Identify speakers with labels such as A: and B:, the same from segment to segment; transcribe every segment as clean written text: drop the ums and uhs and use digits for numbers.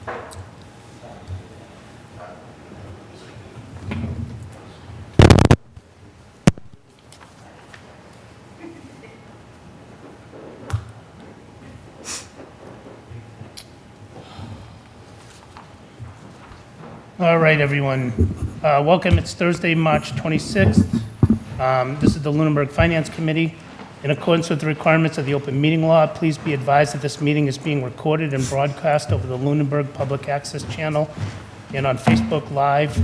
A: All right, everyone. Welcome. It's Thursday, March 26th. This is the Lunenburg Finance Committee. In accordance with the requirements of the open meeting law, please be advised that this meeting is being recorded and broadcast over the Lunenburg Public Access Channel and on Facebook Live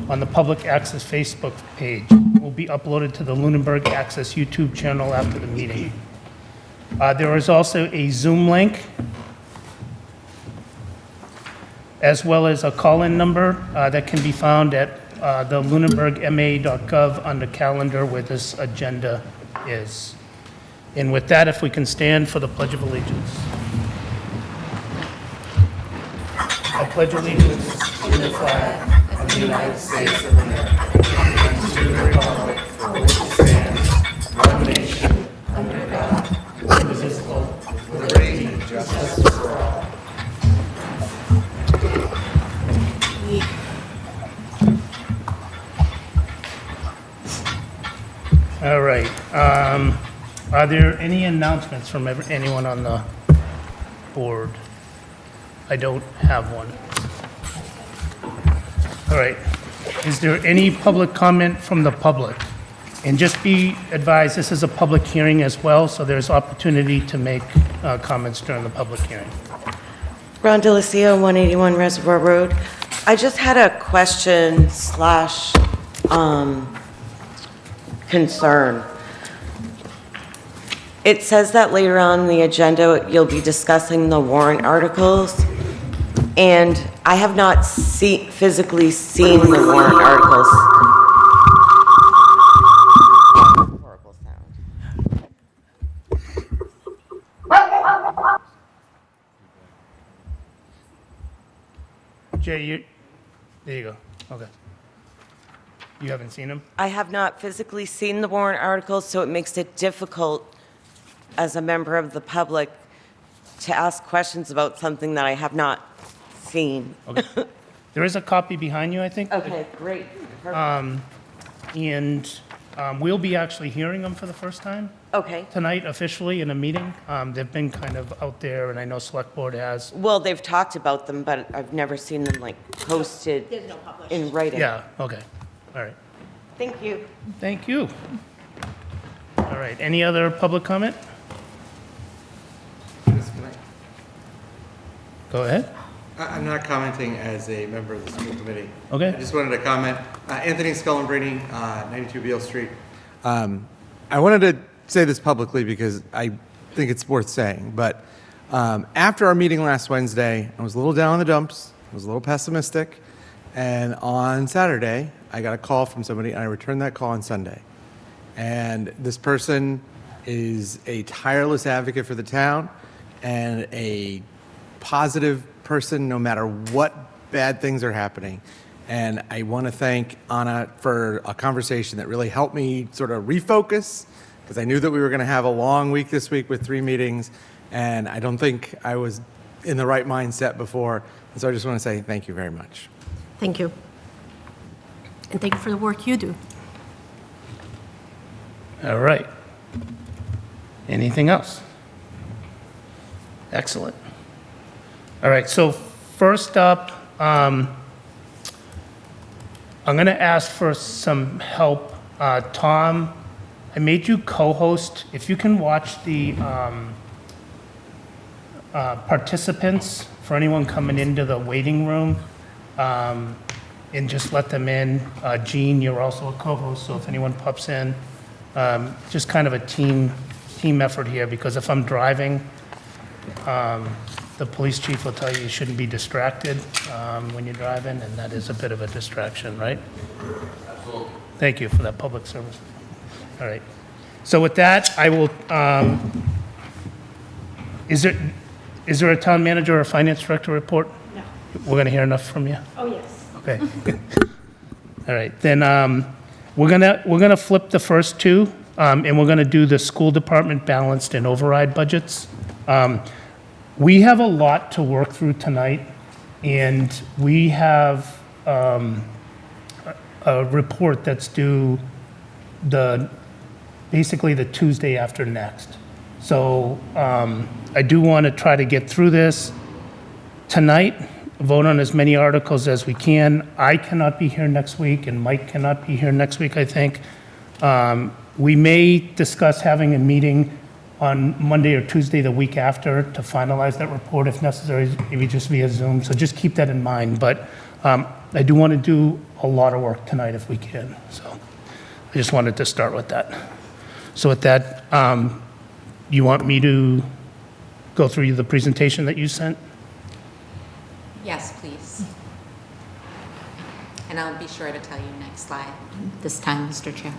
A: on the Public Access Facebook page. It will be uploaded to the Lunenburg Access YouTube channel after the meeting. There is also a Zoom link, as well as a call-in number that can be found at the lunenburgma.gov under calendar where this agenda is. And with that, if we can stand for the Pledge of Allegiance. I pledge allegiance to the flag of the United States of America and to the republic for which it stands, one nation, under God, indivisible, with liberty and justice for all. All right. Are there any announcements from anyone on the board? I don't have one. All right. Is there any public comment from the public? And just be advised, this is a public hearing as well, so there's opportunity to make comments during the public hearing.
B: Ron Delacio, 181 Reservoir Road. I just had a question slash concern. It says that later on the agenda, you'll be discussing the warrant articles, and I have not physically seen the warrant articles. Horrible sound.
A: Jay, there you go. Okay. You haven't seen them?
B: I have not physically seen the warrant articles, so it makes it difficult as a member of the public to ask questions about something that I have not seen.
A: Okay. There is a copy behind you, I think.
B: Okay, great. Perfect.
A: And we'll be actually hearing them for the first time
B: Okay.
A: tonight officially in a meeting. They've been kind of out there, and I know Select Board has.
B: Well, they've talked about them, but I've never seen them like posted in writing.
A: Yeah, okay. All right.
B: Thank you.
A: Thank you. All right. Any other public comment? Go ahead.
C: I'm not commenting as a member of the school committee.
A: Okay.
C: I just wanted to comment. Anthony Scullenbrini, 92 Beale Street. I wanted to say this publicly because I think it's worth saying, but after our meeting last Wednesday, I was a little down in the dumps. I was a little pessimistic. And on Saturday, I got a call from somebody, and I returned that call on Sunday. And this person is a tireless advocate for the town and a positive person no matter what bad things are happening. And I want to thank Anna for a conversation that really helped me sort of refocus, because I knew that we were going to have a long week this week with 3 meetings, and I don't think I was in the right mindset before. And so I just want to say thank you very much.
D: Thank you. And thank you for the work you do.
A: All right. Anything else? Excellent. All right, so first up, I'm going to ask for some help. Tom, I made you co-host. If you can watch the participants for anyone coming into the waiting room, and just let them in. Jean, you're also a co-host, so if anyone pops in, just kind of a team effort here, because if I'm driving, the police chief will tell you shouldn't be distracted when you're driving, and that is a bit of a distraction, right? Absolutely. Thank you for that public service. All right. So with that, I will, is there a town manager or a finance director report?
D: No.
A: We're going to hear enough from you?
D: Oh, yes.
A: Okay. All right, then we're gonna flip the first two, and we're gonna do the school department balanced and override budgets. We have a lot to work through tonight, And we have a report that's due basically the Tuesday after next. So I do want to try to get through this tonight, vote on as many articles as we can. I cannot be here next week, and Mike cannot be here next week, I think. We may discuss having a meeting on Monday or Tuesday the week after to finalize that report if necessary, maybe just via Zoom. So just keep that in mind. But I do want to do a lot of work tonight if we can. So I just wanted to start with that. So with that, you want me to go through the presentation that you sent?
E: Yes, please. And I'll be sure to tell you next slide this time, Mr. Chair.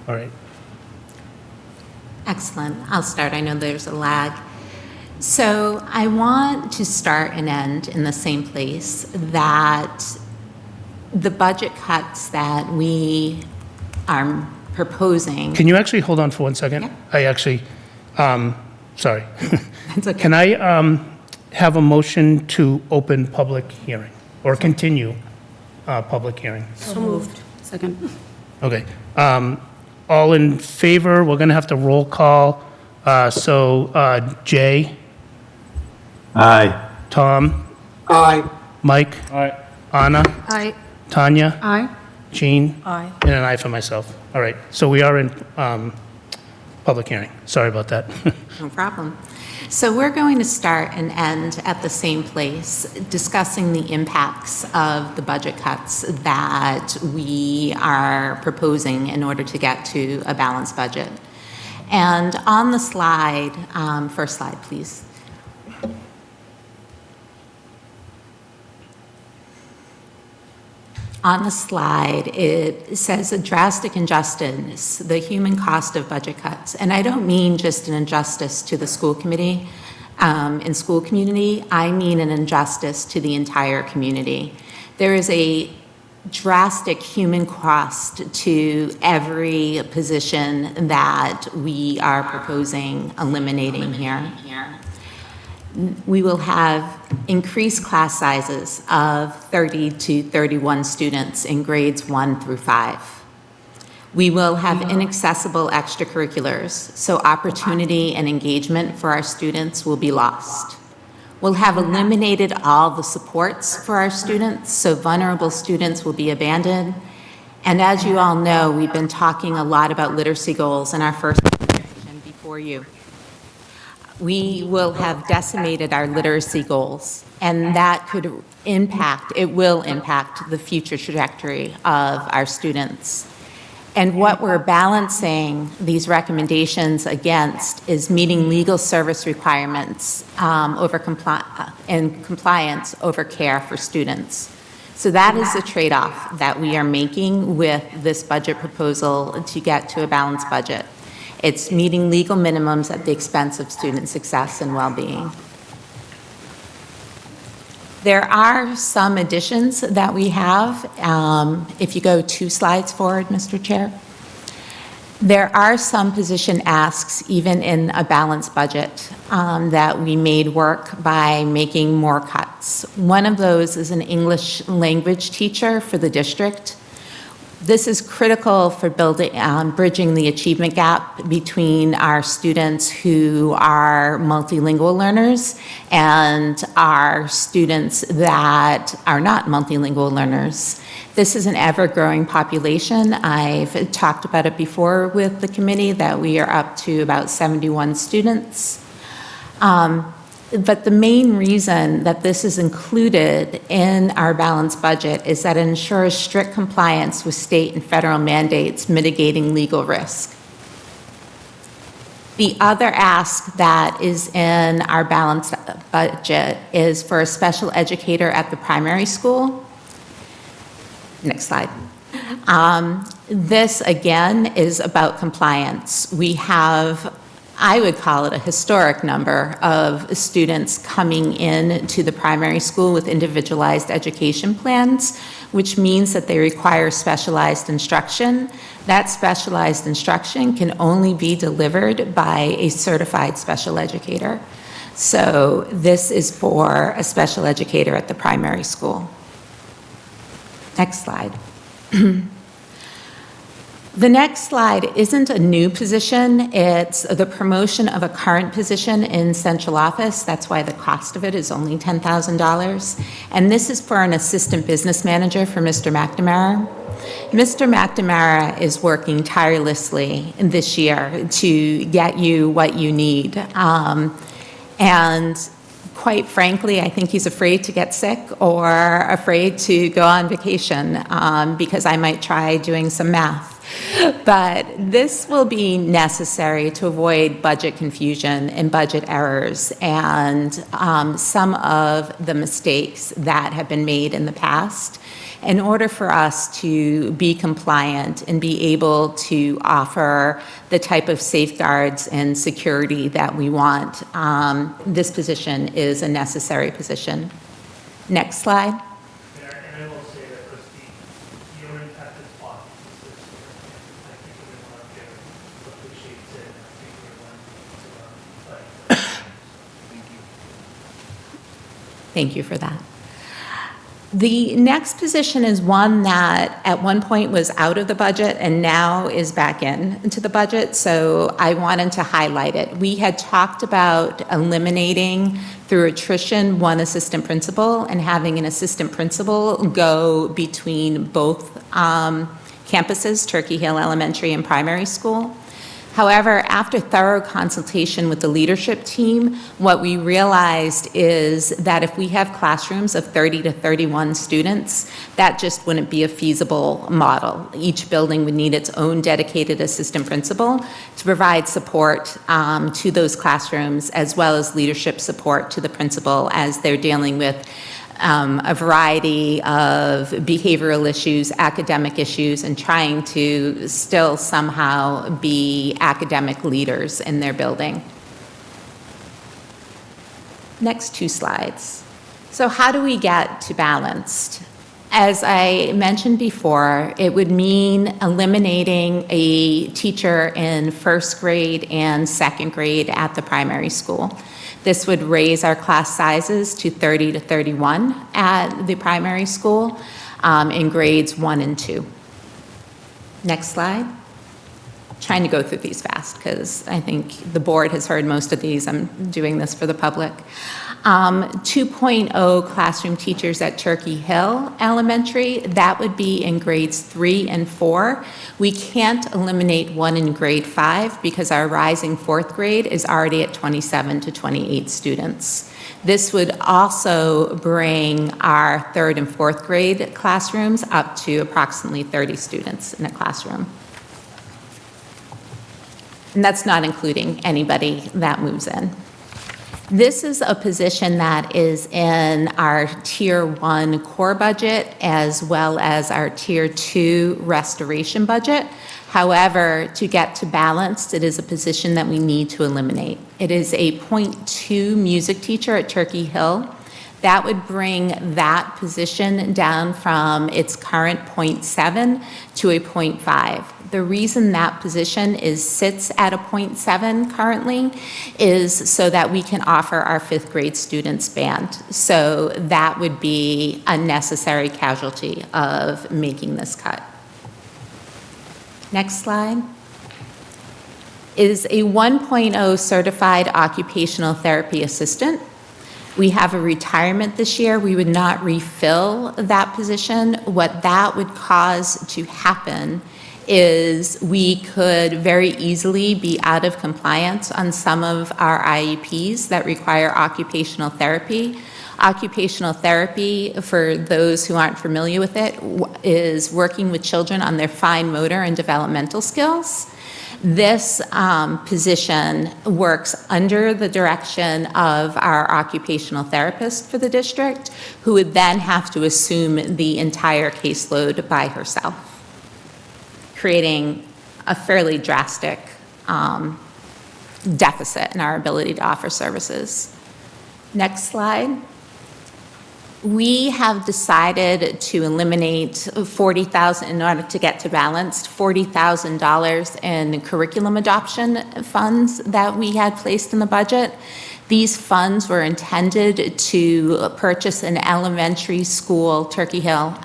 A: All right.
E: Excellent. I'll start. I know there's a lag. So I want to start and end in the same place, that the budget cuts that we are proposing.
A: Can you actually hold on for 1 second?
E: Yeah.
A: I actually, sorry.
E: It's okay.
A: Can I have a motion to open public hearing or continue public hearing?
D: So moved. Second.
A: Okay. All in favor? We're going to have to roll call. Jay,
F: Aye.
A: Tom,
C: Aye.
A: Mike, Anna,
D: Aye.
A: Tanya,
D: Aye.
A: Jean,
D: Aye.
A: and an aye for myself. All right. So we are in public hearing. Sorry about that.
E: No problem. So we're going to start and end at the same place, discussing the impacts of the budget cuts that we are proposing in order to get to a balanced budget. And on the slide, first slide, please. On the slide, it says a drastic injustice, the human cost of budget cuts. And I don't mean just an injustice to the school committee and school community. I mean an injustice to the entire community. There is a drastic human cost to every position that we are proposing eliminating here. We will have increased class sizes of 30 to 31 students in grades 1 through 5. We will have inaccessible extracurriculars, so opportunity and engagement for our students will be lost. We'll have eliminated all the supports for our students, so vulnerable students will be abandoned. And as you all know, we've been talking a lot about literacy goals in our first presentation before you. We will have decimated our literacy goals, and that could impact, it will impact the future trajectory of our students. And what we're balancing these recommendations against is meeting legal service requirements and compliance over care for students. So that is the trade-off that we are making with this budget proposal to get to a balanced budget. It's meeting legal minimums at the expense of student success and well-being. There are some additions that we have. If you go 2 slides forward, Mr. Chair. There are some position asks, even in a balanced budget, that we made work by making more cuts. One of those is an English language teacher for the district. This is critical for bridging the achievement gap between our students who are multilingual learners and our students that are not multilingual learners. This is an ever-growing population. I've talked about it before with the committee that we are up to about 71 students. But the main reason that this is included in our balanced budget is that it ensures strict compliance with state and federal mandates mitigating legal risk. The other ask that is in our balanced budget is for a special educator at the primary school. Next slide. This, again, is about compliance. We have, I would call it a historic number of students coming in to the primary school with individualized education plans, which means that they require specialized instruction. That specialized instruction can only be delivered by a certified special educator. So this is for a special educator at the primary school. Next slide. The next slide isn't a new position. It's the promotion of a current position in central office. That's why the cost of it is only $10,000. And this is for an assistant business manager for Mr. McNamara. Mr. McNamara is working tirelessly this year to get you what you need. And quite frankly, I think he's afraid to get sick or afraid to go on vacation because I might try doing some math. But this will be necessary to avoid budget confusion and budget errors and some of the mistakes that have been made in the past in order for us to be compliant and be able to offer the type of safeguards and security that we want. This position is a necessary position. Next slide.
A: And I will say that Christie, your impact is off. I think everyone up there appreciates it. I think everyone, thank you.
E: Thank you for that. The next position is one that at one point was out of the budget and now is back into the budget, so I wanted to highlight it. We had talked about eliminating through attrition one assistant principal and having an assistant principal go between both campuses, Turkey Hill Elementary and Primary School. However, after thorough consultation with the leadership team, what we realized is that if we have classrooms of 30 to 31 students, that just wouldn't be a feasible model. Each building would need its own dedicated assistant principal to provide support to those classrooms, as well as leadership support to the principal as they're dealing with a variety of behavioral issues, academic issues, and trying to still somehow be academic leaders in their building. Next two slides. So how do we get to balanced? As I mentioned before, it would mean eliminating a teacher in first grade and second grade at the primary school. This would raise our class sizes to 30 to 31 at the primary school in grades 1 and 2. Next slide. Trying to go through these fast because I think the board has heard most of these. I'm doing this for the public. 2.0 classroom teachers at Turkey Hill Elementary, that would be in grades 3 and 4. We can't eliminate one in grade 5 because our rising fourth grade is already at 27 to 28 students. This would also bring our third and fourth grade classrooms up to approximately 30 students in a classroom. And that's not including anybody that moves in. This is a position that is in our Tier 1 core budget as well as our Tier 2 restoration budget. However, to get to balanced, it is a position that we need to eliminate. It is a .2 music teacher at Turkey Hill. That would bring that position down from its current .7 to a .5. The reason that position sits at a .7 currently is so that we can offer our fifth grade students band. So that would be a necessary casualty of making this cut. Next slide. Is a 1.0 certified occupational therapy assistant. We have a retirement this year. We would not refill that position. What that would cause to happen is we could very easily be out of compliance on some of our IEPs that require occupational therapy. Occupational therapy, for those who aren't familiar with it, is working with children on their fine motor and developmental skills. This position works under the direction of our occupational therapist for the district, who would then have to assume the entire caseload by herself, creating a fairly drastic deficit in our ability to offer services. Next slide. We have decided to eliminate 40,000 in order to get to balanced, $40,000 in curriculum adoption funds that we had placed in the budget. These funds were intended to purchase an elementary school, Turkey Hill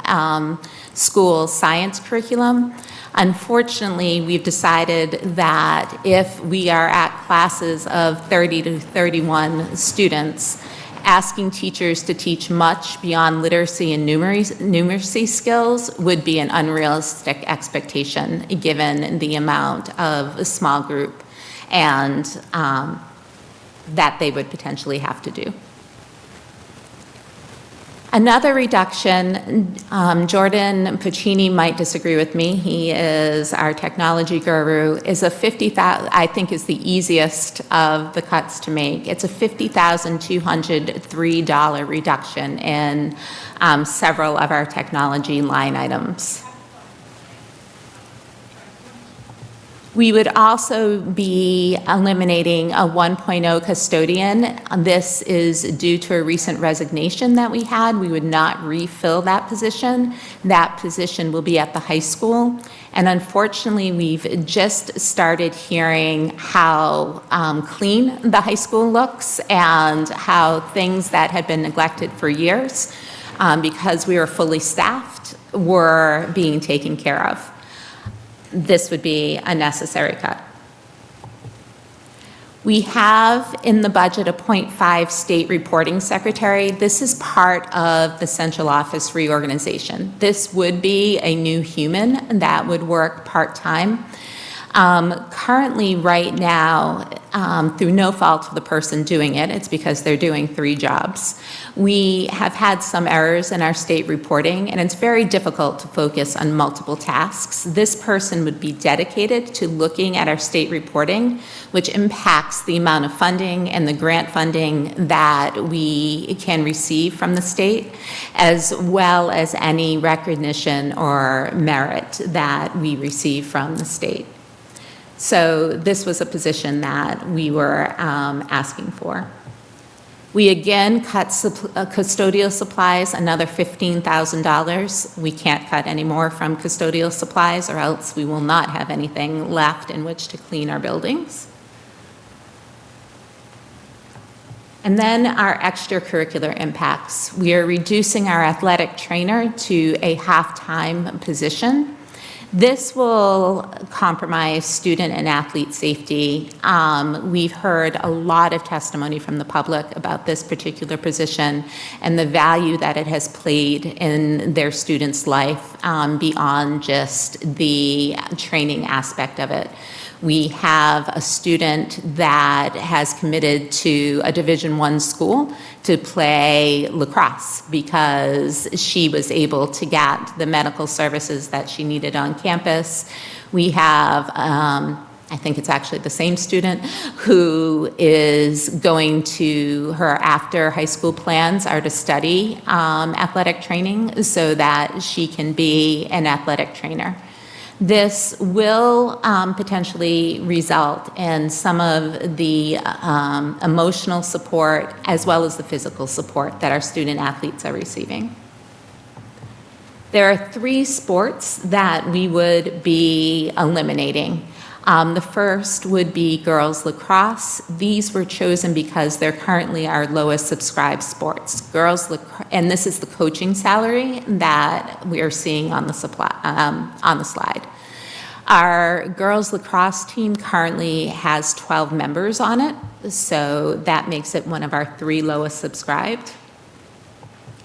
E: school science curriculum. Unfortunately, we've decided that if we are at classes of 30 to 31 students, asking teachers to teach much beyond literacy and numeracy skills would be an unrealistic expectation given the amount of a small group and that they would potentially have to do. Another reduction, Jordan Puccini might disagree with me, he is our technology guru, is a $50,000, I think is the easiest of the cuts to make. It's a $50,203 reduction in several of our technology line items. We would also be eliminating a 1.0 custodian. This is due to a recent resignation that we had. We would not refill that position. That position will be at the high school. And unfortunately, we've just started hearing how clean the high school looks and how things that had been neglected for years because we were fully staffed were being taken care of. This would be a necessary cut. We have in the budget a 0.5 state reporting secretary. This is part of the central office reorganization. This would be a new human that would work part-time. Currently, right now, through no fault of the person doing it, it's because they're doing 3 jobs. We have had some errors in our state reporting, and it's very difficult to focus on multiple tasks. This person would be dedicated to looking at our state reporting, which impacts the amount of funding and the grant funding that we can receive from the state, as well as any recognition or merit that we receive from the state. So this was a position that we were asking for. We again cut custodial supplies, another $15,000. We can't cut any more from custodial supplies or else we will not have anything left in which to clean our buildings. And then our extracurricular impacts. We are reducing our athletic trainer to a half-time position. This will compromise student and athlete safety. We've heard a lot of testimony from the public about this particular position and the value that it has played in their students' life beyond just the training aspect of it. We have a student that has committed to a Division I school to play lacrosse because she was able to get the medical services that she needed on campus. We have, I think it's actually the same student, who is going to her after high school plans are to study athletic training so that she can be an athletic trainer. This will potentially result in some of the emotional support as well as the physical support that our student athletes are receiving. There are 3 sports that we would be eliminating. The first would be girls lacrosse. These were chosen because they're currently our lowest subscribed sports. Girls lacrosse, and this is the coaching salary that we are seeing on the slide. Our girls lacrosse team currently has 12 members on it, so that makes it one of our 3 lowest subscribed.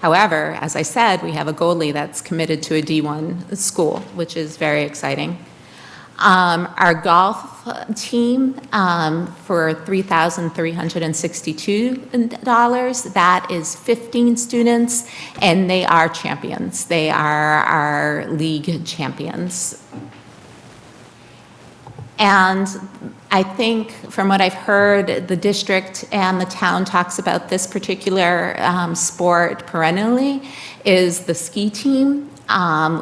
E: However, as I said, we have a goalie that's committed to a D1 school, which is very exciting. Our golf team for $3,362, that is 15 students, and they are champions. They are our league champions. And I think from what I've heard, the district and the town talks about this particular sport perennially is the ski team,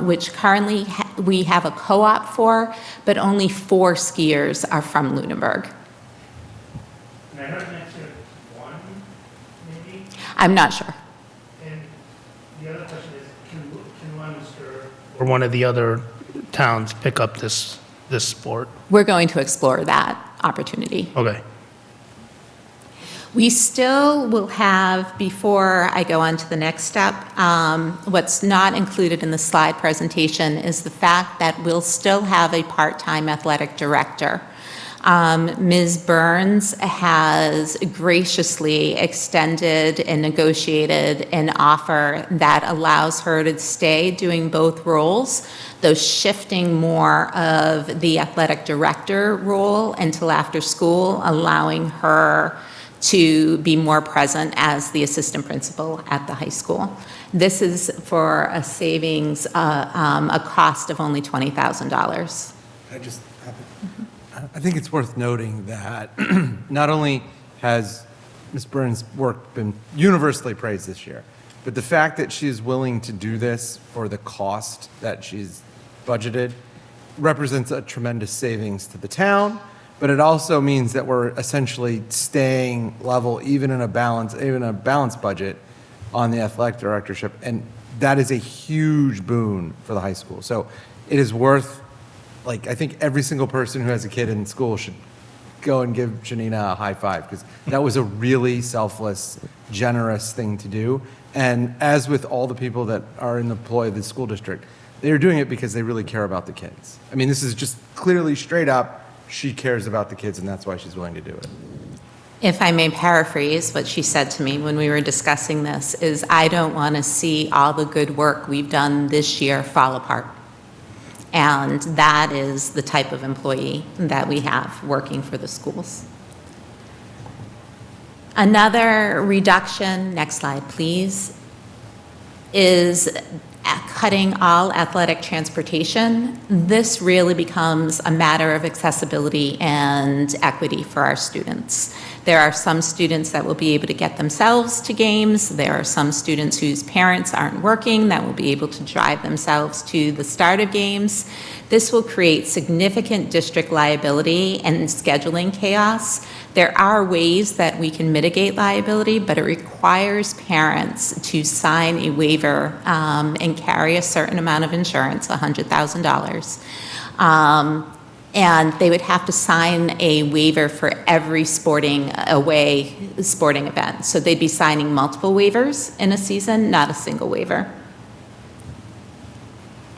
E: which currently we have a co-op for, but only 4 skiers are from Lunenburg.
A: And I heard an answer 1, maybe?
E: I'm not sure.
A: And or one of the other towns pick up this sport?
E: We're going to explore that opportunity.
A: Okay.
E: We still will have, before I go on to the next step, what's not included in the slide presentation is the fact that we'll still have a part-time athletic director. Ms. Burns has graciously extended and negotiated an offer that allows her to stay doing both roles, though shifting more of the athletic director role until after school, allowing her to be more present as the assistant principal at the high school. This is for a savings, a cost of only $20,000.
C: I think it's worth noting that not only has Ms. Burns' work been universally praised this year, but the fact that she is willing to do this for the cost that she's budgeted represents a tremendous savings to the town, but it also means that we're essentially staying level even in a balanced budget on the athletic directorship, and that is a huge boon for the high school. So it is worth, I think every single person who has a kid in school should go and give Janina a high five, because that was a really selfless, generous thing to do. And as with all the people that are in the employ of the school district, they're doing it because they really care about the kids. I mean, this is just clearly straight up, she cares about the kids, and that's why she's willing to do it.
E: If I may paraphrase what she said to me when we were discussing this, is I don't want to see all the good work we've done this year fall apart. And that is the type of employee that we have working for the schools. Another reduction, next slide please, is cutting all athletic transportation. This really becomes a matter of accessibility and equity for our students. There are some students that will be able to get themselves to games. There are some students whose parents aren't working that will be able to drive themselves to the start of games. This will create significant district liability and scheduling chaos. There are ways that we can mitigate liability, but it requires parents to sign a waiver and carry a certain amount of insurance, $100,000. And they would have to sign a waiver for every sporting event. So they'd be signing multiple waivers in a season, not a single waiver.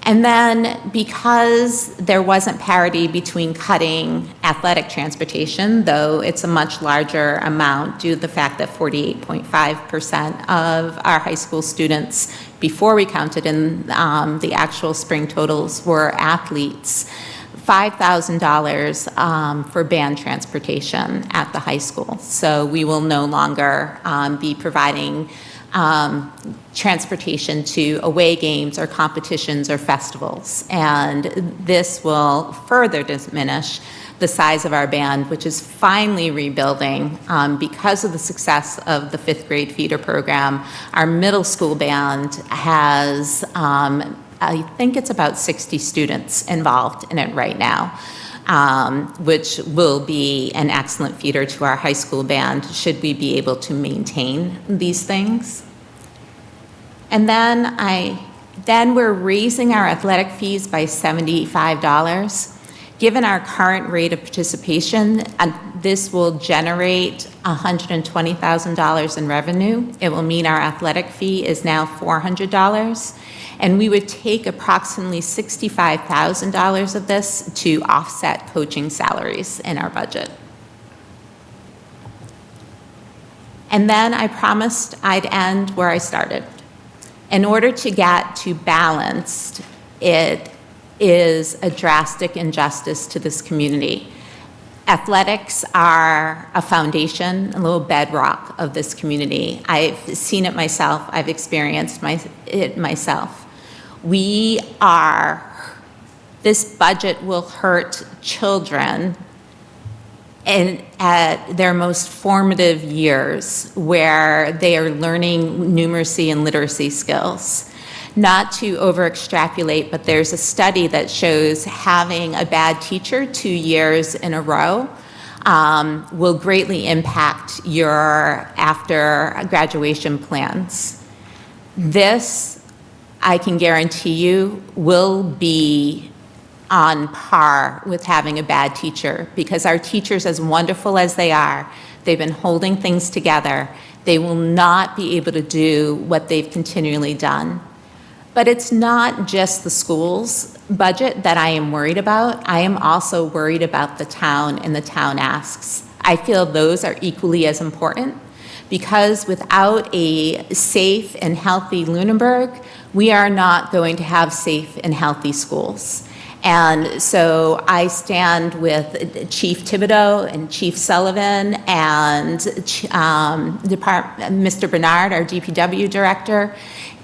E: And then because there wasn't parity between cutting athletic transportation, though it's a much larger amount due to the fact that 48.5% of our high school students, before we counted in the actual spring totals, were athletes, $5,000 for band transportation at the high school. So we will no longer be providing transportation to away games or competitions or festivals. And this will further diminish the size of our band, which is finally rebuilding because of the success of the 5th grade feeder program. Our middle school band has, I think it's about 60 students involved in it right now. Which will be an excellent feeder to our high school band should we be able to maintain these things. And then we're raising our athletic fees by $75. Given our current rate of participation, this will generate $120,000 in revenue. It will mean our athletic fee is now $400. And we would take approximately $65,000 of this to offset coaching salaries in our budget. And then I promised I'd end where I started. In order to get to balanced, it is a drastic injustice to this community. Athletics are a foundation, a little bedrock of this community. I've seen it myself. I've experienced it myself. This budget will hurt children at their most formative years where they are learning numeracy and literacy skills. Not to over-extrapolate, but there's a study that shows having a bad teacher 2 years in a row will greatly impact your after graduation plans. This, I can guarantee you will be on par with having a bad teacher, because our teachers, as wonderful as they are, they've been holding things together. They will not be able to do what they've continually done. But it's not just the school's budget that I am worried about. I am also worried about the town and the town asks. I feel those are equally as important, because without a safe and healthy Lunenburg, we are not going to have safe and healthy schools. And so I stand with Chief Thibodeau and Chief Sullivan and Mr. Bernard, our DPW director,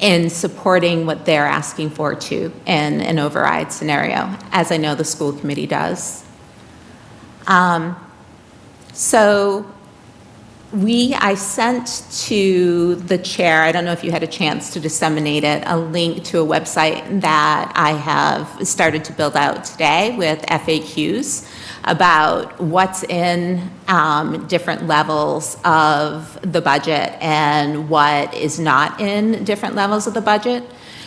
E: in supporting what they're asking for too in an override scenario, as I know the school committee does. I sent to the chair, I don't know if you had a chance to disseminate it, a link to a website that I have started to build out today with FAQs about what's in different levels of the budget and what is not in different levels of the budget.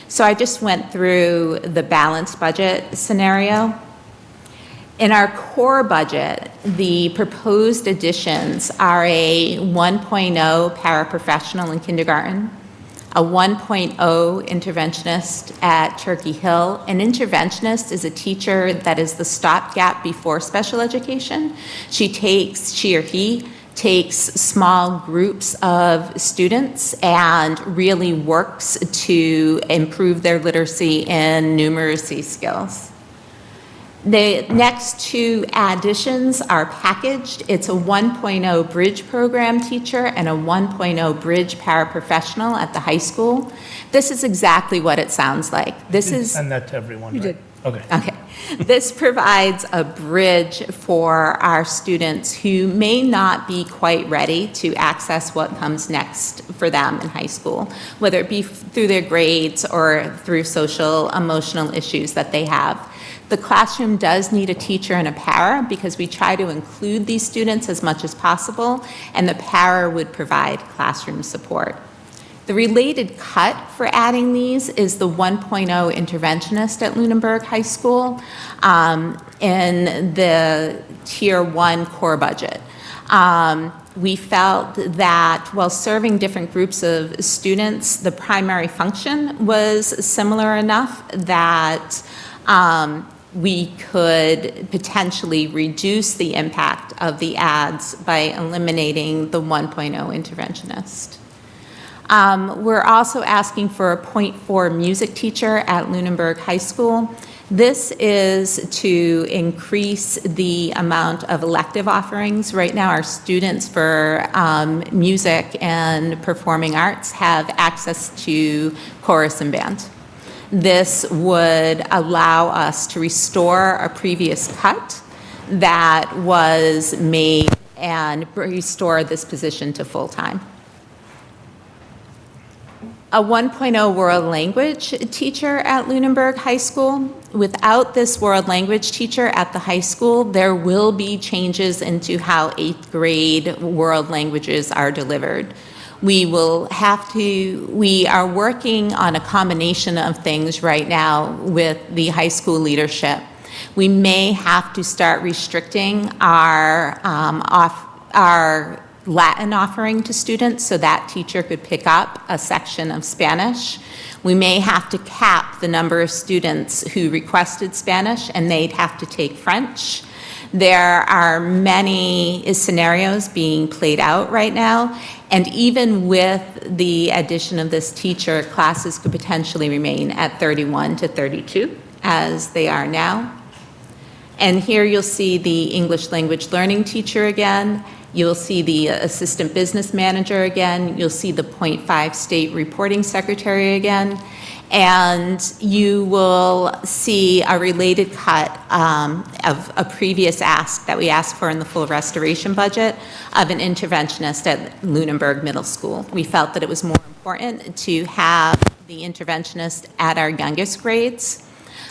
E: So I just went through the balanced budget scenario. In our core budget, the proposed additions are a 1.0 paraprofessional in kindergarten, a 1.0 interventionist at Turkey Hill. An interventionist is a teacher that is the stopgap before special education. She or he takes small groups of students and really works to improve their literacy and numeracy skills. The next two additions are packaged. It's a 1.0 bridge program teacher and a 1.0 bridge paraprofessional at the high school. This is exactly what it sounds like. This
A: Did
E: is
A: send that to everyone,
D: You
A: right?
D: did.
A: Okay.
E: Okay. This provides a bridge for our students who may not be quite ready to access what comes next for them in high school, whether it be through their grades or through social, emotional issues that they have. The classroom does need a teacher and a para, because we try to include these students as much as possible, and the para would provide classroom support. The related cut for adding these is the 1.0 interventionist at Lunenburg High School in the Tier 1 core budget. We felt that while serving different groups of students, the primary function was similar enough that we could potentially reduce the impact of the ads by eliminating the 1.0 interventionist. We're also asking for a 0.4 music teacher at Lunenburg High School. This is to increase the amount of elective offerings. Right now, our students for music and performing arts have access to chorus and band. This would allow us to restore a previous cut that was made and restore this position to full-time. A 1.0 world language teacher at Lunenburg High School. Without this world language teacher at the high school, there will be changes into how 8th grade world languages are delivered. We are working on a combination of things right now with the high school leadership. We may have to start restricting our Latin offering to students so that teacher could pick up a section of Spanish. We may have to cap the number of students who requested Spanish, and they'd have to take French. There are many scenarios being played out right now, and even with the addition of this teacher, classes could potentially remain at 31 to 32 as they are now. And here you'll see the English language learning teacher again. You'll see the assistant business manager again. You'll see the 0.5 state reporting secretary again. And you will see a related cut of a previous ask that we asked for in the full restoration budget of an interventionist at Lunenburg Middle School. We felt that it was more important to have the interventionist at our youngest grades.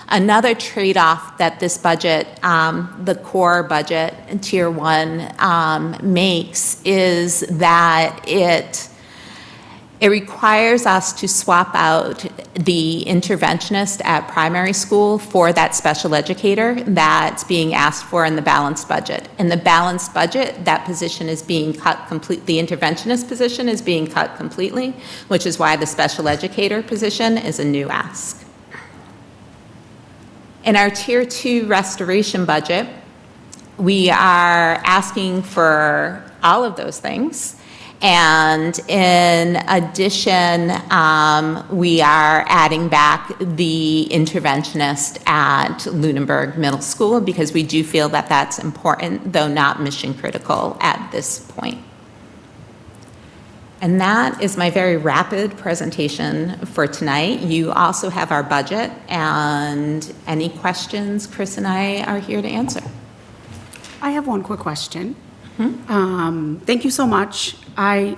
E: Another trade-off that this budget, the core budget, Tier 1, makes is that It requires us to swap out the interventionist at primary school for that special educator that's being asked for in the balanced budget. In the balanced budget, that position is being cut completely, the interventionist position is being cut completely, which is why the special educator position is a new ask. In our Tier 2 restoration budget, we are asking for all of those things. And in addition, we are adding back the interventionist at Lunenburg Middle School because we do feel that that's important, though not mission critical at this point. And that is my very rapid presentation for tonight. You also have our budget, and any questions, Chris and I are here to answer.
G: I have one quick question. Thank you so much. I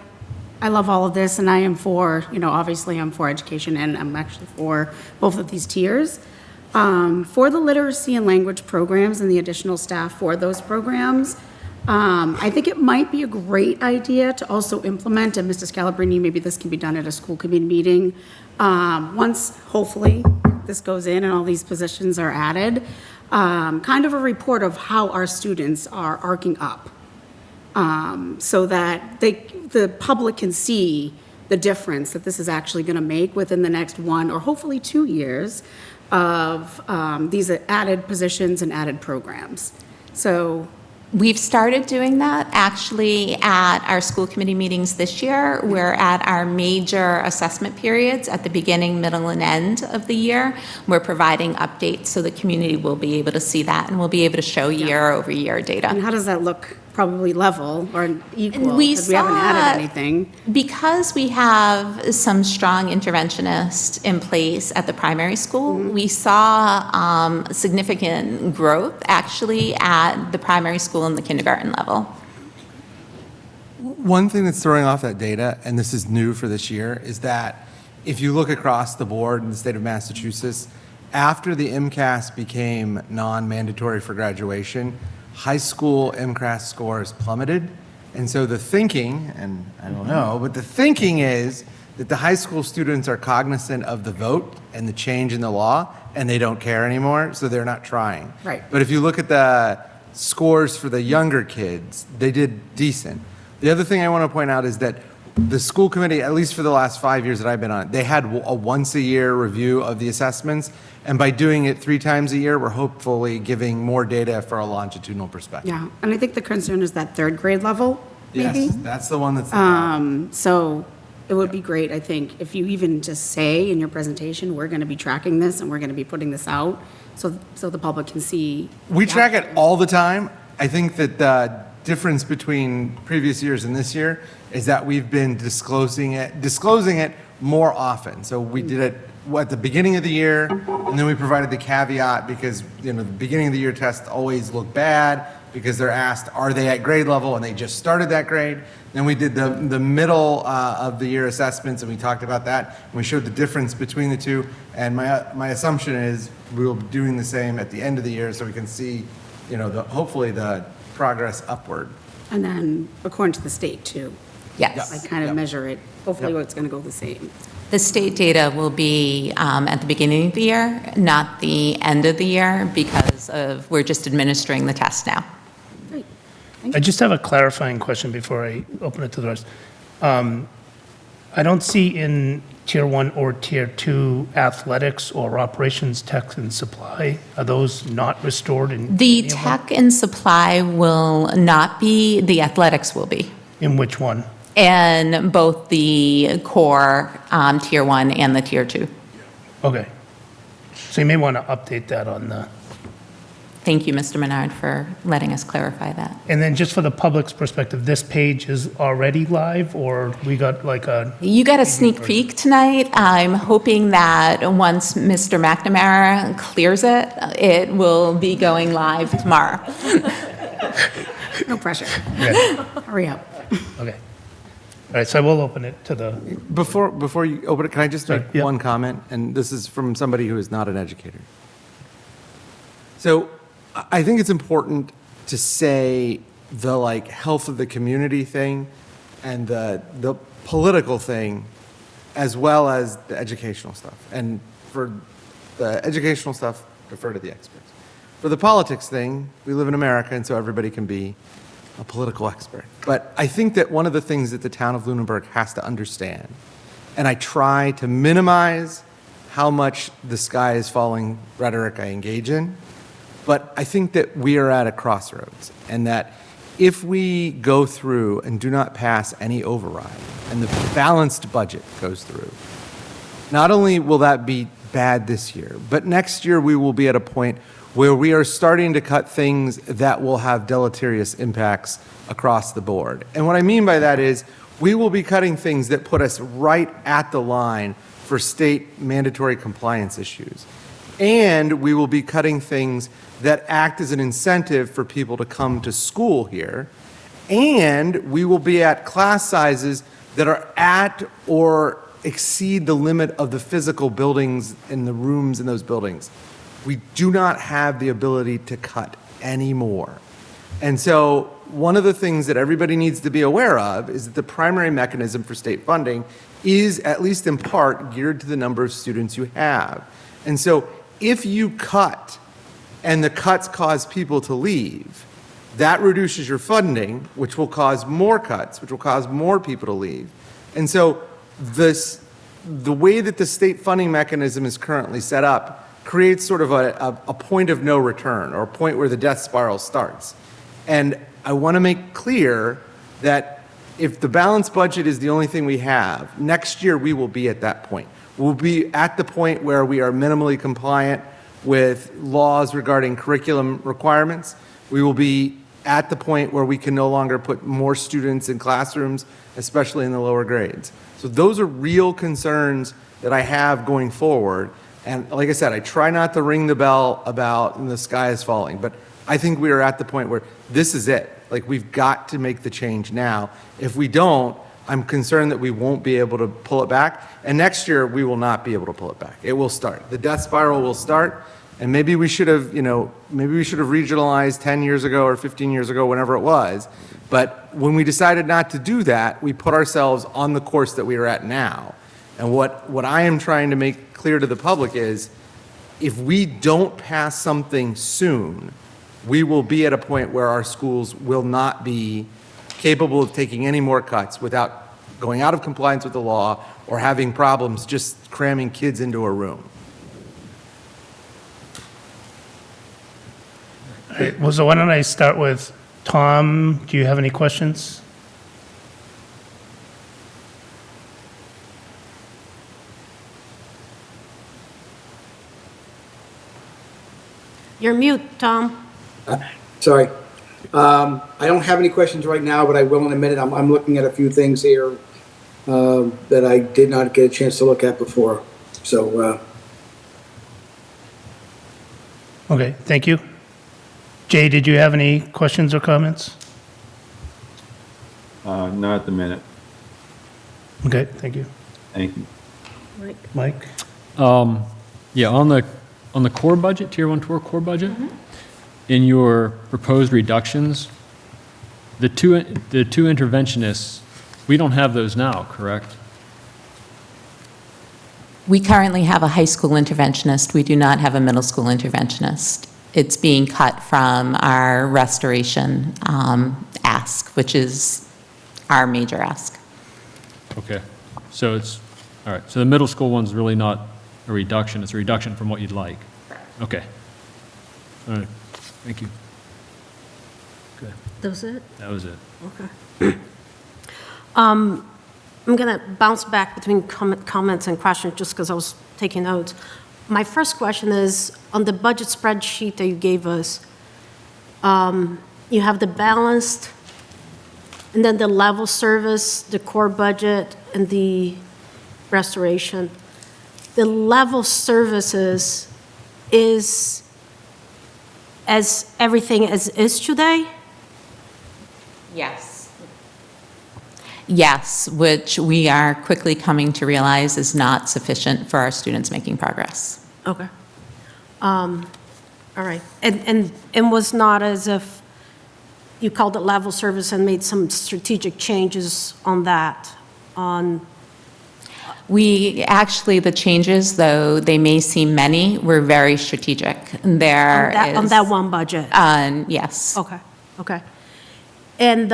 G: love all of this, and I am for, obviously I'm for education, and I'm actually for both of these tiers. For the literacy and language programs and the additional staff for those programs, I think it might be a great idea to also implement, and Mr. Scalabrini, maybe this can be done at a school committee meeting, once, hopefully, this goes in and all these positions are added, kind of a report of how our students are arcing up. So that the public can see the difference that this is actually going to make within the next 1 or hopefully 2 years of these added positions and added programs. So
E: We've started doing that actually at our school committee meetings this year. We're at our major assessment periods at the beginning, middle, and end of the year. We're providing updates so the community will be able to see that, and we'll be able to show year-over-year data.
G: and how does that look? Probably level or equal?
E: And we
G: Because we haven't
E: saw-
G: added anything.
E: Because we have some strong interventionists in place at the primary school, we saw significant growth actually at the primary school and the kindergarten level.
C: One thing that's throwing off that data, and this is new for this year, is that if you look across the board in the state of Massachusetts, after the MCAS became non-mandatory for graduation, high school MCAS scores plummeted. And so the thinking, and I don't know, but the thinking is that the high school students are cognizant of the vote and the change in the law, and they don't care anymore, so they're not trying.
G: Right.
C: But if you look at the scores for the younger kids, they did decent. The other thing I want to point out is that the school committee, at least for the last 5 years that I've been on it, they had a once-a-year review of the assessments, and by doing it 3 times a year, we're hopefully giving more data for a longitudinal perspective.
G: Yeah, and I think the concern is that third grade level, maybe.
C: Yes, that's the one that's the problem.
G: So it would be great, I think, if you even just say in your presentation, we're going to be tracking this and we're going to be putting this out, so the public can see.
C: We track it all the time. I think that the difference between previous years and this year is that we've been disclosing it more often. So we did it at the beginning of the year, and then we provided the caveat because, the beginning of the year tests always look bad because they're asked, are they at grade level, and they just started that grade. Then we did the middle of the year assessments, and we talked about that, and we showed the difference between the two. And my assumption is we'll be doing the same at the end of the year so we can see, hopefully the progress upward.
G: And then according to the state too,
E: Yes.
G: like kind of
C: Yep.
G: measure it, hopefully
C: Yep.
G: it's going to go the same.
E: The state data will be at the beginning of the year, not the end of the year, because we're just administering the test now.
G: Great.
A: I just have a clarifying question before I open it to the rest. I don't see in Tier 1 or Tier 2 athletics or operations, tech, and supply. Are those not restored in?
E: The
A: any of them?
E: tech and supply will not be, the athletics will be.
A: In which one?
E: And both the core Tier 1 and the Tier 2.
A: Okay. So you may want to update that on the,
E: Thank you, Mr. Menard, for letting us clarify that.
A: and then just for the public's perspective, this page is already live, or we got like a,
E: You got a sneak peek tonight. I'm hoping that once Mr. McNamara clears it, it will be going live tomorrow.
G: No pressure.
A: yeah,
G: Hurry up.
A: okay. All right, so I will open it to the,
C: Before you open it, can I just
A: Sorry,
C: make
A: yeah.
C: one comment? And this is from somebody who is not an educator. So I think it's important to say the health of the community thing and the political thing as well as the educational stuff. And for the educational stuff, defer to the experts. For the politics thing, we live in America, and so everybody can be a political expert. But I think that one of the things that the town of Lunenburg has to understand, and I try to minimize how much the sky is falling rhetoric I engage in, but I think that we are at a crossroads, and that if we go through and do not pass any override, and the balanced budget goes through, not only will that be bad this year, but next year we will be at a point where we are starting to cut things that will have deleterious impacts across the board. And what I mean by that is we will be cutting things that put us right at the line for state mandatory compliance issues. And we will be cutting things that act as an incentive for people to come to school here. And we will be at class sizes that are at or exceed the limit of the physical buildings and the rooms in those buildings. We do not have the ability to cut anymore. And so one of the things that everybody needs to be aware of is that the primary mechanism for state funding is, at least in part, geared to the number of students you have. And so if you cut and the cuts cause people to leave, that reduces your funding, which will cause more cuts, which will cause more people to leave. And so the way that the state funding mechanism is currently set up creates sort of a point of no return, or a point where the death spiral starts. And I want to make clear that if the balanced budget is the only thing we have, next year we will be at that point. We'll be at the point where we are minimally compliant with laws regarding curriculum requirements. We will be at the point where we can no longer put more students in classrooms, especially in the lower grades. So those are real concerns that I have going forward. And like I said, I try not to ring the bell about the sky is falling, but I think we are at the point where this is it. Like, we've got to make the change now. If we don't, I'm concerned that we won't be able to pull it back. And next year, we will not be able to pull it back. It will start. The death spiral will start. And maybe we should have, maybe we should have regionalized 10 years ago or 15 years ago, whenever it was. But when we decided not to do that, we put ourselves on the course that we are at now. And what I am trying to make clear to the public is, if we don't pass something soon, we will be at a point where our schools will not be capable of taking any more cuts without going out of compliance with the law or having problems just cramming kids into a room.
A: All right, well, so why don't I start with Tom? Do you have any questions?
D: You're mute, Tom.
H: Sorry. I don't have any questions right now, but I will in a minute. I'm looking at a few things here that I did not get a chance to look at before. So,
A: Okay, thank you. Jay, did you have any questions or comments?
F: Not at the minute.
A: Okay, thank you.
F: Thank you.
A: Mike?
I: Yeah, on the core budget, Tier 1 tour core budget, in your proposed reductions, the two interventionists, we don't have those now, correct?
E: We currently have a high school interventionist. We do not have a middle school interventionist. It's being cut from our restoration ask, which is our major ask.
I: Okay, so it's, all right, so the middle school one's really not a reduction, it's a reduction from what you'd like? Okay. All right, thank you. Good,
D: That was it?
I: that was it.
D: Okay. I'm going to bounce back between comments and questions just because I was taking notes. My first question is, on the budget spreadsheet that you gave us, you have the balanced, and then the level service, the core budget, and the restoration. The level services is as everything as is today?
E: Yes. Yes, which we are quickly coming to realize is not sufficient for our students making progress.
D: Okay. All right. And was not as if you called it level service and made some strategic changes on that, on,
E: The changes, though they may seem many, were very strategic. There
D: On
E: is-
D: that one budget?
E: Yes.
D: Okay, okay. And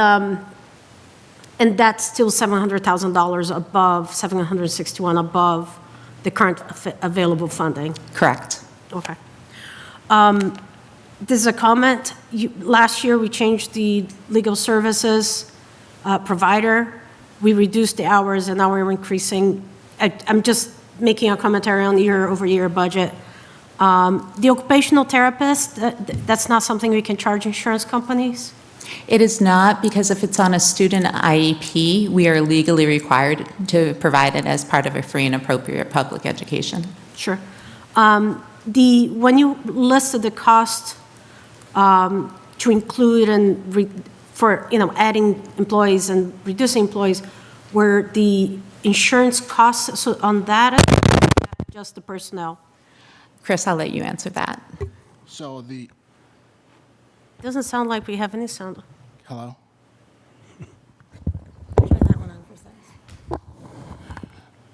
D: that's still $700,000 above, 761 above the current available funding?
E: Correct.
D: Okay. There's a comment. Last year, we changed the legal services provider. We reduced the hours, and now we're increasing. I'm just making a commentary on the year-over-year budget. The occupational therapist, that's not something we can charge insurance companies?
E: It is not, because if it's on a student IEP, we are legally required to provide it as part of a free and appropriate public education.
D: Sure. When you listed the cost to include for adding employees and reducing employees, were the insurance costs on that, or just the personnel?
E: Chris, I'll let you answer that.
J: So the,
D: Doesn't sound like we have any sound.
J: hello?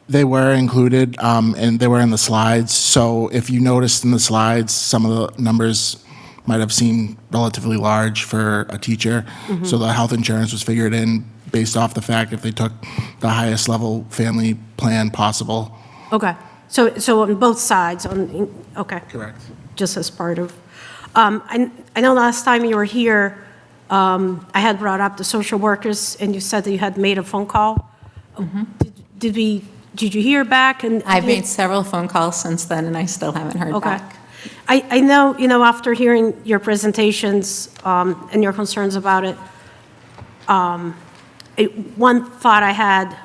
J: They were included, and they were in the slides. So if you noticed in the slides, some of the numbers might have seemed relatively large for a teacher. So the health insurance was figured in based off the fact if they took the highest level family plan possible.
D: Okay. So on both sides, okay.
J: Correct.
D: Just as part of, I know last time you were here, I had brought up the social workers, and you said that you had made a phone call. Did you hear back? And
E: I've made several phone calls since then, and I still haven't heard
D: Okay.
E: back.
D: I know, after hearing your presentations and your concerns about it, one thought I had,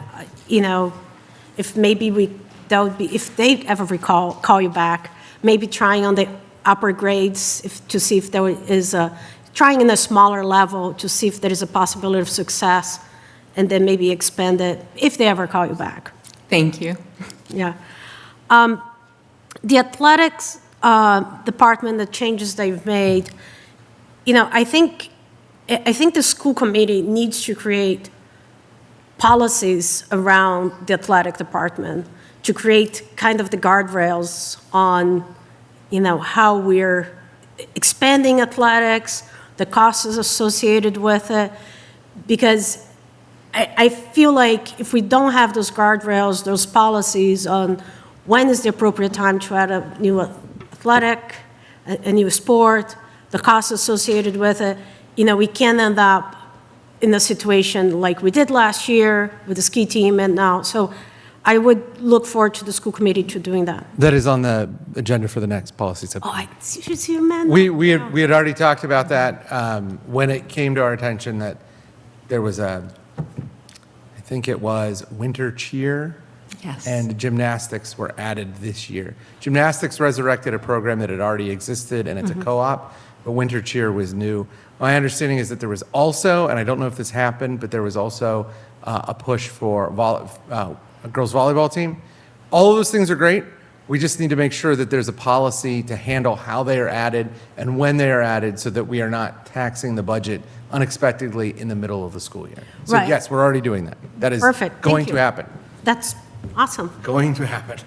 D: if maybe if they ever call you back, maybe trying on the upper grades to see if there is trying in a smaller level to see if there is a possibility of success, and then maybe expand it if they ever call you back.
E: Thank you.
D: Yeah. The athletics department, the changes they've made, I think the school committee needs to create policies around the athletic department to create kind of the guardrails on, how we're expanding athletics, the costs associated with it, because I feel like if we don't have those guardrails, those policies on when is the appropriate time to add a new athletic, a new sport, the costs associated with it, we can end up in a situation like we did last year with the ski team and now. So I would look forward to the school committee to doing that.
C: That is on the agenda for the next policy
D: Oh,
C: subcommittee.
D: you should see your man.
C: We had already talked about that when it came to our attention that there was I think it was winter cheer.
E: Yes.
C: And gymnastics were added this year. Gymnastics resurrected a program that had already existed, and it's a co-op, but winter cheer was new. My understanding is that there was also, and I don't know if this happened, but there was also a push for a girls' volleyball team. All of those things are great. We just need to make sure that there's a policy to handle how they are added and when they are added so that we are not taxing the budget unexpectedly in the middle of the school year. So
D: Right.
C: yes, we're already doing that. That is
D: Perfect. Thank
C: going
D: you.
C: to happen.
D: That's awesome.
C: Going to happen.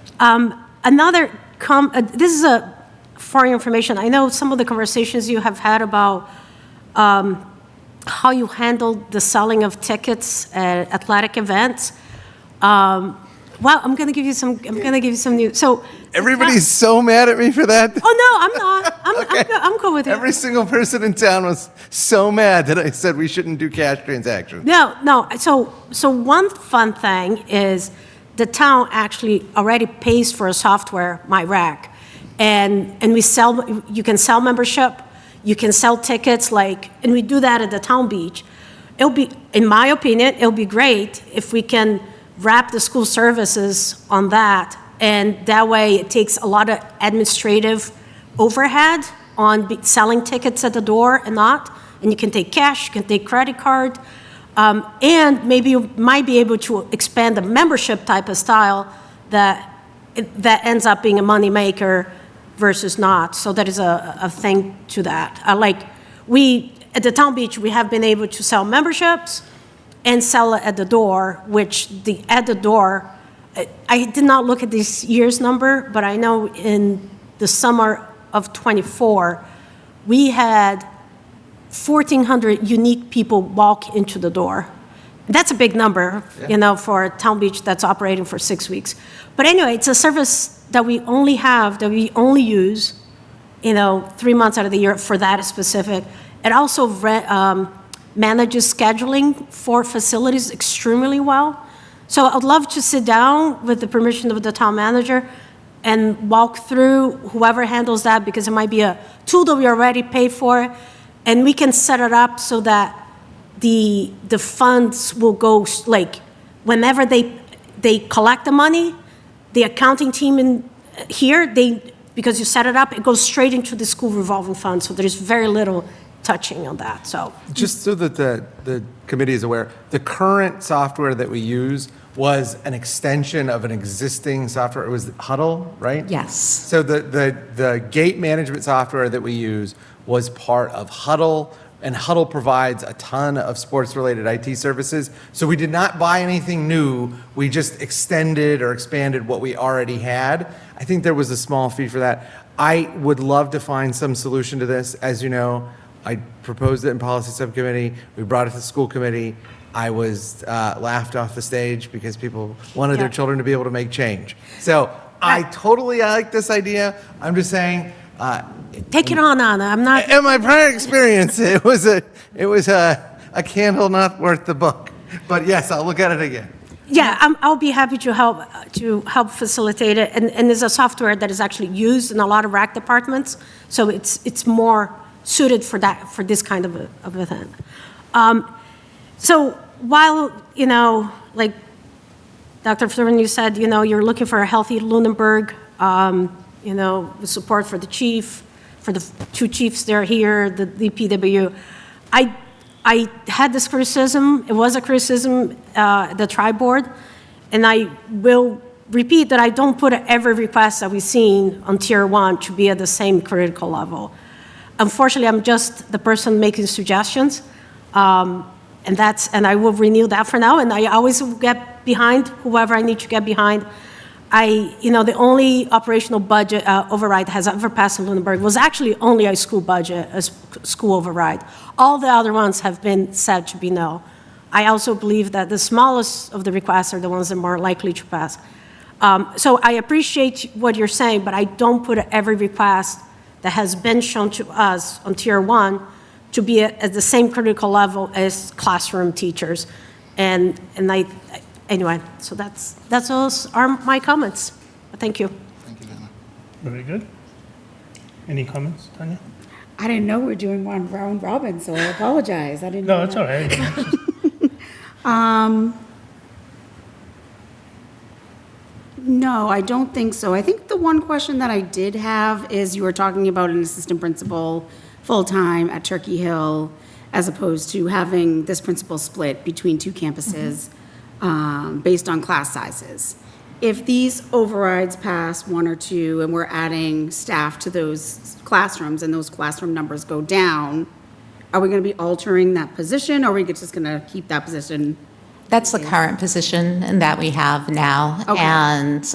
D: Another, this is for your information. I know some of the conversations you have had about how you handled the selling of tickets at athletic events. Well, I'm going to give you some news. So
C: Everybody's so mad at me for that.
D: Oh no, I'm not. I'm cool with it.
C: Every single person in town was so mad that I said we shouldn't do cash transactions.
D: No. So one fun thing is the town actually already pays for a software, MyRack, and you can sell membership, you can sell tickets, and we do that at the town beach. It'll be, in my opinion, it'll be great if we can wrap the school services on that, and that way it takes a lot of administrative overhead on selling tickets at the door and not, and you can take cash, you can take credit card, and maybe you might be able to expand the membership type of style that ends up being a moneymaker versus not. So that is a thing to that. At the town beach, we have been able to sell memberships and sell it at the door, which at the door I did not look at this year's number, but I know in the summer of '24, we had 1,400 unique people walk into the door. That's a big number, for Town Beach that's operating for 6 weeks. But anyway, it's a service that we only use, 3 months out of the year for that specific. It also manages scheduling for facilities extremely well. So I'd love to sit down with the permission of the town manager and walk through whoever handles that, because it might be a tool that we already pay for, and we can set it up so that the funds will go, like, whenever they collect the money, the accounting team in here, because you set it up, it goes straight into the school revolving fund, so there's very little touching on that, so.
C: Just so that the committee is aware, the current software that we use was an extension of an existing software. It was Huddle, right?
E: Yes.
C: So the gate management software that we use was part of Huddle, and Huddle provides a ton of sports-related IT services. So we did not buy anything new. We just extended or expanded what we already had. I think there was a small fee for that. I would love to find some solution to this. As you know, I proposed it in policy subcommittee. We brought it to the school committee. I was laughed off the stage because people wanted their children to be able to make change. So I totally like this idea. I'm just saying.
D: Take it on, Anna. I'm not.
C: In my prior experience, it was a candle not worth the book. But yes, I'll look at it again.
D: Yeah, I'll be happy to help facilitate it. And there's a software that is actually used in a lot of rec departments, so it's more suited for this kind of event. So while like Dr. Thurman, you said you're looking for a healthy Lunenburg, support for the chief, for the two chiefs that are here, the DPW. I had this criticism. It was a criticism at the tri-board, and I will repeat that I don't put every request that we've seen on Tier 1 to be at the same critical level. Unfortunately, I'm just the person making suggestions, and I will renew that for now, and I always will get behind whoever I need to get behind. The only operational budget override that has ever passed in Lunenburg was actually only a school budget, a school override. All the other ones have been said to be no. I also believe that the smallest of the requests are the ones that are more likely to pass. So I appreciate what you're saying, but I don't put every request that has been shown to us on Tier 1 to be at the same critical level as classroom teachers. Anyway, so those are my comments. Thank you.
J: Thank you, Anna.
A: Very good. Any comments, Tanya?
G: I didn't know we were doing one round robin, so I apologize. I didn't
A: No,
G: know
A: it's
G: that.
A: all right.
G: No, I don't think so. I think the one question that I did have is you were talking about an assistant principal full-time at Turkey Hill as opposed to having this principal split between two campuses based on class sizes. If these overrides pass 1 or 2 and we're adding staff to those classrooms and those classroom numbers go down, are we going to be altering that position, or are we just going to keep that position?
E: That's the current position that we have now.
G: Okay.
E: And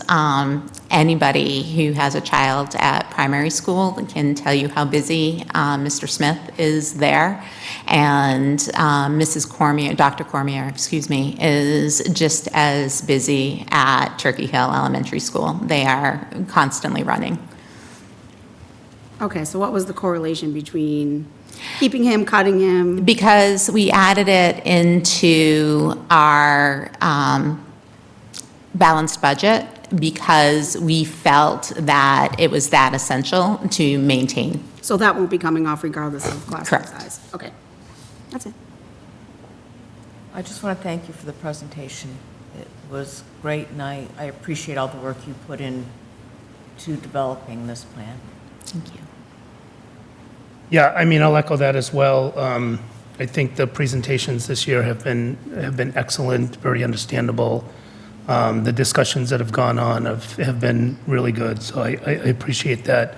E: anybody who has a child at primary school can tell you how busy Mr. Smith is there. And Mrs. Cormier, Dr. Cormier, excuse me, is just as busy at Turkey Hill Elementary School. They are constantly running.
G: Okay, so what was the correlation between keeping him, cutting him?
E: Because we added it into our balanced budget because we felt that it was that essential to maintain.
G: So that won't be coming off regardless of classroom
E: Correct.
G: size? Okay, that's it.
K: I just want to thank you for the presentation. It was great, and I appreciate all the work you put in to developing this plan.
E: Thank you.
A: Yeah, I mean, I'll echo that as well. I think the presentations this year have been excellent, very understandable. The discussions that have gone on have been really good, so I appreciate that.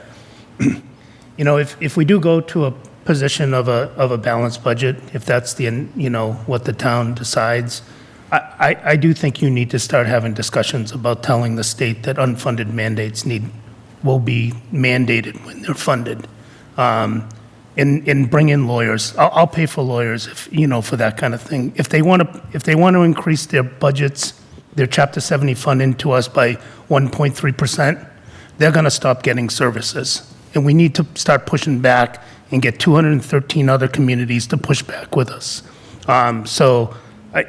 A: If we do go to a position of a balanced budget, if that's what the town decides, I do think you need to start having discussions about telling the state that unfunded mandates will be mandated when they're funded. And bring in lawyers. I'll pay for lawyers if, for that kind of thing. If they want to increase their budgets, their Chapter 70 funding to us by 1.3%, they're going to stop getting services. And we need to start pushing back and get 213 other communities to push back with us. So I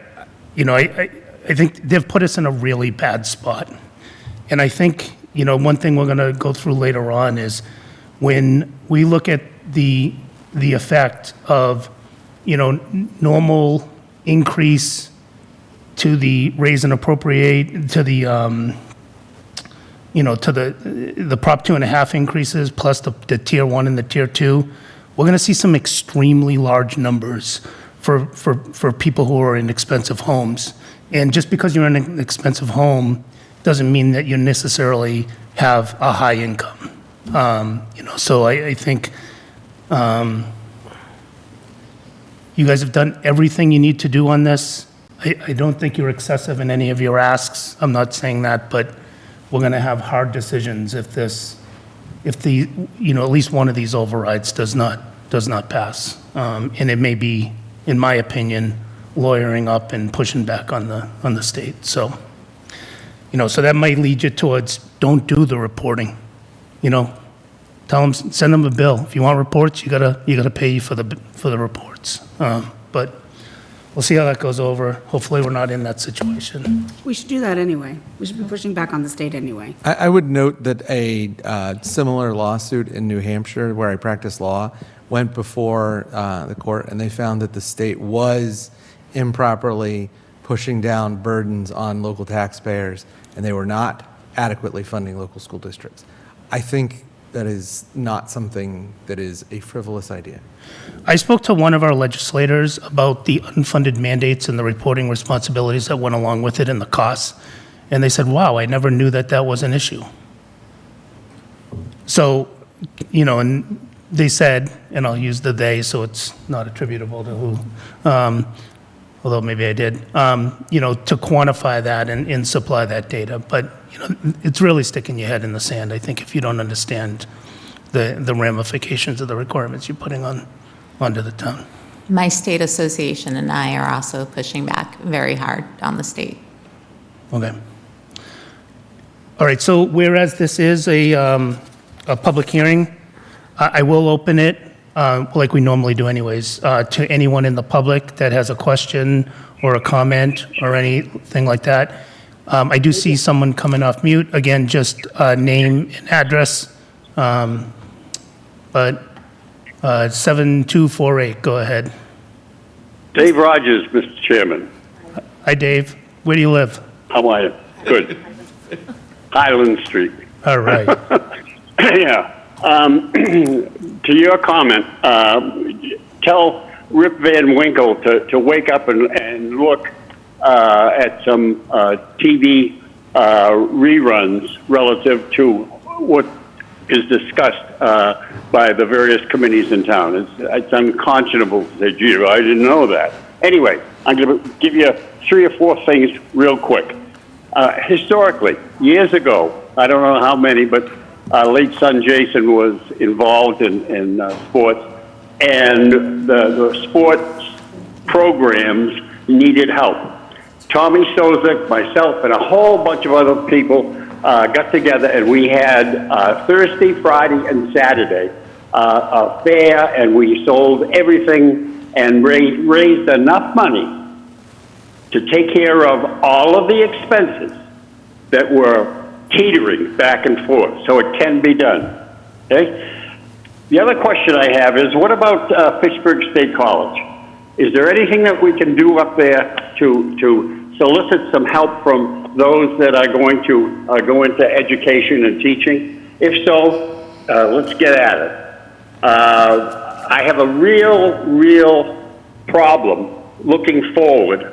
A: think they've put us in a really bad spot. And I think, one thing we're going to go through later on is when we look at the effect of, normal increase to the raise and appropriate, to the, to the Prop 2.5 increases, plus the Tier 1 and the Tier 2, we're going to see some extremely large numbers for people who are in expensive homes. And just because you're in an expensive home doesn't mean that you necessarily have a high income. So I think you guys have done everything you need to do on this. I don't think you're excessive in any of your asks. I'm not saying that, but we're going to have hard decisions if at least one of these overrides does not pass. And it may be, in my opinion, lawyering up and pushing back on the state. So, so that might lead you towards don't do the reporting. Tell them, send them a bill. If you want reports, you gotta pay for the reports. But we'll see how that goes over. Hopefully, we're not in that situation.
G: We should do that anyway. We should be pushing back on the state anyway.
C: I would note that a similar lawsuit in New Hampshire, where I practice law, went before the court, and they found that the state was improperly pushing down burdens on local taxpayers, and they were not adequately funding local school districts. I think that is not something that is a frivolous idea.
A: I spoke to one of our legislators about the unfunded mandates and the reporting responsibilities that went along with it and the costs, and they said, wow, I never knew that was an issue. So, and they said, and I'll use the they so it's not attributable to who, although maybe I did, to quantify that and supply that data. But, it's really sticking your head in the sand, I think, if you don't understand the ramifications of the requirements you're putting onto the town.
E: My state association and I are also pushing back very hard on the state.
A: Okay. All right, so whereas this is a public hearing, I will open it, like we normally do anyways, to anyone in the public that has a question or a comment or anything like that. I do see someone coming off mute. Again, just name and address. But 7248, go ahead.
F: Dave Rogers, Mr. Chairman.
A: Hi, Dave. Where do you live?
F: How are you? Good. Highland Street.
A: All right.
F: Yeah. To your comment, tell Rip Van Winkle to wake up and look at some TV reruns relative to what is discussed by the various committees in town. It's unconscionable to say, gee, I didn't know that. Anyway, I'm going to give you 3 or 4 things real quick. Historically, years ago, I don't know how many, but late son Jason was involved in sports, and the sports programs needed help. Tommy Sozik, myself, and a whole bunch of other people got together, and we had Thursday, Friday, and Saturday a fair, and we sold everything and raised enough money to take care of all of the expenses that were teetering back and forth, so it can be done. Okay? The other question I have is, what about Fitchburg State College? Is there anything that we can do up there to solicit some help from those that are going to go into education and teaching? If so, let's get at it. I have a real problem looking forward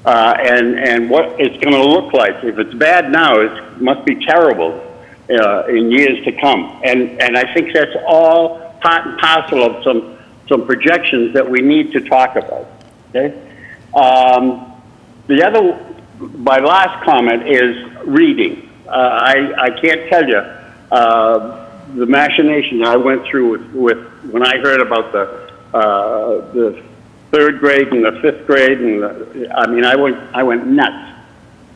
F: and what it's going to look like. If it's bad now, it must be terrible in years to come. And I think that's all part and parcel of some projections that we need to talk about. Okay. The other, my last comment is reading. I can't tell you the machination I went through with when I heard about the third grade and the fifth grade, and I went nuts.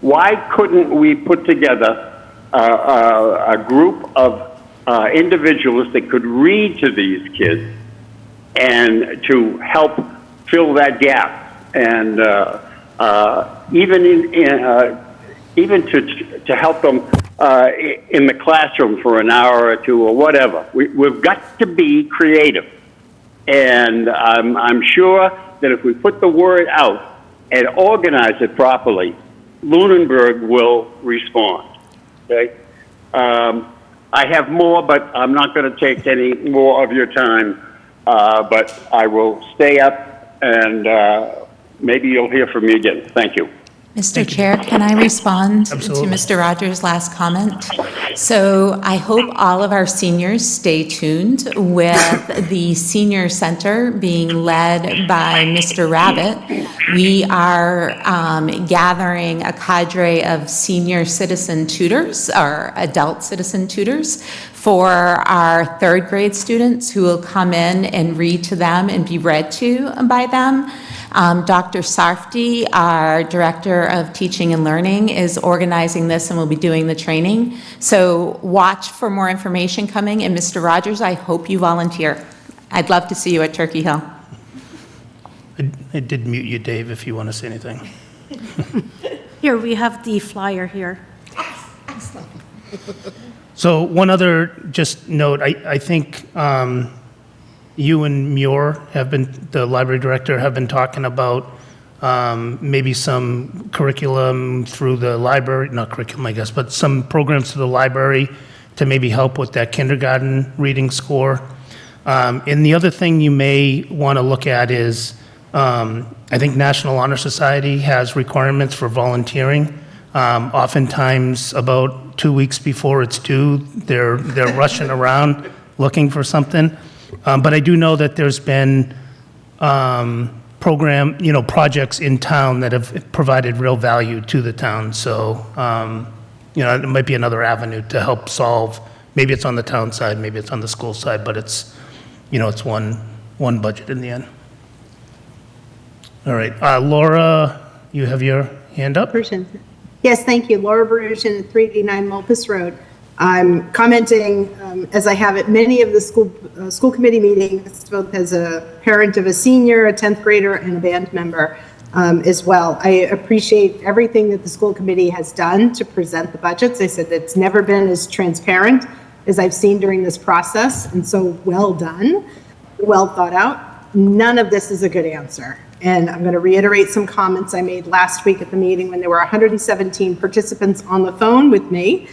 F: Why couldn't we put together a group of individuals that could read to these kids and to help fill that gap, and even to help them in the classroom for an hour or two or whatever. We've got to be creative, and I'm sure that if we put the word out and organize it properly, Lunenburg will respond. Okay. I have more, but I'm not going to take any more of your time. But I will stay up, and maybe you'll hear from me again. Thank you.
E: Mr. Chair, can I respond
A: Absolutely.
E: to Mr. Rogers' last comment? So I hope all of our seniors stay tuned with the senior center being led by Mr. Rabbit. We are gathering a cadre of senior citizen tutors, or adult citizen tutors, for our third grade students who will come in and read to them and be read to by them. Dr. Sarfti, our Director of Teaching and Learning, is organizing this and will be doing the training. So watch for more information coming. And Mr. Rogers, I hope you volunteer. I'd love to see you at Turkey Hill.
A: I did mute you, Dave, if you want to say anything.
D: Here, we have the flyer here.
A: So one other just note, I think you and Muir have been, the library director, have been talking about maybe some curriculum through the library, not curriculum, I guess, but some programs to the library to maybe help with that kindergarten reading score. And the other thing you may want to look at is, I think National Honor Society has requirements for volunteering. Oftentimes, about 2 weeks before it's due, they're rushing around looking for something. But I do know that there's been projects in town that have provided real value to the town. So, it might be another avenue to help solve. Maybe it's on the town side, maybe it's on the school side, but it's one budget in the end. All right, Laura, you have your hand up?
L: Yes, thank you. Laura Baruchin at 389 Mulpus Road. I'm commenting, as I have at many of the school committee meetings, both as a parent of a senior, a 10th grader, and a band member as well. I appreciate everything that the school committee has done to present the budgets. I said it's never been as transparent as I've seen during this process, and so well done, well thought out. None of this is a good answer. And I'm going to reiterate some comments I made last week at the meeting when there were 117 participants on the phone with me,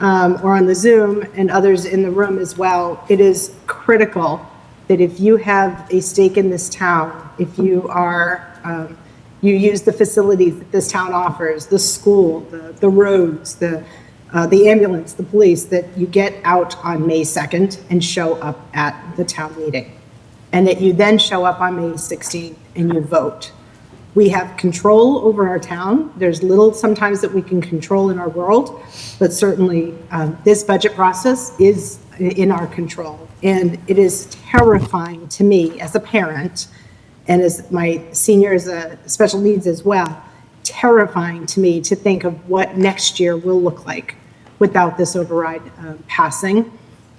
L: or on the Zoom, and others in the room as well. It is critical that if you have a stake in this town, if you are, you use the facilities that this town offers, the school, the roads, the ambulance, the police, that you get out on May 2nd and show up at the town meeting. And that you then show up on May 16th and you vote. We have control over our town. There's little sometimes that we can control in our world, but certainly this budget process is in our control. And it is terrifying to me as a parent, and as my senior as a special needs as well, terrifying to me to think of what next year will look like without this override passing,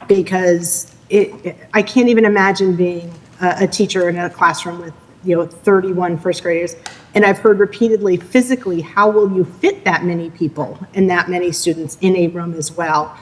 L: because I can't even imagine being a teacher in a classroom with 31 first graders. And I've heard repeatedly, physically, how will you fit that many people and that many students in a room as well?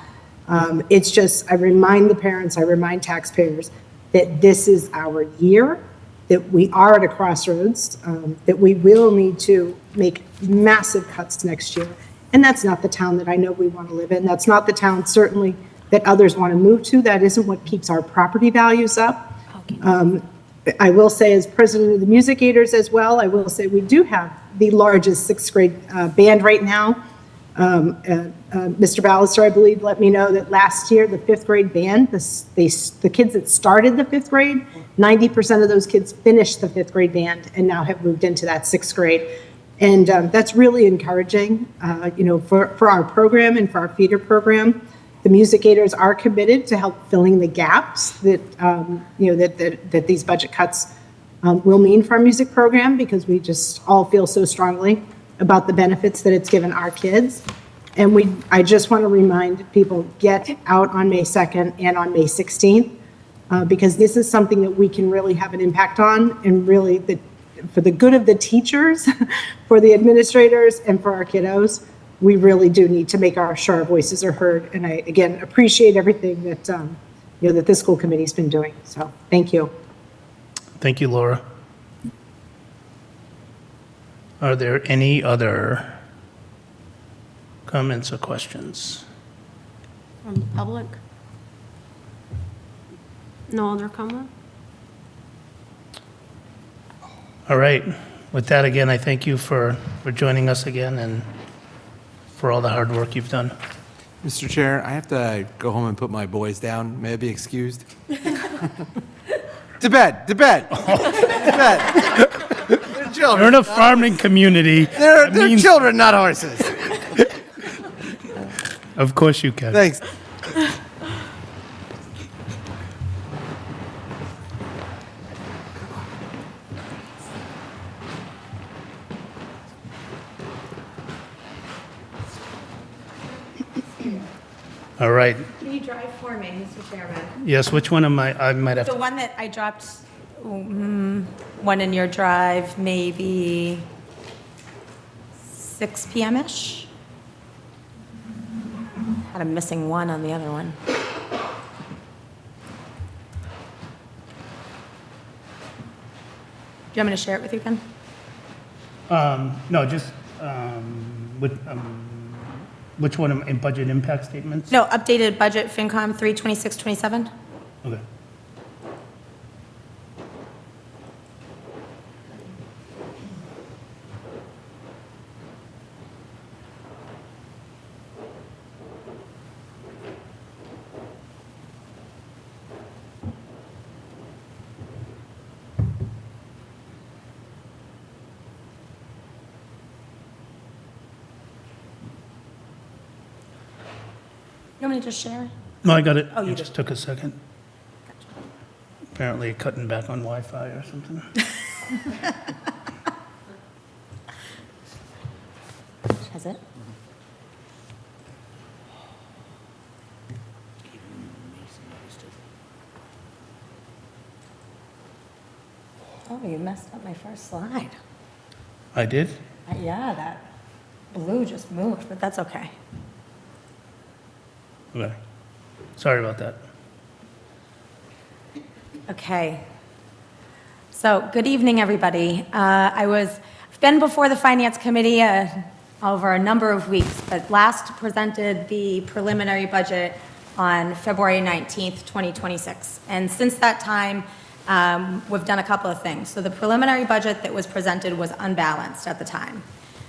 L: It's just, I remind the parents, I remind taxpayers that this is our year, that we are at a crossroads, that we will need to make massive cuts next year. And that's not the town that I know we want to live in. That's not the town, certainly, that others want to move to. That isn't what keeps our property values up. I will say, as president of the Music Aiders as well, I will say we do have the largest sixth grade band right now. Mr. Ballister, I believe, let me know that last year, the fifth grade band, the kids that started the fifth grade, 90% of those kids finished the fifth grade band and now have moved into that sixth grade. And that's really encouraging, for our program and for our feeder program. The Music-Aiders are committed to help filling the gaps that, that these budget cuts will mean for our music program, because we just all feel so strongly about the benefits that it's given our kids. And I just want to remind people, get out on May 2nd and on May 16th, because this is something that we can really have an impact on, and really for the good of the teachers, for the administrators, and for our kiddos. We really do need to make sure our voices are heard. And I, again, appreciate everything that, that the school committee's been doing. So thank you.
A: Thank you, Laura. Are there any other comments or questions?
D: From the public? No other comment?
A: All right. With that, again, I thank you for joining us again and for all the hard work you've done.
C: Mr. Chair, I have to go home and put my boys down. May I be excused? To bed, to bed, to bed. They're children.
A: We're in a farming community.
C: They're children, not horses.
A: Of course you can.
C: Thanks.
A: All right.
M: Can you drive for me, Mr. Chairman?
A: Yes, which one am I might have
M: The
A: to,
M: one that I dropped, one in your drive, maybe 6 p.m.-ish? Had a missing one on the other one. Do you want me to share it with you, Ken?
A: no, just, which one in budget impact statements?
M: No, updated budget, FinCom 32627.
A: Okay.
M: You want me to just share?
A: No, I got it.
M: Oh, you
A: It
M: did.
A: just took a second. Apparently cutting back on Wi-Fi or something.
M: Has it? Oh, you messed up my first slide.
A: I did?
M: Yeah, that blue just moved, but that's okay.
A: Okay. Sorry about that.
M: Okay. So, good evening, everybody. I've been before the Finance Committee over a number of weeks, but last presented the preliminary budget on February 19th, 2026. And since that time, we've done a couple of things. So the preliminary budget that was presented was unbalanced at the time.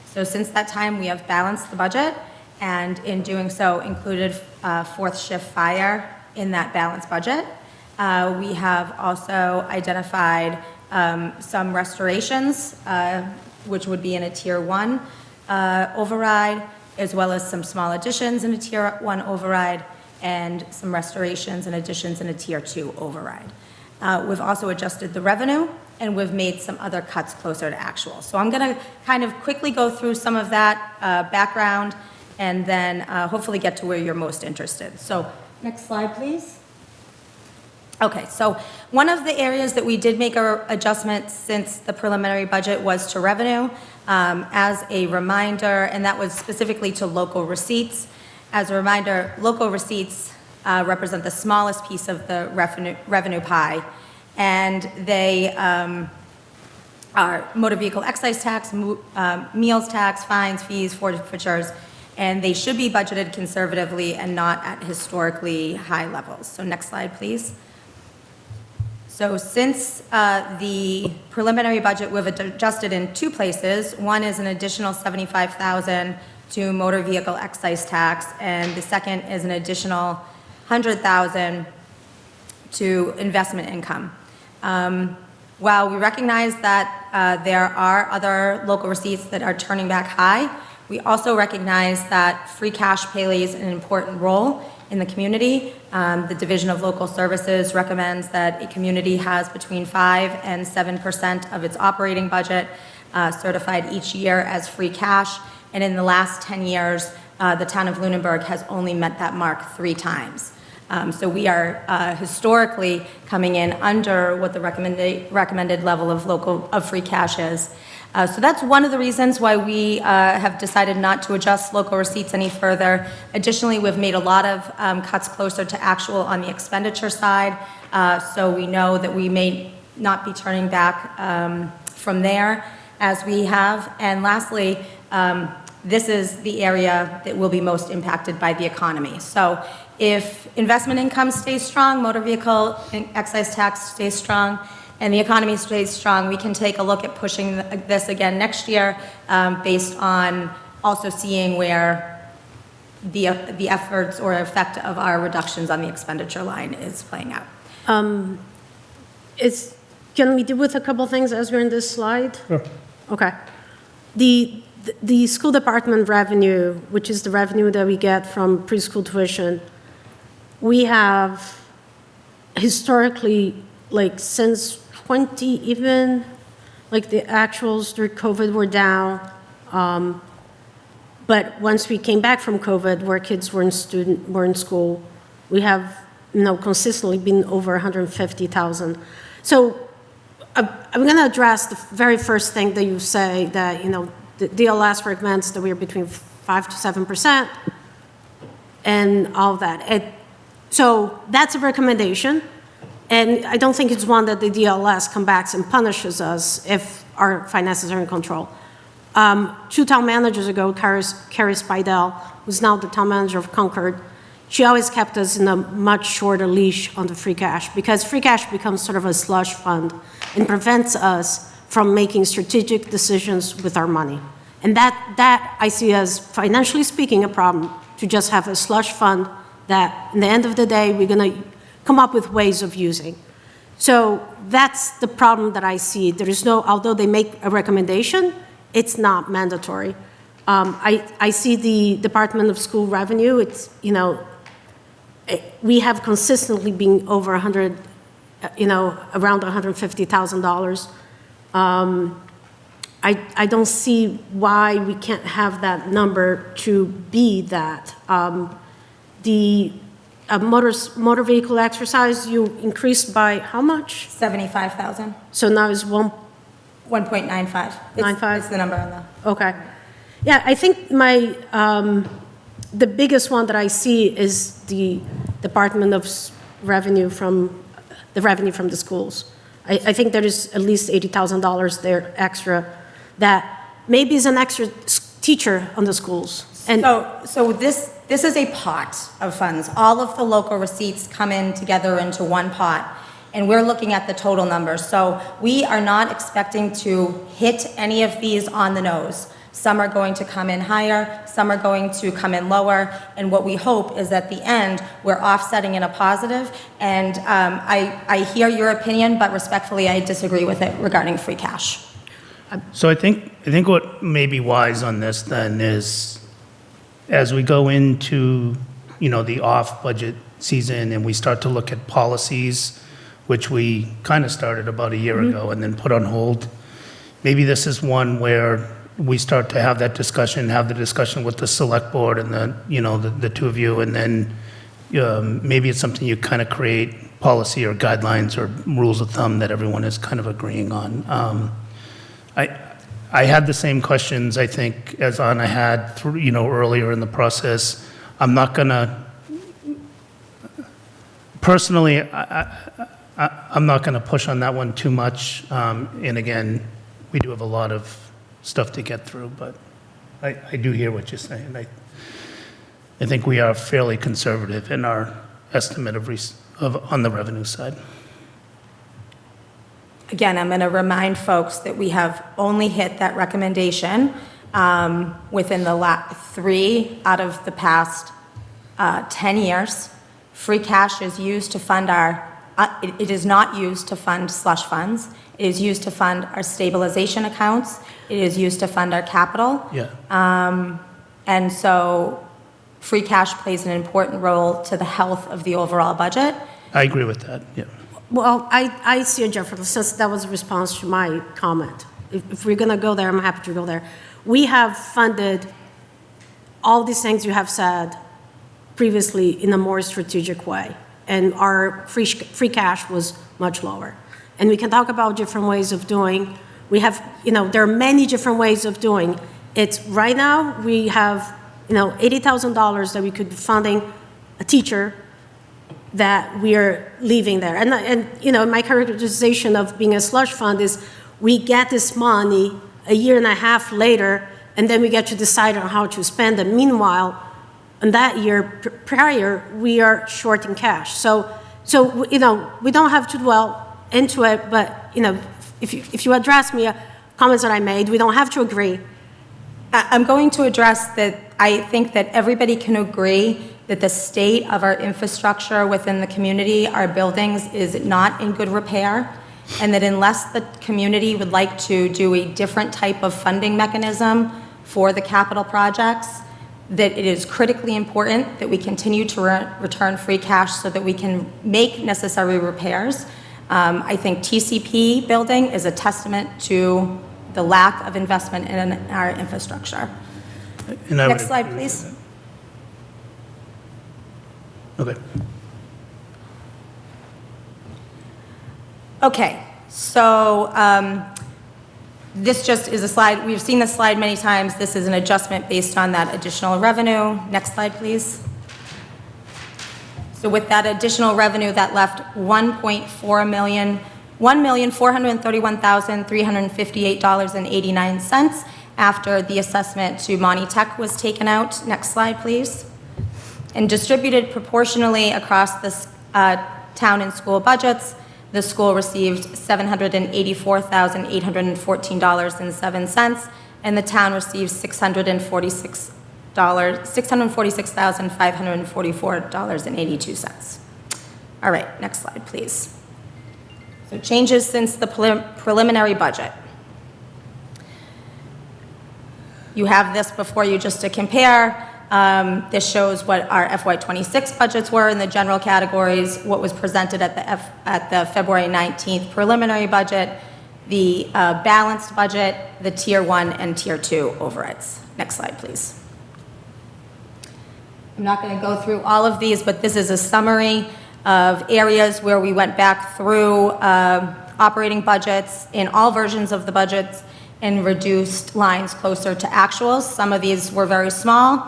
M: So since that time, we have balanced the budget, and in doing so, included fourth shift fire in that balanced budget. We have also identified some restorations, which would be in a Tier 1 override, as well as some small additions in a Tier 1 override, and some restorations and additions in a Tier 2 override. We've also adjusted the revenue, and we've made some other cuts closer to actual. So I'm going to kind of quickly go through some of that background, and then hopefully get to where you're most interested. So next slide, please. Okay, so one of the areas that we did make our adjustment since the preliminary budget was to revenue. As a reminder, and that was specifically to local receipts. As a reminder, local receipts represent the smallest piece of the revenue pie, and they are motor vehicle excise tax, meals tax, fines, fees, forfeitures, and they should be budgeted conservatively and not at historically high levels. So next slide, please. So since the preliminary budget, we've adjusted in two places. One is an additional $75,000 to motor vehicle excise tax, and the second is an additional $100,000 to investment income. While we recognize that there are other local receipts that are turning back high, we also recognize that free cash plays an important role in the community. The Division of Local Services recommends that a community has between 5 and 7% of its operating budget certified each year as free cash. And in the last 10 years, the town of Lunenburg has only met that mark 3 times. So we are historically coming in under what the recommended level of free cash is. So that's one of the reasons why we have decided not to adjust local receipts any further. Additionally, we've made a lot of cuts closer to actual on the expenditure side. So we know that we may not be turning back from there as we have. And lastly, this is the area that will be most impacted by the economy. So if investment income stays strong, motor vehicle excise tax stays strong, and the economy stays strong, we can take a look at pushing this again next year based on also seeing where the efforts or effect of our reductions on the expenditure line is playing out.
D: Can we deal with a couple things as we're in this slide?
A: Sure.
D: Okay. The school department revenue, which is the revenue that we get from preschool tuition, we have historically, like since 20 even, like the actuals through COVID were down. But once we came back from COVID, where kids were in school, we have, consistently been over 150,000. So I'm going to address the very first thing that you say, that, the DLS recommends that we are between 5 to 7% and all that. So that's a recommendation. And I don't think it's one that the DLS comes back and punishes us if our finances are in control. 2 town managers ago, Carrie Spidell, who's now the town manager of Concord, she always kept us in a much shorter leash on the free cash, because free cash becomes sort of a slush fund and prevents us from making strategic decisions with our money. And that I see as, financially speaking, a problem, to just have a slush fund that, in the end of the day, we're going to come up with ways of using. So that's the problem that I see. There is no, although they make a recommendation, it's not mandatory. I see the Department of School Revenue. It's, we have consistently been over 100, around $150,000. I don't see why we can't have that number to be that. The motor vehicle exercise, you increased by how much?
M: 75,000.
D: So now it's 1.95.
M: 1.95. It's the number on the.
D: Okay. Yeah, I think the biggest one that I see is the Department of Revenue from the schools. I think there is at least $80,000 there extra that maybe is an extra teacher on the schools. And
M: so this is a pot of funds. All of the local receipts come in together into one pot, and we're looking at the total numbers. So we are not expecting to hit any of these on the nose. Some are going to come in higher, some are going to come in lower, and what we hope is at the end, we're offsetting in a positive. And I hear your opinion, but respectfully, I disagree with it regarding free cash.
A: So I think what may be wise on this then is, as we go into, the off-budget season and we start to look at policies, which we kind of started about a year ago and then put on hold, maybe this is one where we start to have that discussion, have the discussion with the select board and the two of you, and then maybe it's something you kind of create policy or guidelines or rules of thumb that everyone is kind of agreeing on. I had the same questions, I think, as Anna had, earlier in the process. I'm not gonna, personally, I'm not gonna push on that one too much. And again, we do have a lot of stuff to get through, but I do hear what you're saying. I think we are fairly conservative in our estimate on the revenue side.
M: Again, I'm going to remind folks that we have only hit that recommendation within the 3 out of the past 10 years. Free cash is used to fund it is not used to fund slush funds. It is used to fund our stabilization accounts. It is used to fund our capital.
A: Yeah.
M: And so free cash plays an important role to the health of the overall budget.
A: I agree with that, yeah.
D: Well, I see it, Jeffrey, since that was a response to my comment. If we're going to go there, I'm happy to go there. We have funded all these things you have said previously in a more strategic way, and our free cash was much lower. And we can talk about different ways of doing. We have, there are many different ways of doing. It's right now we have, $80,000 that we could be funding a teacher that we are leaving there. And my characterization of being a slush fund is we get this money a year and a half later, and then we get to decide on how to spend it. Meanwhile, in that year prior, we are short in cash. So we don't have to dwell into it, but, if you address me, comments that I made, we don't have to agree.
M: I'm going to address that. I think that everybody can agree that the state of our infrastructure within the community, our buildings, is not in good repair, and that unless the community would like to do a different type of funding mechanism for the capital projects, that it is critically important that we continue to return free cash so that we can make necessary repairs. I think TCP building is a testament to the lack of investment in our infrastructure.
A: And I would
M: Next slide,
A: agree with
M: please.
A: that. Okay.
M: Okay, so this just is a slide. We've seen this slide many times. This is an adjustment based on that additional revenue. Next slide, please. So with that additional revenue, that left $1,431,358.89 after the assessment to Monty Tech was taken out. Next slide, please. And distributed proportionally across the town and school budgets, the school received $784,814.07, and the town received $646,544.82. All right, next slide, please. So changes since the preliminary budget. You have this before you just to compare. This shows what our FY26 budgets were in the general categories, what was presented at the February 19th preliminary budget, the balanced budget, the Tier 1 and Tier 2 overrides. Next slide, please. I'm not going to go through all of these, but this is a summary of areas where we went back through operating budgets in all versions of the budgets and reduced lines closer to actuals. Some of these were very small,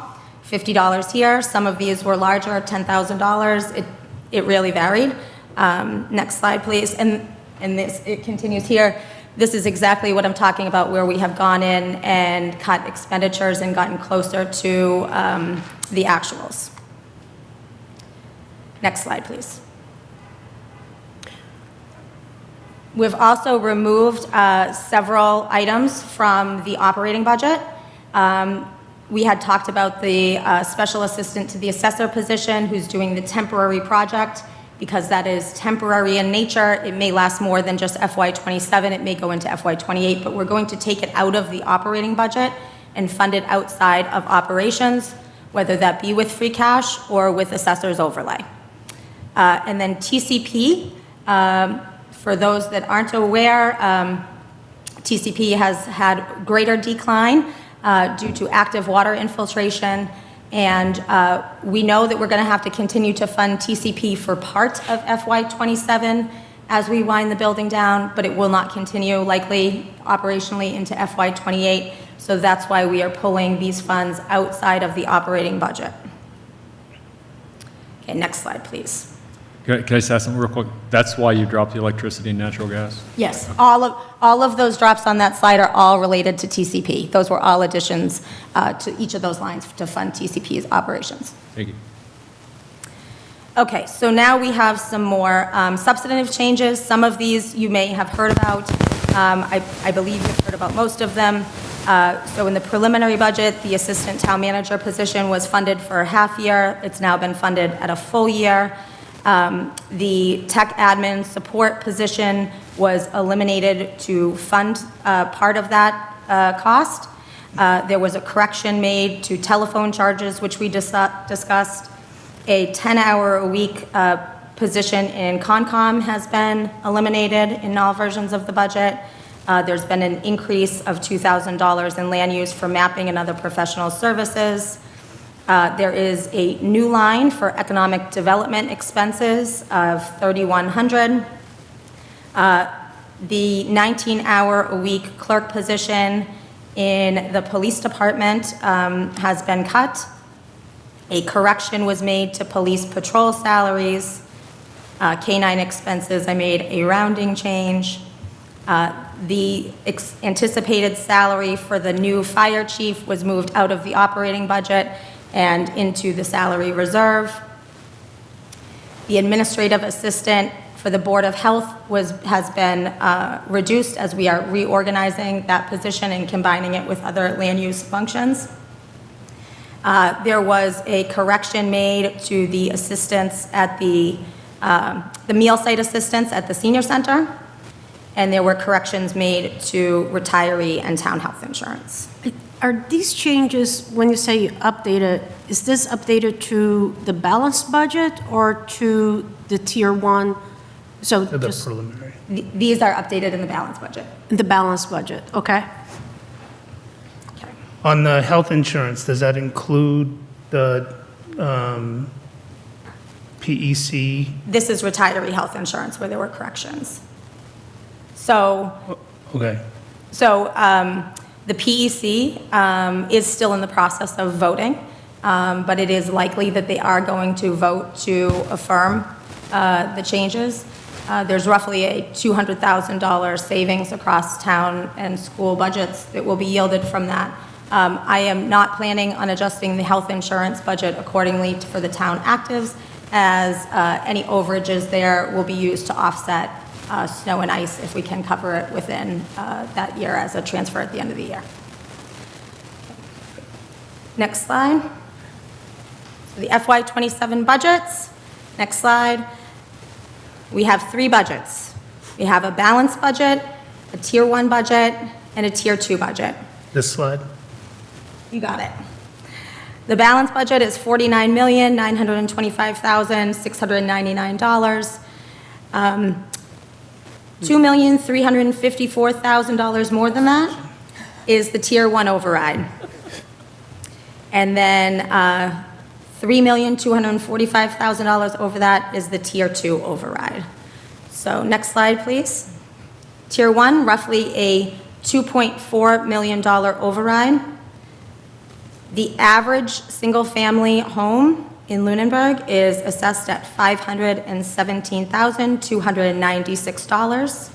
M: $50 here. Some of these were larger, $10,000. It really varied. Next slide, please. And this, it continues here. This is exactly what I'm talking about, where we have gone in and cut expenditures and gotten closer to the actuals. Next slide, please. We've also removed several items from the operating budget. We had talked about the special assistant to the assessor position who's doing the temporary project. Because that is temporary in nature, it may last more than just FY27, it may go into FY28, but we're going to take it out of the operating budget and fund it outside of operations, whether that be with free cash or with assessor's overlay. And then TCP, for those that aren't aware, TCP has had greater decline due to active water infiltration. And we know that we're going to have to continue to fund TCP for part of FY27 as we wind the building down, but it will not continue likely operationally into FY28. So that's why we are pulling these funds outside of the operating budget. Okay, next slide, please.
I: Can I say something real quick? That's why you dropped the electricity and natural gas?
M: Yes, all of those drops on that slide are all related to TCP. Those were all additions to each of those lines to fund TCP's operations.
I: Thank you.
M: Okay, so now we have some more substantive changes. Some of these you may have heard about. I believe you've heard about most of them. So in the preliminary budget, the assistant town manager position was funded for a half year. It's now been funded at a full year. The tech admin support position was eliminated to fund part of that cost. There was a correction made to telephone charges, which we discussed. A 10-hour-a-week position in Concom has been eliminated in all versions of the budget. There's been an increase of $2,000 in land use for mapping and other professional services. There is a new line for economic development expenses of $3,100. The 19-hour-a-week clerk position in the police department has been cut. A correction was made to police patrol salaries. K-9 expenses, I made a rounding change. The anticipated salary for the new fire chief was moved out of the operating budget and into the salary reserve. The administrative assistant for the Board of Health has been reduced as we are reorganizing that position and combining it with other land use functions. There was a correction made to the assistants at the meal site assistants at the senior center, and there were corrections made to retiree and town health insurance.
D: Are these changes, when you say updated, is this updated to the balanced budget or to the tier one? So
A: To the
D: just
A: preliminary.
M: These are updated in the balanced budget.
D: the balanced budget, okay?
A: On the health insurance, does that include the PEC?
M: This is retiree health insurance where there were corrections. So
A: Okay.
M: The PEC is still in the process of voting, but it is likely that they are going to vote to affirm the changes. There's roughly a $200,000 savings across town and school budgets that will be yielded from that. I am not planning on adjusting the health insurance budget accordingly for the town actives, as any overages there will be used to offset snow and ice if we can cover it within that year as a transfer at the end of the year. Next slide. So the FY27 budgets. Next slide. We have 3 budgets. We have a balanced budget, a tier 1 budget, and a tier 2 budget.
A: This slide?
M: You got it. The balanced budget is $49,925,699. $2,354,000 more than that is the tier 1 override. And then $3,245,000 over that is the tier 2 override. So next slide, please. Tier 1, roughly a $2.4 million override. The average single-family home in Lunenburg is assessed at $517,296.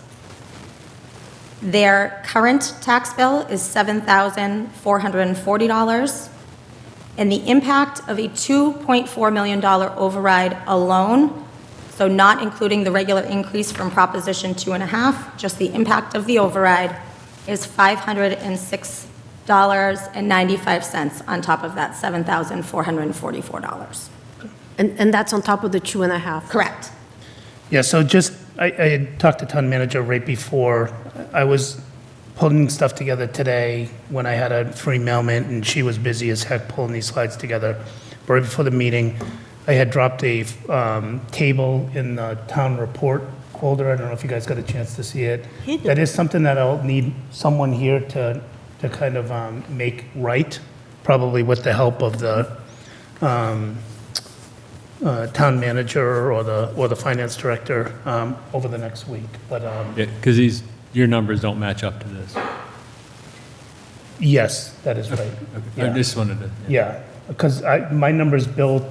M: Their current tax bill is $7,440. And the impact of a $2.4 million override alone, so not including the regular increase from Proposition 2.5, just the impact of the override, is $506.95 on top of that $7,444.
D: And that's on top of the 2.5?
M: Correct.
A: Yeah, so just, I had talked to town manager right before. I was pulling stuff together today when I had a free moment, and she was busy as heck pulling these slides together. But right before the meeting, I had dropped a table in the town report folder. I don't know if you guys got a chance to see it. That is something that I'll need someone here to kind of make right, probably with the help of the town manager or the finance director over the next week. But
I: Because your numbers don't match up to this.
A: yes, that is right.
I: Okay.
A: Yeah.
I: I just wanted to.
A: Yeah, because my numbers built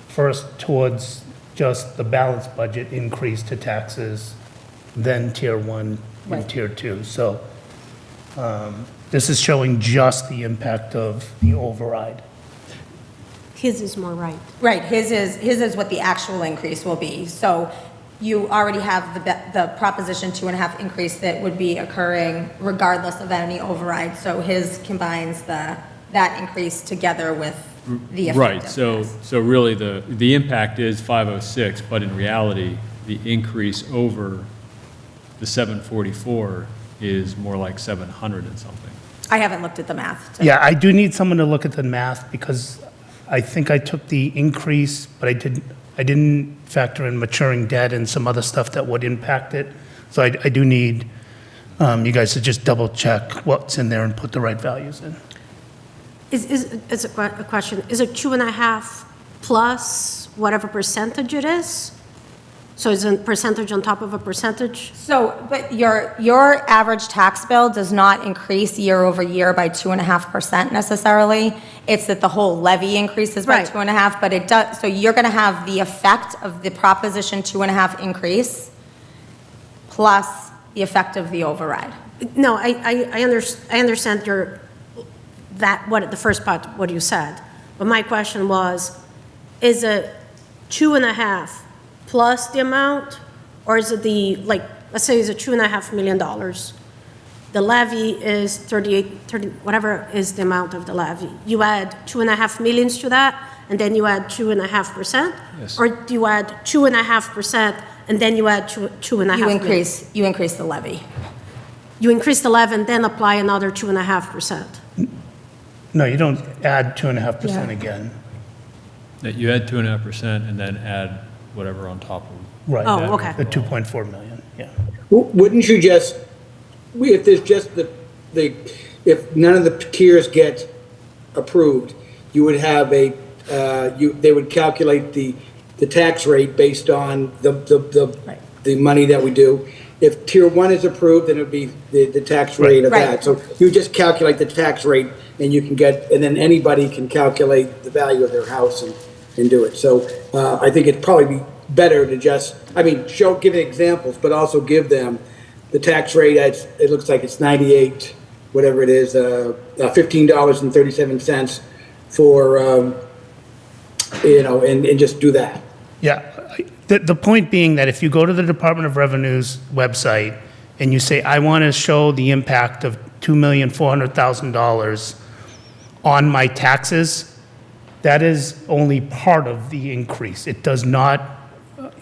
A: first towards just the balanced budget increase to taxes, then tier 1 and tier 2. So this is showing just the impact of the override.
D: His is more right.
M: Right, his is what the actual increase will be. So you already have the Proposition 2.5 increase that would be occurring regardless of any override. So his combines that increase together with the effect
I: Right,
M: of
I: so,
M: this.
I: so really the impact is 506, but in reality, the increase over the 744 is more like 700 and something.
M: I haven't looked at the math.
A: Yeah, I do need someone to look at the math because I think I took the increase, but I didn't factor in maturing debt and some other stuff that would impact it. So I do need you guys to just double check what's in there and put the right values in.
D: Is a question, is it 2.5 plus whatever percentage it is? So is it a percentage on top of a percentage?
M: So, but your average tax bill does not increase year over year by 2.5% necessarily. It's that the whole levy increases by
D: Right.
M: 2.5, but it does, so you're going to have the effect of the Proposition 2.5 increase plus the effect of the override.
D: No, I understand the first part, what you said. But my question was, is it 2.5 plus the amount? Or is it let's say it's a $2.5 million. The levy is 30, whatever is the amount of the levy. You add 2.5 millions to that, and then you add 2.5%?
I: Yes.
D: Or do you add 2.5%, and then you add 2.5 million?
M: You increase the levy.
D: You increase the levy and then apply another 2.5%.
A: No, you don't add 2.5% again.
I: That you add 2.5% and then add whatever on top of.
A: Right.
D: Oh,
A: that-
D: okay.
A: The 2.4 million, yeah.
H: Wouldn't you just, if there's just if none of the tiers get approved, you would have they would calculate the tax rate based on the money that we do. If tier 1 is approved, then it would be the tax rate of
M: Right.
H: that. So you just calculate the tax rate and you can and then anybody can calculate the value of their house and do it. So I think it'd probably be better to just, give examples, but also give them the tax rate. It looks like it's 98, whatever it is, $15.37 for, and just do that.
A: Yeah, the point being that if you go to the Department of Revenue's website and you say, I want to show the impact of $2,400,000 on my taxes, that is only part of the increase. It does not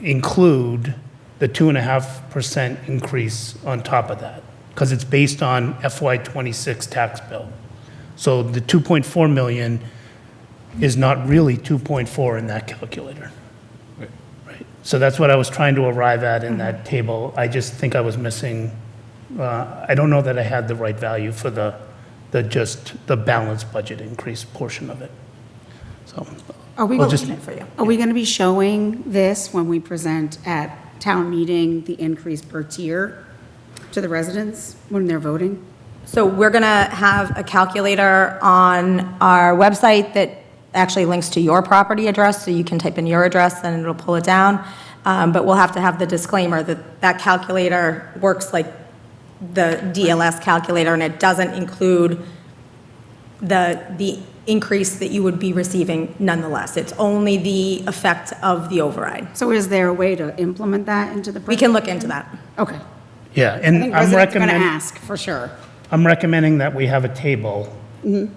A: include the 2.5% increase on top of that, because it's based on FY26 tax bill. So the 2.4 million is not really 2.4 in that calculator. Right. So that's what I was trying to arrive at in that table. I just think I was missing, I don't know that I had the right value for the balanced budget increase portion of it. So
G: Are we,
A: we'll just,
M: For you.
G: are we going to be showing this when we present at town meeting, the increase per tier to the residents when they're voting?
M: So we're going to have a calculator on our website that actually links to your property address, so you can type in your address and it'll pull it down. But we'll have to have the disclaimer that that calculator works like the DLS calculator, and it doesn't include the increase that you would be receiving nonetheless. It's only the effect of the override.
G: So is there a way to implement that into the?
M: We can look into that.
G: Okay.
A: yeah,
G: I
A: and
G: think
A: I'm
G: residents are going to
A: recommending,
G: ask, for sure.
A: I'm recommending that we have a table
G: Mm-hmm.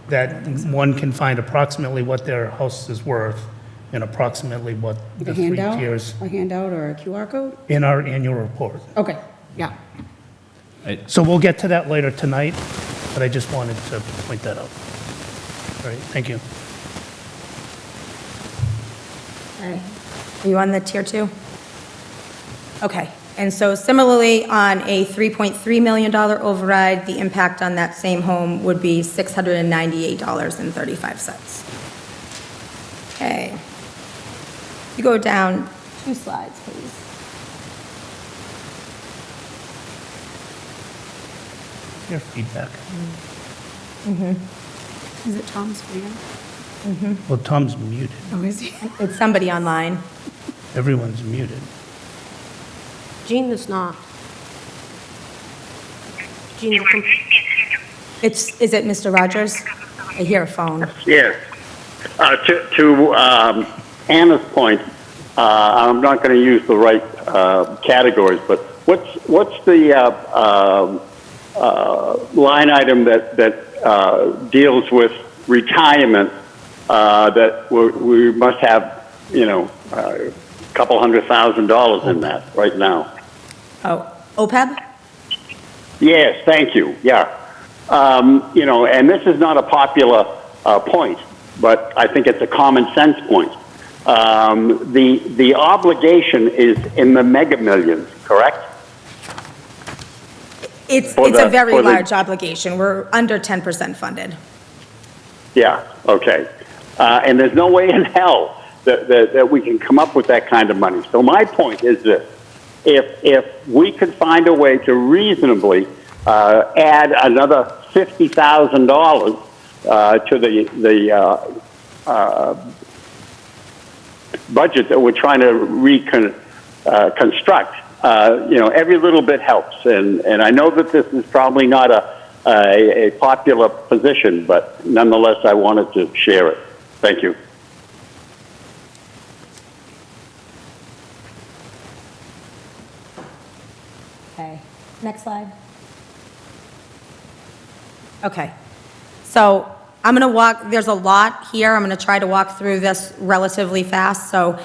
A: that one can find approximately what their house is worth and approximately what
G: Like
A: the
G: a
A: three
G: handout,
A: tiers
G: a handout or a QR code?
A: in our annual report.
G: Okay, yeah.
A: So we'll get to that later tonight, but I just wanted to point that out. All right, thank you.
M: All right. Are you on the tier 2? Okay. And so similarly, on a $3.3 million override, the impact on that same home would be $698.35. Okay. You go down 2 slides, please.
A: Your feedback.
G: Is it Tom's fan?
A: Well, Tom's muted.
G: Oh, is he?
M: It's somebody online.
A: Everyone's muted.
D: Jean is not. Jean,
M: Is it Mr. Rogers? I hear a phone.
F: Yes. To Anna's point, I'm not going to use the right categories, but what's the line item that deals with retirement that we must have, a couple $100,000 in that right now.
M: Oh, OPEB?
F: Yes, thank you, yeah. And this is not a popular point, but I think it's a common sense point. The obligation is in the mega millions, correct?
M: It's
F: For the-
M: a very
F: for the-
M: large obligation. We're under 10% funded.
F: Yeah, okay. And there's no way in hell that we can come up with that kind of money. So my point is this: if we could find a way to reasonably add another $50,000 to the budget that we're trying to reconstruct, every little bit helps. And I know that this is probably not a popular position, but nonetheless, I wanted to share it. Thank you.
M: Okay, next slide. Okay, so I'm going to walk, there's a lot here. I'm going to try to walk through this relatively fast. So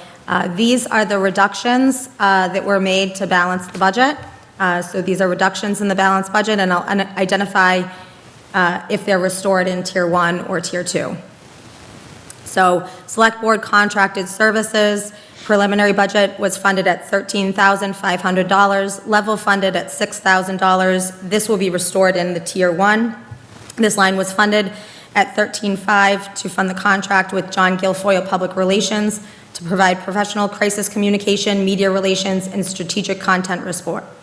M: these are the reductions that were made to balance the budget. So these are reductions in the balanced budget, and I'll identify if they're restored in Tier 1 or Tier 2. So Select Board contracted services, preliminary budget was funded at $13,500, level funded at $6,000. This will be restored in the Tier 1. This line was funded at $13,500 to fund the contract with John Guilfoyle Public Relations to provide professional crisis communication, media relations, and strategic content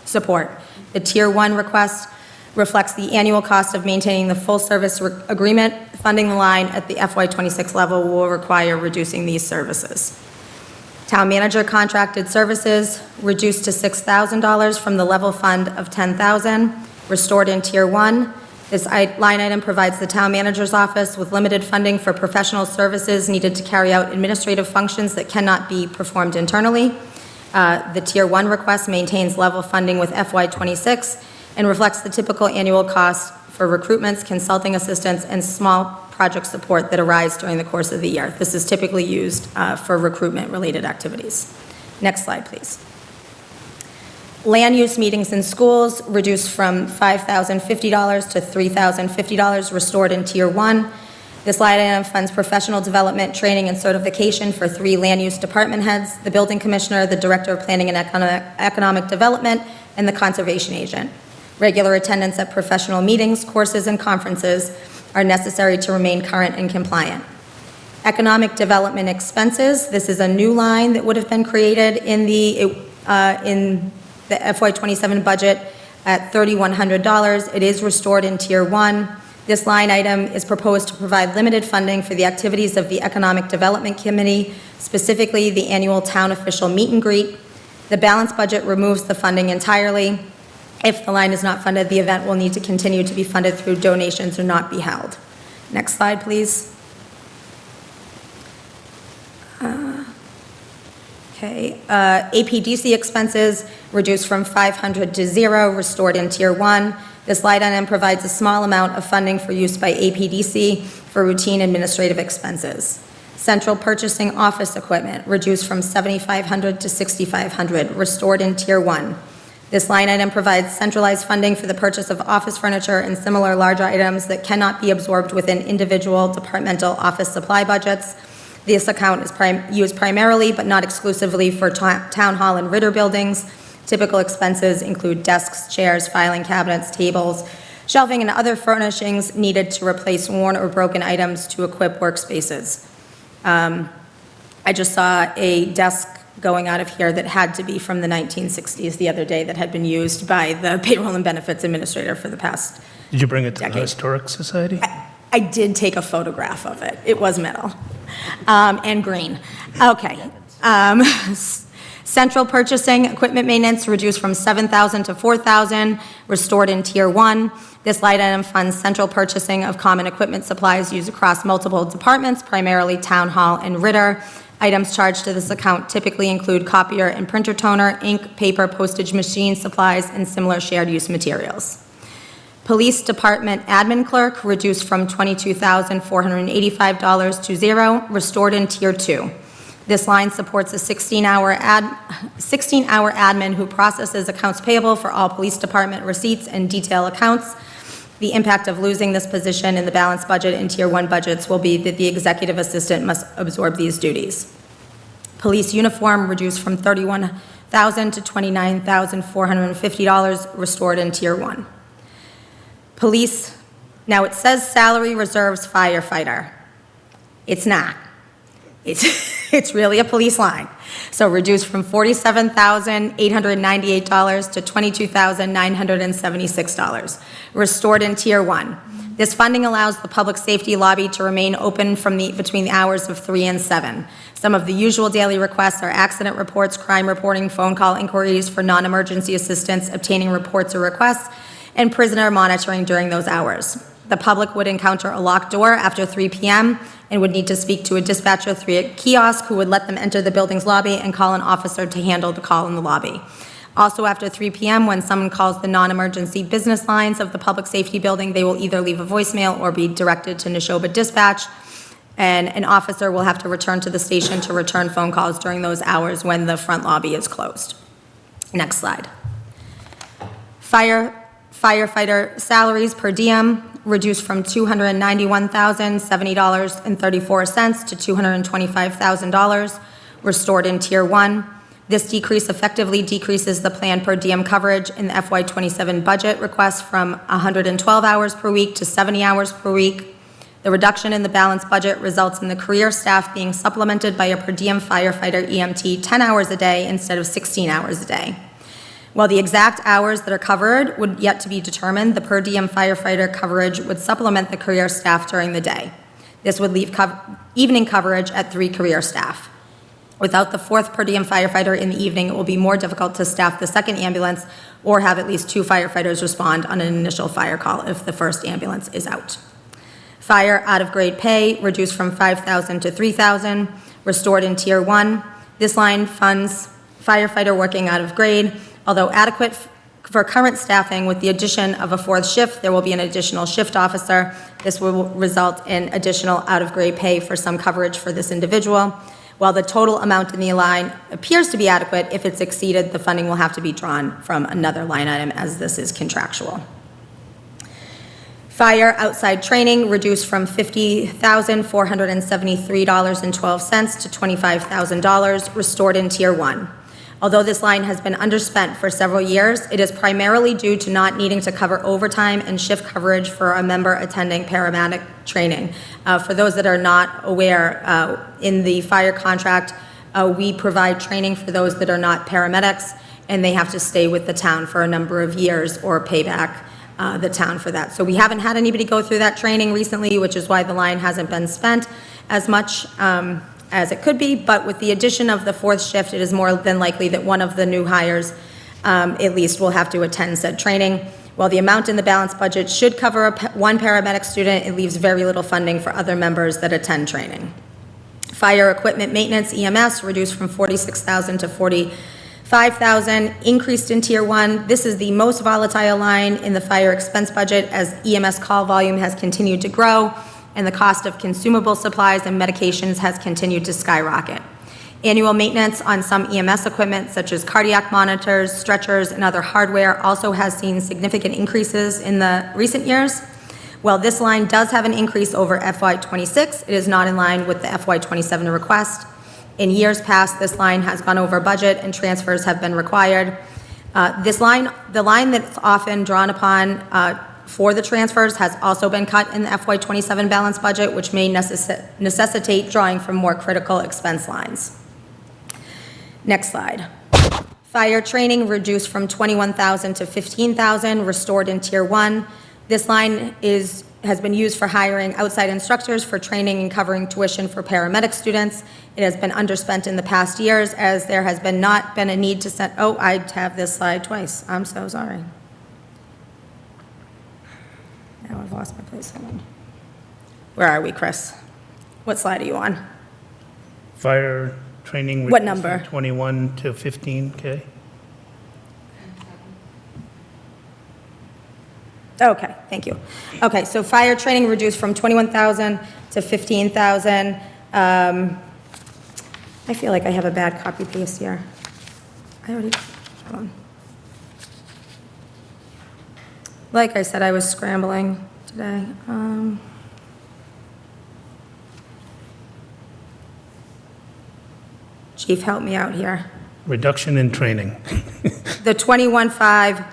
M: support. The Tier 1 request reflects the annual cost of maintaining the full service agreement. Funding the line at the FY26 level will require reducing these services. Town manager contracted services reduced to $6,000 from the level fund of $10,000, restored in Tier 1. This line item provides the town manager's office with limited funding for professional services needed to carry out administrative functions that cannot be performed internally. The Tier 1 request maintains level funding with FY26 and reflects the typical annual cost for recruitments, consulting assistance, and small project support that arise during the course of the year. This is typically used for recruitment-related activities. Next slide, please. Land use meetings in schools reduced from $5,050 to $3,050, restored in Tier 1. This line item funds professional development, training, and certification for 3 land use department heads: the building commissioner, the director of planning and economic development, and the conservation agent. Regular attendance at professional meetings, courses, and conferences are necessary to remain current and compliant. Economic development expenses, this is a new line that would have been created in the FY27 budget at $3,100. It is restored in Tier 1. This line item is proposed to provide limited funding for the activities of the Economic Development Committee, specifically the annual town official meet and greet. The balanced budget removes the funding entirely. If the line is not funded, the event will need to continue to be funded through donations or not be held. Next slide, please. APDC expenses reduced from $500 to $0, restored in Tier 1. This line item provides a small amount of funding for use by APDC for routine administrative expenses. Central purchasing office equipment reduced from $7,500 to $6,500, restored in Tier 1. This line item provides centralized funding for the purchase of office furniture and similar large items that cannot be absorbed within individual departmental office supply budgets. This account is used primarily, but not exclusively, for town hall and Ritter buildings. Typical expenses include desks, chairs, filing cabinets, tables, shelving, and other furnishings needed to replace worn or broken items to equip workspaces. I just saw a desk going out of here that had to be from the 1960s the other day that had been used by the payroll and benefits administrator for the past
A: Did you bring it to
M: decade.
A: the Historic Society?
M: I did take a photograph of it. It was metal and green. Okay. Central purchasing, equipment maintenance reduced from $7,000 to $4,000, restored in Tier 1. This line item funds central purchasing of common equipment supplies used across multiple departments, primarily Town Hall and Ritter. Items charged to this account typically include copier and printer toner, ink, paper, postage machine supplies, and similar shared use materials. Police Department Admin Clerk, reduced from $22,485 to 0, restored in Tier 2. This line supports a 16-hour admin who processes accounts payable for all police department receipts and detail accounts. The impact of losing this position in the balanced budget and Tier 1 budgets will be that the executive assistant must absorb these duties. Police uniform reduced from $31,000 to $29,450, restored in Tier 1. Police, now it says salary reserves firefighter. It's not. It's really a police line. So reduced from $47,898 to $22,976, restored in Tier 1. This funding allows the public safety lobby to remain open between the hours of 3 and 7. Some of the usual daily requests are accident reports, crime reporting, phone call inquiries for non-emergency assistance, obtaining reports or requests, and prisoner monitoring during those hours. The public would encounter a locked door after 3 p.m. and would need to speak to a dispatcher through a kiosk who would let them enter the building's lobby and call an officer to handle the call in the lobby. Also, after 3 p.m., when someone calls the non-emergency business lines of the public safety building, they will either leave a voicemail or be directed to Neshoba Dispatch, and an officer will have to return to the station to return phone calls during those hours when the front lobby is closed. Next slide. Firefighter salaries per diem reduced from $291,070.34 to $225,000, restored in Tier 1. This decrease effectively decreases the planned per diem coverage in the FY27 budget request from 112 hours per week to 70 hours per week. The reduction in the balanced budget results in the career staff being supplemented by a per diem firefighter EMT 10 hours a day instead of 16 hours a day. While the exact hours that are covered would yet to be determined, the per diem firefighter coverage would supplement the career staff during the day. This would leave evening coverage at 3 career staff. Without the 4th per diem firefighter in the evening, it will be more difficult to staff the 2nd ambulance or have at least 2 firefighters respond on an initial fire call if the 1st ambulance is out. Fire out-of-grade pay reduced from $5,000 to $3,000, restored in Tier 1. This line funds firefighter working out of grade. Although adequate for current staffing, with the addition of a 4th shift, there will be an additional shift officer. This will result in additional out-of-grade pay for some coverage for this individual. While the total amount in the line appears to be adequate, if it's exceeded, the funding will have to be drawn from another line item, as this is contractual. Fire outside training reduced from $50,473.12 to $25,000, restored in Tier 1. Although this line has been underspent for several years, it is primarily due to not needing to cover overtime and shift coverage for a member attending paramedic training. For those that are not aware, in the fire contract, we provide training for those that are not paramedics, and they have to stay with the town for a number of years or pay back the town for that. So we haven't had anybody go through that training recently, which is why the line hasn't been spent as much as it could be, but with the addition of the 4th shift, it is more than likely that one of the new hires at least will have to attend said training. While the amount in the balanced budget should cover one paramedic student, it leaves very little funding for other members that attend training. Fire equipment maintenance, EMS, reduced from $46,000 to $45,000, increased in Tier 1. This is the most volatile line in the fire expense budget as EMS call volume has continued to grow and the cost of consumable supplies and medications has continued to skyrocket. Annual maintenance on some EMS equipment, such as cardiac monitors, stretchers, and other hardware, also has seen significant increases in the recent years. While this line does have an increase over FY26, it is not in line with the FY27 request. In years past, this line has gone over budget and transfers have been required. The line that's often drawn upon for the transfers has also been cut in the FY27 balanced budget, which may necessitate drawing from more critical expense lines. Next slide. Fire training reduced from $21,000 to $15,000, restored in Tier 1. This line has been used for hiring outside instructors for training and covering tuition for paramedic students. It has been underspent in the past years as there has not been a need to send, I have this slide twice. I'm so sorry. Now I've lost my place. Hold on. Where are we, Chris? What slide are you on?
A: Fire training.
M: What number?
A: 21 to 15K.
M: Okay, thank you. Okay, so fire training reduced from 21,000 to 15,000. I feel like I have a bad copy paste here. Hold on. Like I said, I was scrambling today. Chief, help me out here.
A: Reduction in training.
M: The 21.5,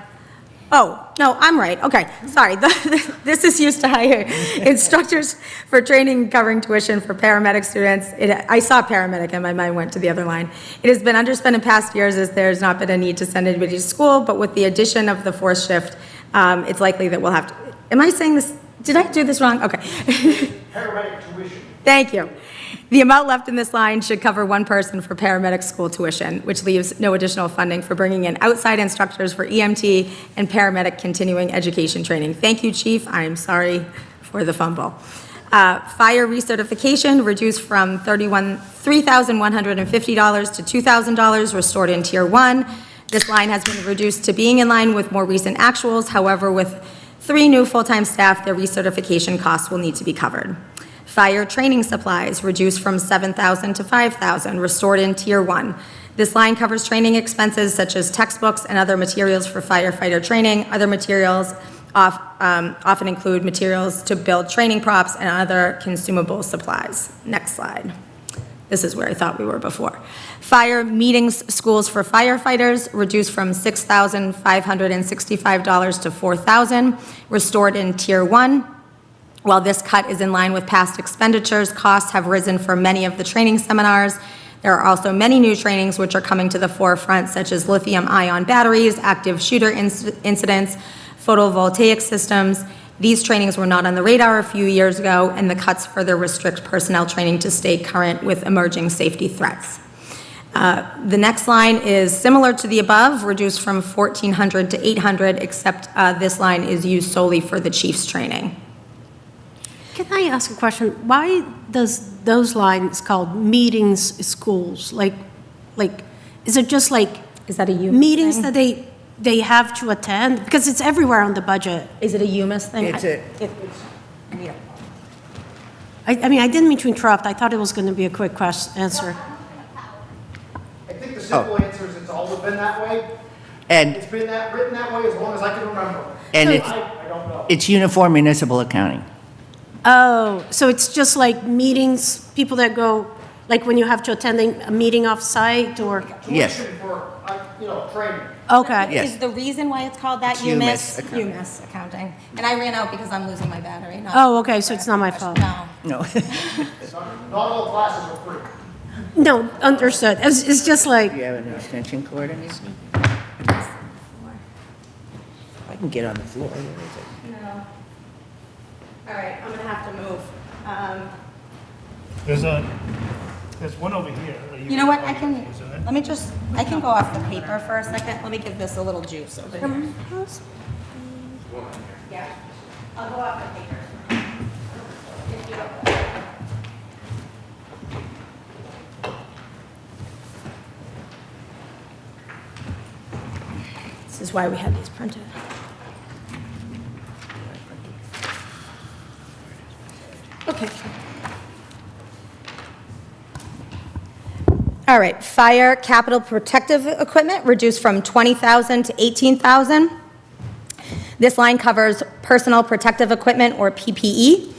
M: oh, no, I'm right, okay, sorry. This is used to hire instructors for training covering tuition for paramedic students. I saw paramedic and my mind went to the other line. It has been underspent in past years as there's not been a need to send anybody to school, but with the addition of the fourth shift, it's likely that we'll have to, am I saying this, did I do this wrong? Okay.
N: Paramedic tuition.
M: Thank you. The amount left in this line should cover one person for paramedic school tuition, which leaves no additional funding for bringing in outside instructors for EMT and paramedic continuing education training. Thank you, Chief. I'm sorry for the fumble. Fire recertification reduced from $3,150 to $2,000, restored in Tier 1. This line has been reduced to being in line with more recent actuals. However, with 3 new full-time staff, their recertification costs will need to be covered. Fire training supplies reduced from $7,000 to $5,000, restored in Tier 1. This line covers training expenses such as textbooks and other materials for firefighter training. Other materials often include materials to build training props and other consumable supplies. Next slide. This is where I thought we were before. Fire meetings schools for firefighters reduced from $6,565 to $4,000, restored in Tier 1. While this cut is in line with past expenditures, costs have risen for many of the training seminars. There are also many new trainings which are coming to the forefront, such as lithium-ion batteries, active shooter incidents, photovoltaic systems. These trainings were not on the radar a few years ago, and the cuts further restrict personnel training to stay current with emerging safety threats. The next line is similar to the above, reduced from $1,400 to $800, except this line is used solely for the chief's training.
D: Can I ask a question? Why does those lines called meetings schools, like, is it just like?
M: Is that a UMass
D: meetings
M: thing?
D: that they have to attend? Because it's everywhere on the budget.
M: Is it a UMass thing?
D: I mean, I didn't mean to interrupt. I thought it was going to be a quick answer.
N: I think the simple answer is it's always been that way.
O: And
N: It's been written that way as long as I can remember.
O: And
N: So
O: it's-
N: I don't know.
O: it's uniform municipal accounting.
D: Oh, so it's just like meetings, people that go, like when you have to attend a meeting off-site or?
O: Yes.
N: Tuition for, training.
D: Okay.
O: Yes.
M: Is the reason why it's called that
O: It's UMass
M: UMass?
O: accounting.
M: UMass accounting. And I ran out because I'm losing my battery. not-
D: Oh, okay, so it's not my fault.
M: No.
O: No.
N: Not all classes are free.
D: No, understood. It's just like,
O: Do you have an extension cord or anything? I can get on the floor. Where is it?
M: No. All right, I'm gonna have to move.
A: There's one over here. that
M: You know what, I can,
A: Isn't it?
M: let me just, I can go off the paper for a second. Let me give this a little juice over here. Yeah, I'll go off the paper. If you don't- This is why we had these printed. Okay. All right, fire capital protective equipment reduced from $20,000 to $18,000. This line covers personal protective equipment, or PPE.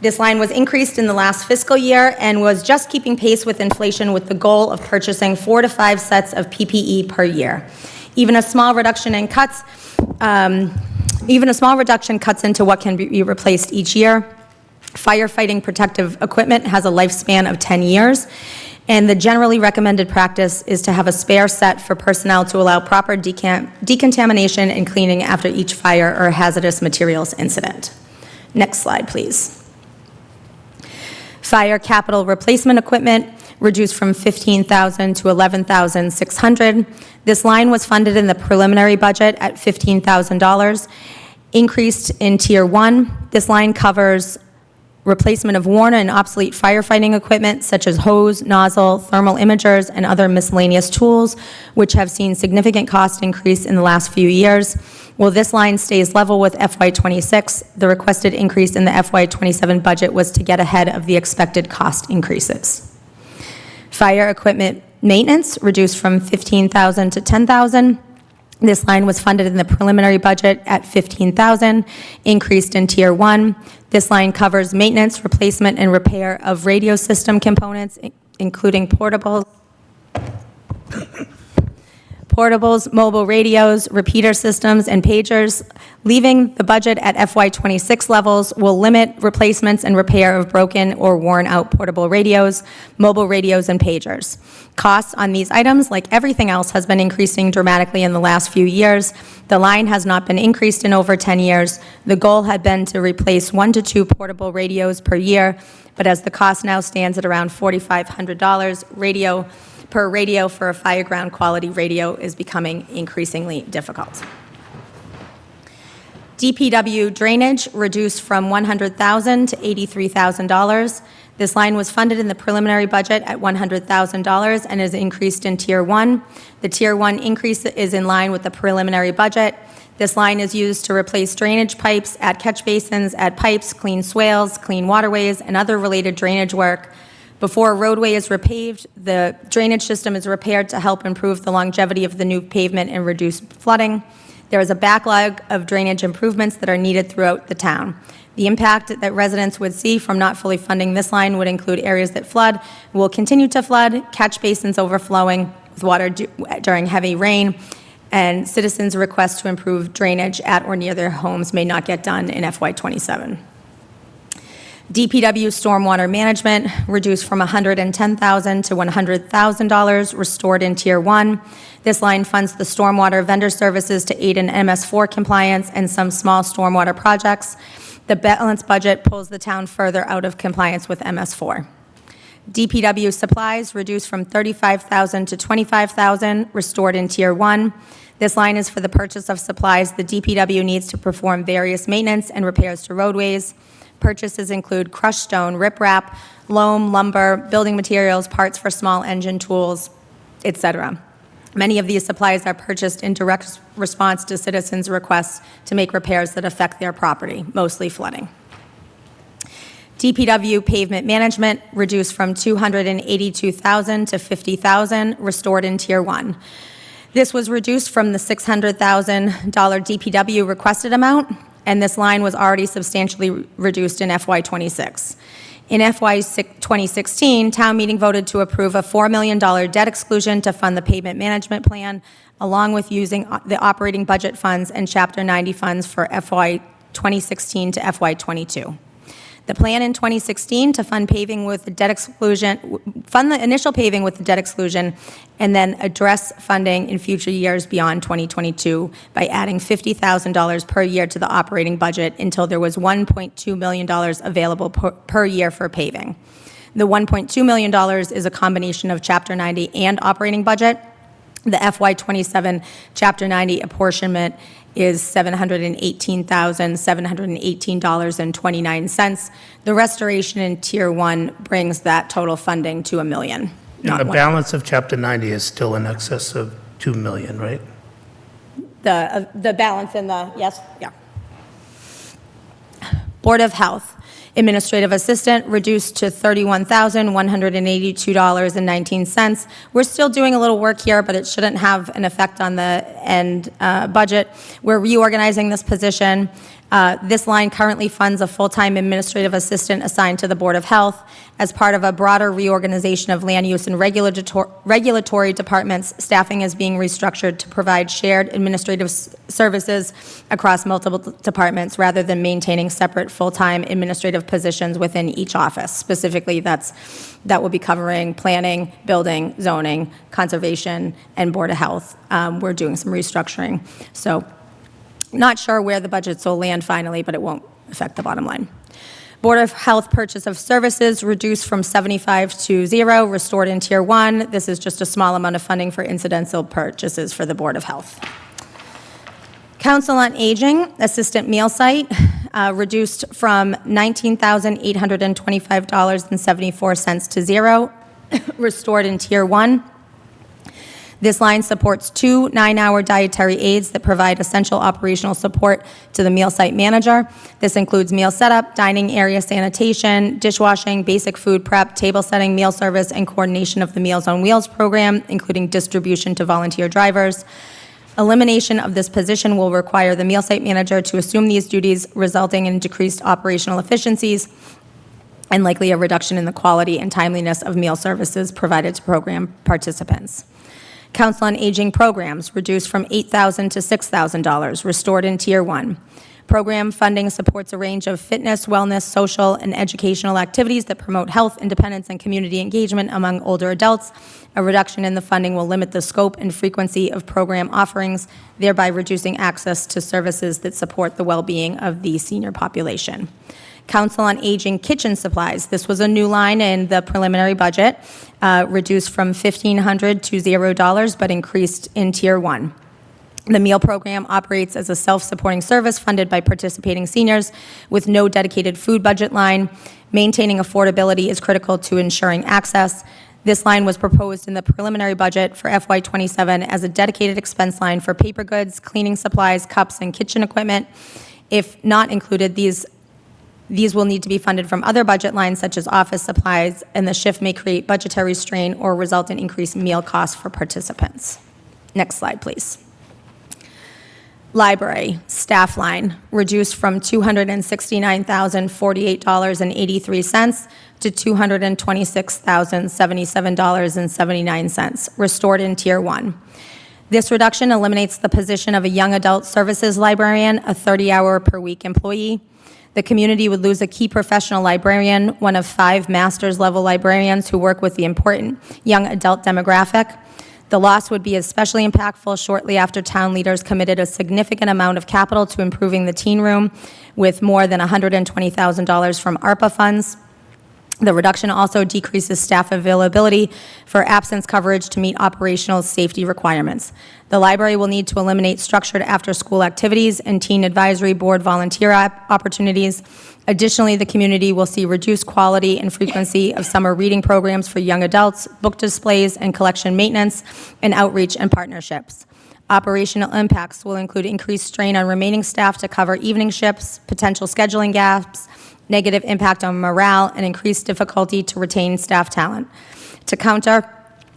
M: This line was increased in the last fiscal year and was just keeping pace with inflation, with the goal of purchasing 4 to 5 sets of PPE per year. Even a small reduction cuts into what can be replaced each year. Firefighting protective equipment has a lifespan of 10 years, and the generally recommended practice is to have a spare set for personnel to allow proper decontamination and cleaning after each fire or hazardous materials incident. Next slide, please. Fire capital replacement equipment reduced from $15,000 to $11,600. This line was funded in the preliminary budget at $15,000, increased in Tier 1. This line covers replacement of worn and obsolete firefighting equipment such as hose, nozzle, thermal imagers, and other miscellaneous tools, which have seen significant cost increase in the last few years. While this line stays level with FY26, the requested increase in the FY27 budget was to get ahead of the expected cost increases. Fire equipment maintenance reduced from $15,000 to $10,000. This line was funded in the preliminary budget at $15,000, increased in Tier 1. This line covers maintenance, replacement, and repair of radio system components, including portables, mobile radios, repeater systems, and pagers. Leaving the budget at FY26 levels will limit replacements and repair of broken or worn-out portable radios, mobile radios, and pagers. Costs on these items, like everything else, has been increasing dramatically in the last few years. The line has not been increased in over 10 years. The goal had been to replace 1 to 2 portable radios per year, but as the cost now stands at around $4,500 per radio for a fireground quality radio is becoming increasingly difficult. DPW drainage reduced from $100,000 to $83,000. This line was funded in the preliminary budget at $100,000 and is increased in Tier 1. The Tier 1 increase is in line with the preliminary budget. This line is used to replace drainage pipes, add catch basins, add pipes, clean swales, clean waterways, and other related drainage work. Before a roadway is repaved, the drainage system is repaired to help improve the longevity of the new pavement and reduce flooding. There is a backlog of drainage improvements that are needed throughout the town. The impact that residents would see from not fully funding this line would include areas that flood, will continue to flood, catch basins overflowing with water during heavy rain, and citizens' requests to improve drainage at or near their homes may not get done in FY27. DPW stormwater management reduced from $110,000 to $100,000, restored in Tier 1. This line funds the stormwater vendor services to aid in MS4 compliance and some small stormwater projects. The balanced budget pulls the town further out of compliance with MS4. DPW supplies reduced from $35,000 to $25,000, restored in Tier 1. This line is for the purchase of supplies the DPW needs to perform various maintenance and repairs to roadways. Purchases include crushed stone, riprap, loam, lumber, building materials, parts for small engine tools, etc. Many of these supplies are purchased in direct response to citizens' requests to make repairs that affect their property, mostly flooding. DPW pavement management reduced from $282,000 to $50,000, restored in Tier 1. This was reduced from the $600,000 DPW requested amount, and this line was already substantially reduced in FY26. In FY 2016, town meeting voted to approve a $4 million debt exclusion to fund the pavement management plan, along with using the operating budget funds and Chapter 90 funds for FY 2016 to FY 22. The plan in 2016 to fund paving with the debt exclusion, fund the initial paving with the debt exclusion, and then address funding in future years beyond 2022 by adding $50,000 per year to the operating budget until there was $1.2 million available per year for paving. The $1.2 million is a combination of Chapter 90 and operating budget. The FY27 Chapter 90 apportionment is $718,718.29. The restoration in Tier 1 brings that total funding to $1 million.
A: And the balance of Chapter 90 is still in excess of $2 million, right?
M: The balance in the, yes, yeah. Board of Health. Administrative assistant reduced to $31,182.19. We're still doing a little work here, but it shouldn't have an effect on the end budget. We're reorganizing this position. This line currently funds a full-time administrative assistant assigned to the Board of Health. As part of a broader reorganization of land use and regulatory departments, staffing is being restructured to provide shared administrative services across multiple departments rather than maintaining separate full-time administrative positions within each office. Specifically, that will be covering planning, building, zoning, conservation, and Board of Health. We're doing some restructuring. So not sure where the budgets will land finally, but it won't affect the bottom line. Board of Health purchase of services reduced from 75 to 0, restored in Tier 1. This is just a small amount of funding for incidental purchases for the Board of Health. Council on Aging, assistant meal site. reduced from $19,825.74 to zero, restored in Tier 1. This line supports 2 9-hour dietary aides that provide essential operational support to the meal site manager. This includes meal setup, dining area sanitation, dishwashing, basic food prep, table setting, meal service, and coordination of the Meals on Wheels program, including distribution to volunteer drivers. Elimination of this position will require the meal site manager to assume these duties, resulting in decreased operational efficiencies and likely a reduction in the quality and timeliness of meal services provided to program participants. Council on Aging programs reduced from $8,000 to $6,000, restored in Tier 1. Program funding supports a range of fitness, wellness, social, and educational activities that promote health, independence, and community engagement among older adults. A reduction in the funding will limit the scope and frequency of program offerings, thereby reducing access to services that support the well-being of the senior population. Council on Aging kitchen supplies. This was a new line in the preliminary budget, reduced from $1,500 to $0, but increased in Tier 1. The meal program operates as a self-supporting service funded by participating seniors with no dedicated food budget line. Maintaining affordability is critical to ensuring access. This line was proposed in the preliminary budget for FY27 as a dedicated expense line for paper goods, cleaning supplies, cups, and kitchen equipment. If not included, these will need to be funded from other budget lines such as office supplies, and the shift may create budgetary strain or result in increased meal costs for participants. Next slide, please. Library staff line reduced from $269,048.83 to $226,077.79, restored in Tier 1. This reduction eliminates the position of a young adult services librarian, a 30-hour per week employee. The community would lose a key professional librarian, one of 5 master's level librarians who work with the important young adult demographic. The loss would be especially impactful shortly after town leaders committed a significant amount of capital to improving the teen room with more than $120,000 from ARPA funds. The reduction also decreases staff availability for absence coverage to meet operational safety requirements. The library will need to eliminate structured after-school activities and teen advisory board volunteer opportunities. Additionally, the community will see reduced quality and frequency of summer reading programs for young adults, book displays and collection maintenance, and outreach and partnerships. Operational impacts will include increased strain on remaining staff to cover evening shifts, potential scheduling gaps, negative impact on morale, and increased difficulty to retain staff talent. To counter,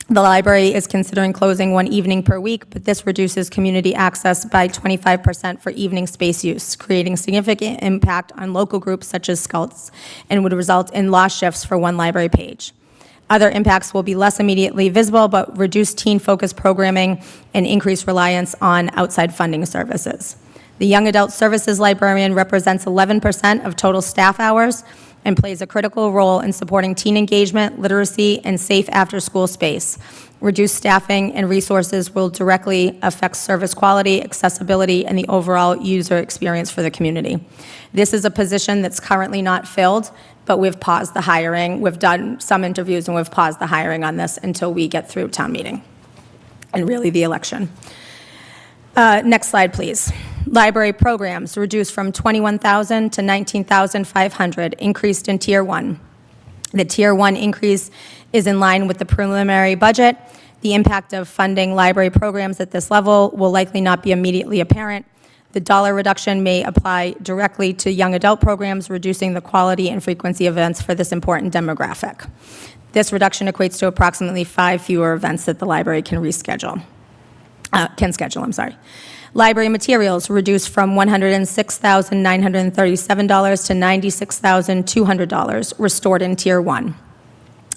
M: the library is considering closing one evening per week, but this reduces community access by 25% for evening space use, creating significant impact on local groups such as Scouts, and would result in lost shifts for one library page. Other impacts will be less immediately visible, but reduced teen-focused programming and increased reliance on outside funding services. The Young Adult Services Librarian represents 11% of total staff hours and plays a critical role in supporting teen engagement, literacy, and safe after-school space. Reduced staffing and resources will directly affect service quality, accessibility, and the overall user experience for the community. This is a position that's currently not filled, but we've paused the hiring. We've done some interviews, and we've paused the hiring on this until we get through town meeting and really the election. Next slide, please. Library programs reduced from $21,000 to $19,500, increased in Tier 1. The Tier 1 increase is in line with the preliminary budget. The impact of funding library programs at this level will likely not be immediately apparent. The dollar reduction may apply directly to young adult programs, reducing the quality and frequency of events for this important demographic. This reduction equates to approximately 5 fewer events that the library can schedule. Library materials reduced from $106,937 to $96,200, restored in Tier 1.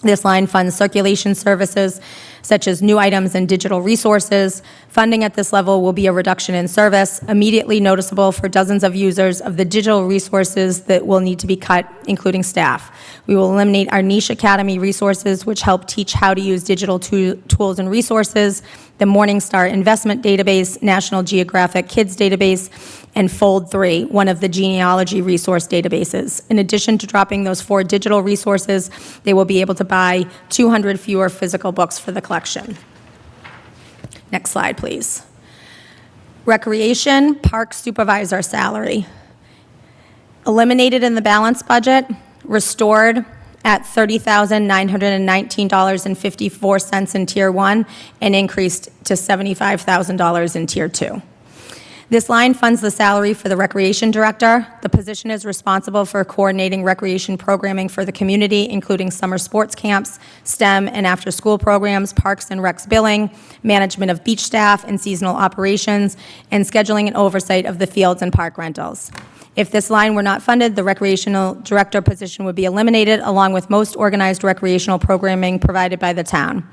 M: This line funds circulation services such as new items and digital resources. Funding at this level will be a reduction in service, immediately noticeable for dozens of users of the digital resources that will need to be cut, including staff. We will eliminate our niche academy resources, which help teach how to use digital tools and resources, the Morningstar Investment Database, National Geographic Kids Database, and Fold3, one of the genealogy resource databases. In addition to dropping those 4 digital resources, they will be able to buy 200 fewer physical books for the collection. Next slide, please. Recreation Park Supervisor salary. eliminated in the balanced budget, restored at $30,919.54 in Tier 1, and increased to $75,000 in Tier 2. This line funds the salary for the recreation director. The position is responsible for coordinating recreation programming for the community, including summer sports camps, STEM and after-school programs, parks and recs billing, management of beach staff and seasonal operations, and scheduling and oversight of the fields and park rentals. If this line were not funded, the recreational director position would be eliminated, along with most organized recreational programming provided by the town.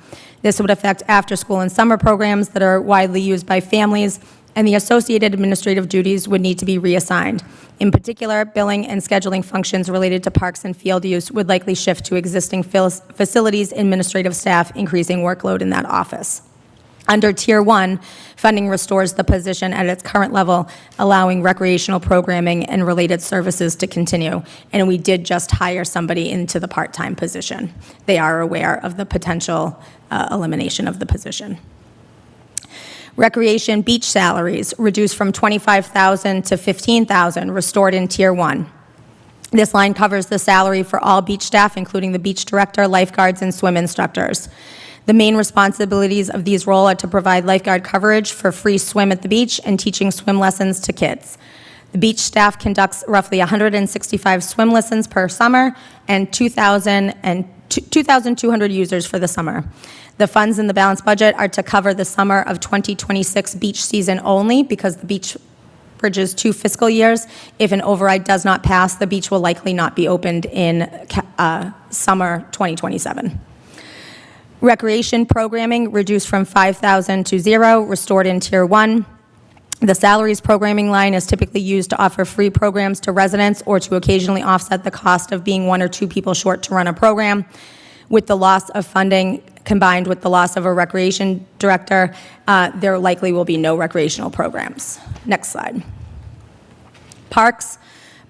M: This would affect after-school and summer programs that are widely used by families, and the associated administrative duties would need to be reassigned. In particular, billing and scheduling functions related to parks and field use would likely shift to existing facilities administrative staff, increasing workload in that office. Under Tier 1, funding restores the position at its current level, allowing recreational programming and related services to continue. And we did just hire somebody into the part-time position. They are aware of the potential elimination of the position. Recreation beach salaries reduced from $25,000 to $15,000, restored in Tier 1. This line covers the salary for all beach staff, including the beach director, lifeguards, and swim instructors. The main responsibilities of these roles are to provide lifeguard coverage for free swim at the beach and teaching swim lessons to kids. The beach staff conducts roughly 165 swim lessons per summer and 2,200 users for the summer. The funds in the balanced budget are to cover the summer of 2026 beach season only, because the beach bridges 2 fiscal years. If an override does not pass, the beach will likely not be opened in summer 2027. Recreation programming reduced from $5,000 to $0, restored in Tier 1. The salaries programming line is typically used to offer free programs to residents or to occasionally offset the cost of being 1 or 2 people short to run a program. With the loss of funding combined with the loss of a recreation director, there likely will be no recreational programs. Next slide. Parks,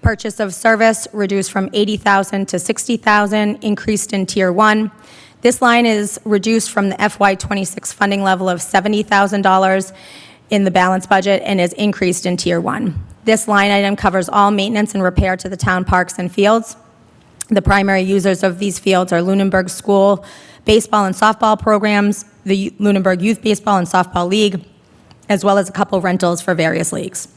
M: purchase of service reduced from $80,000 to $60,000, increased in Tier 1. This line is reduced from the FY26 funding level of $70,000 in the balanced budget and is increased in Tier 1. This line item covers all maintenance and repair to the town parks and fields. The primary users of these fields are Lunenburg School baseball and softball programs, the Lunenburg Youth Baseball and Softball League, as well as a couple rentals for various leagues.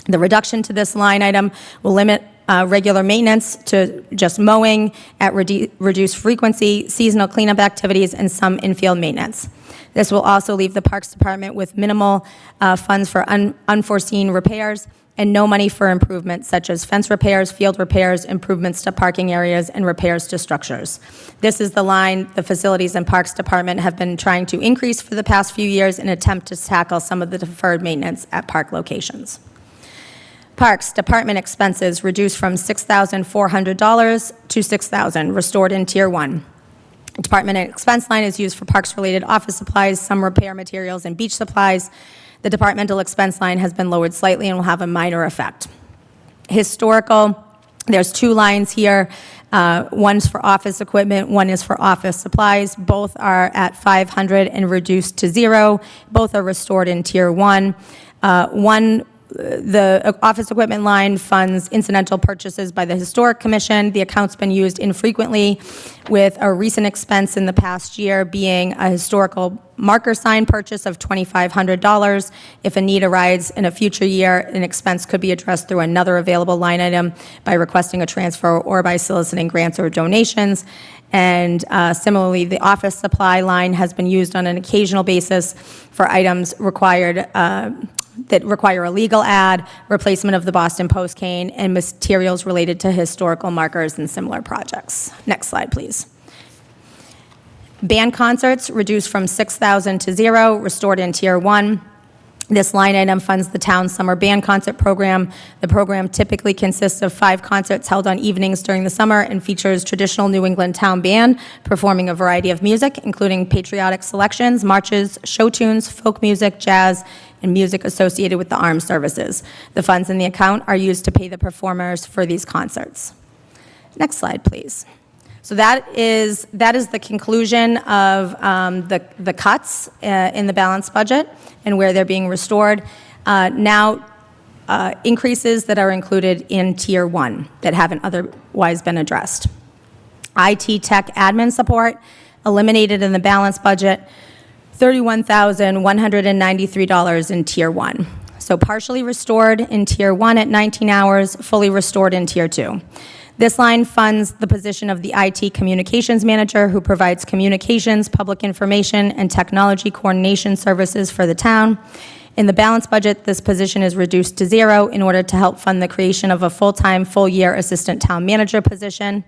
M: The reduction to this line item will limit regular maintenance to just mowing at reduced frequency, seasonal cleanup activities, and some infield maintenance. This will also leave the Parks Department with minimal funds for unforeseen repairs and no money for improvements such as fence repairs, field repairs, improvements to parking areas, and repairs to structures. This is the line the Facilities and Parks Department have been trying to increase for the past few years in an attempt to tackle some of the deferred maintenance at park locations. Parks Department expenses reduced from $6,400 to $6,000, restored in Tier 1. Department expense line is used for parks-related office supplies, some repair materials, and beach supplies. The departmental expense line has been lowered slightly and will have a minor effect. Historical, there's 2 lines here. One's for office equipment, one is for office supplies. Both are at $500 and reduced to $0. Both are restored in Tier 1. The office equipment line funds incidental purchases by the Historic Commission. The account's been used infrequently, with a recent expense in the past year being a historical marker sign purchase of $2,500. If a need arises in a future year, an expense could be addressed through another available line item by requesting a transfer or by soliciting grants or donations. And similarly, the office supply line has been used on an occasional basis for items required that require a legal ad, replacement of the Boston Post cane, and materials related to historical markers and similar projects. Next slide, please. Band concerts reduced from $6,000 to $0, restored in Tier 1. This line item funds the town's summer band concert program. The program typically consists of 5 concerts held on evenings during the summer and features traditional New England town band performing a variety of music, including patriotic selections, marches, show tunes, folk music, jazz, and music associated with the armed services. The funds in the account are used to pay the performers for these concerts. Next slide, please. So that is the conclusion of the cuts in the balanced budget and where they're being restored. Now, increases that are included in Tier 1 that haven't otherwise been addressed. IT tech admin support, eliminated in the balanced budget, $31,193 in Tier 1. So partially restored in Tier 1 at 19 hours, fully restored in Tier 2. This line funds the position of the IT communications manager who provides communications, public information, and technology coordination services for the town. In the balanced budget, this position is reduced to 0 in order to help fund the creation of a full-time, full-year assistant town manager position.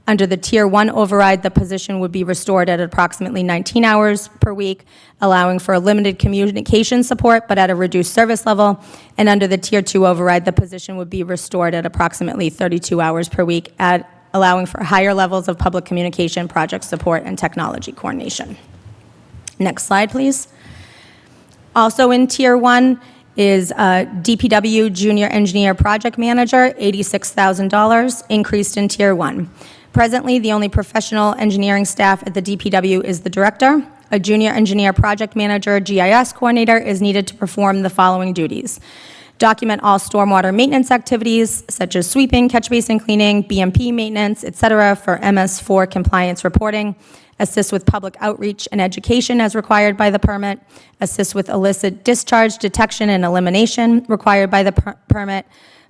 M: Under the Tier 1 override, the position would be restored at approximately 19 hours per week, allowing for a limited communication support, but at a reduced service level. And under the Tier 2 override, the position would be restored at approximately 32 hours per week, allowing for higher levels of public communication, project support, and technology coordination. Next slide, please. Also in Tier 1 is DPW Junior Engineer Project Manager, $86,000, increased in Tier 1. Presently, the only professional engineering staff at the DPW is the director. A junior engineer project manager, GIS coordinator, is needed to perform the following duties. Document all stormwater maintenance activities, such as sweeping, catch basin cleaning, BMP maintenance, etc., for MS4 compliance reporting. Assist with public outreach and education as required by the permit. Assist with illicit discharge detection and elimination required by the permit.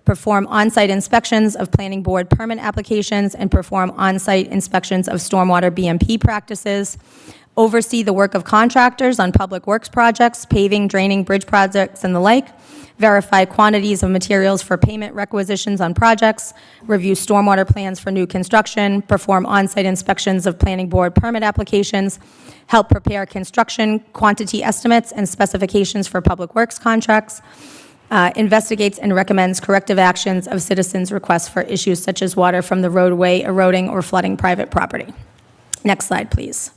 M: Perform on-site inspections of planning board permit applications and perform on-site inspections of stormwater BMP practices. Oversee the work of contractors on public works projects, paving, draining, bridge projects, and the like. Verify quantities of materials for payment requisitions on projects. Review stormwater plans for new construction. Perform on-site inspections of planning board permit applications. Help prepare construction quantity estimates and specifications for public works contracts. Investigates and recommends corrective actions of citizens' requests for issues such as water from the roadway eroding or flooding private property. Next slide, please.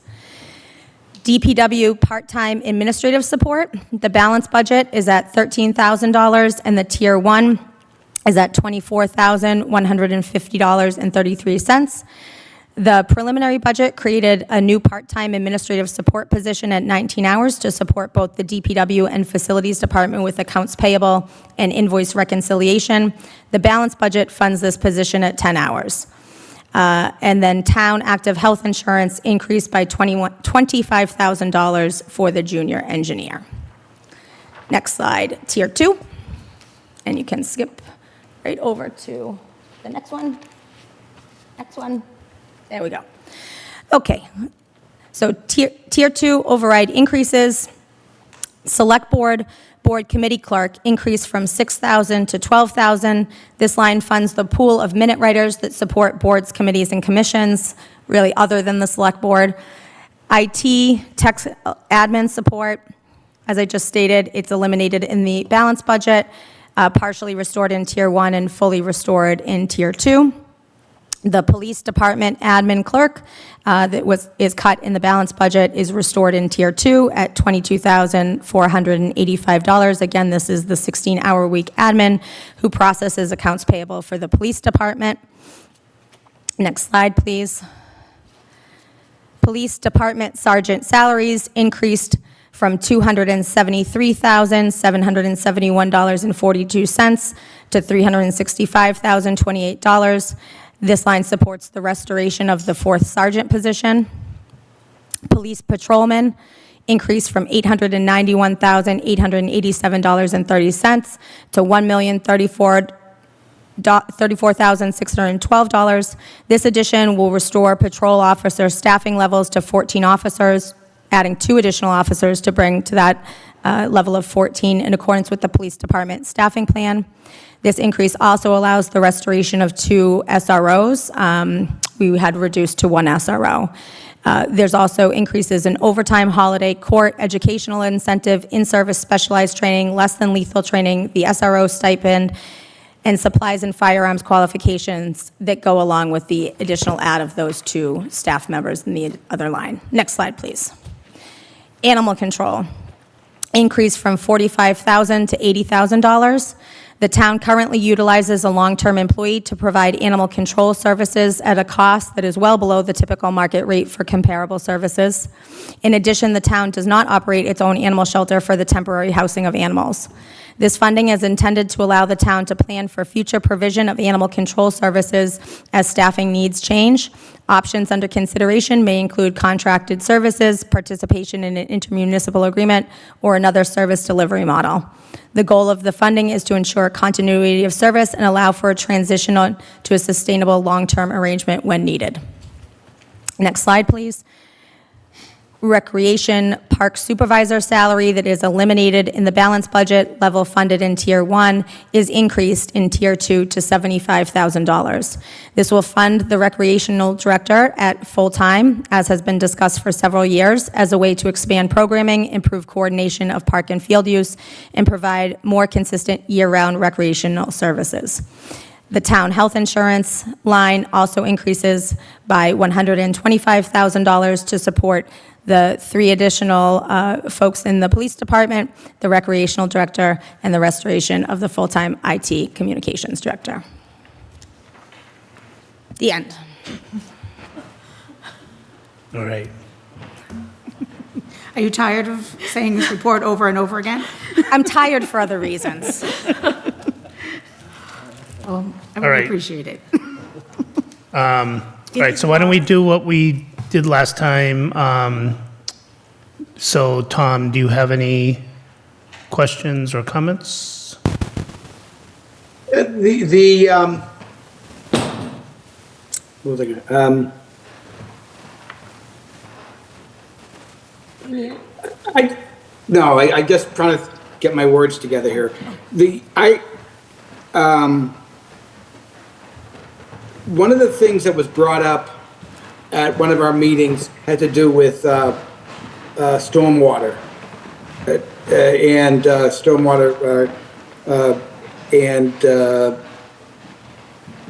M: DPW part-time administrative support. The balance budget is at $13,000 and the Tier 1 is at $24,150.33. The preliminary budget created a new part-time administrative support position at 19 hours to support both the DPW and Facilities Department with accounts payable and invoice reconciliation. The balance budget funds this position at 10 hours. And then town active health insurance increased by $25,000 for the junior engineer. Next slide, Tier 2. And you can skip right over to the next one. Next one. There we go. Okay. So Tier 2 override increases. Select board committee clerk increased from $6,000 to $12,000. This line funds the pool of minute writers that support boards, committees, and commissions, really other than the select board. IT, tech admin support, as I just stated, it's eliminated in the balanced budget, partially restored in Tier 1 and fully restored in Tier 2. The police department admin clerk is cut in the balanced budget is restored in Tier 2 at $22,485. Again, this is the 16-hour week admin who processes accounts payable for the police department. Next slide, please. Police department sergeant salaries increased from $273,771.42 to $365,028. This line supports the restoration of the 4th sergeant position. Police patrolman increased from $891,887.30 to $1,034,612. This addition will restore patrol officer staffing levels to 14 officers, adding 2 additional officers to bring to that level of 14 in accordance with the police department staffing plan. This increase also allows the restoration of 2 SROs. We had reduced to 1 SRO. There's also increases in overtime, holiday, court, educational incentive, in-service specialized training, less than lethal training, the SRO stipend, and supplies and firearms qualifications that go along with the additional add of those 2 staff members in the other line. Next slide, please. Animal control increased from $45,000 to $80,000. The town currently utilizes a long-term employee to provide animal control services at a cost that is well below the typical market rate for comparable services. In addition, the town does not operate its own animal shelter for the temporary housing of animals. This funding is intended to allow the town to plan for future provision of animal control services as staffing needs change. Options under consideration may include contracted services, participation in an intermunicipal agreement, or another service delivery model. The goal of the funding is to ensure continuity of service and allow for a transition to a sustainable long-term arrangement when needed. Next slide, please. Recreation park supervisor salary that is eliminated in the balance budget level funded in Tier 1 is increased in Tier 2 to $75,000. This will fund the recreational director at full-time, as has been discussed for several years, as a way to expand programming, improve coordination of park and field use, and provide more consistent year-round recreational services. The town health insurance line also increases by $125,000 to support the 3 additional folks in the police department, the recreational director, and the restoration of the full-time IT communications director. The end.
A: All right.
G: Are you tired of saying this report over and over again?
M: I'm tired for other reasons.
G: Well, I
A: All
G: really
A: right.
G: appreciate it.
A: All right, so why don't we do what we did last time? So, Tom, do you have any questions or comments?
H: What was I gonna, I just trying to get my words together here. One of the things that was brought up at one of our meetings had to do with stormwater and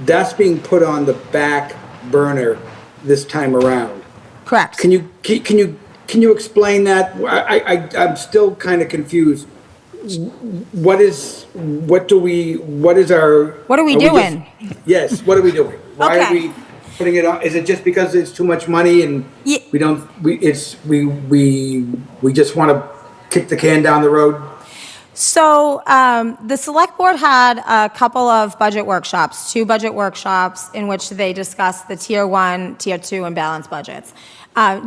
H: that's being put on the back burner this time around.
M: Correct.
H: Can you explain that? I'm still kind of confused. What are we
M: doing?
H: Yes, what are we doing? Why are
M: Okay.
H: we putting it on? Is it just because it's too much money and we just want to kick the can down the road?
M: So the select board had a couple of budget workshops, 2 budget workshops in which they discussed the Tier 1, Tier 2, and balanced budgets.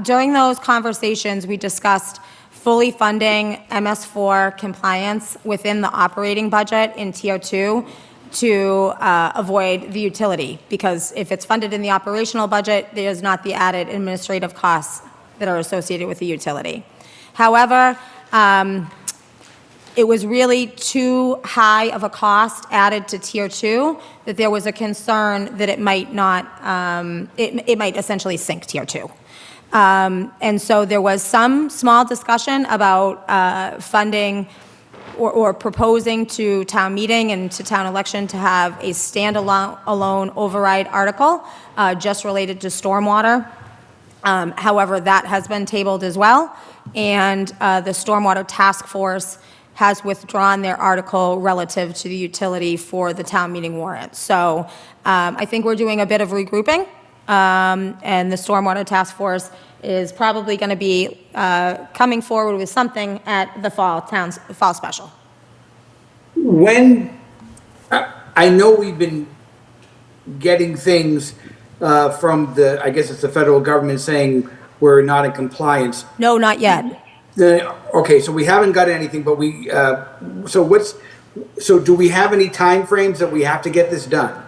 M: During those conversations, we discussed fully funding MS4 compliance within the operating budget in Tier 2 to avoid the utility, because if it's funded in the operational budget, there's not the added administrative costs that are associated with the utility. However, it was really too high of a cost added to Tier 2 that there was a concern that it might not, it might essentially sink Tier 2. And so there was some small discussion about funding or proposing to town meeting and to town election to have a standalone override article just related to stormwater. However, that has been tabled as well, and the Stormwater Task Force has withdrawn their article relative to the utility for the town meeting warrant. So I think we're doing a bit of regrouping, and the Stormwater Task Force is probably going to be coming forward with something at the fall special.
H: When, I know we've been getting things from I guess it's the federal government saying we're not in compliance.
M: No, not yet.
H: Okay, so we haven't got anything, but so do we have any timeframes that we have to get this done?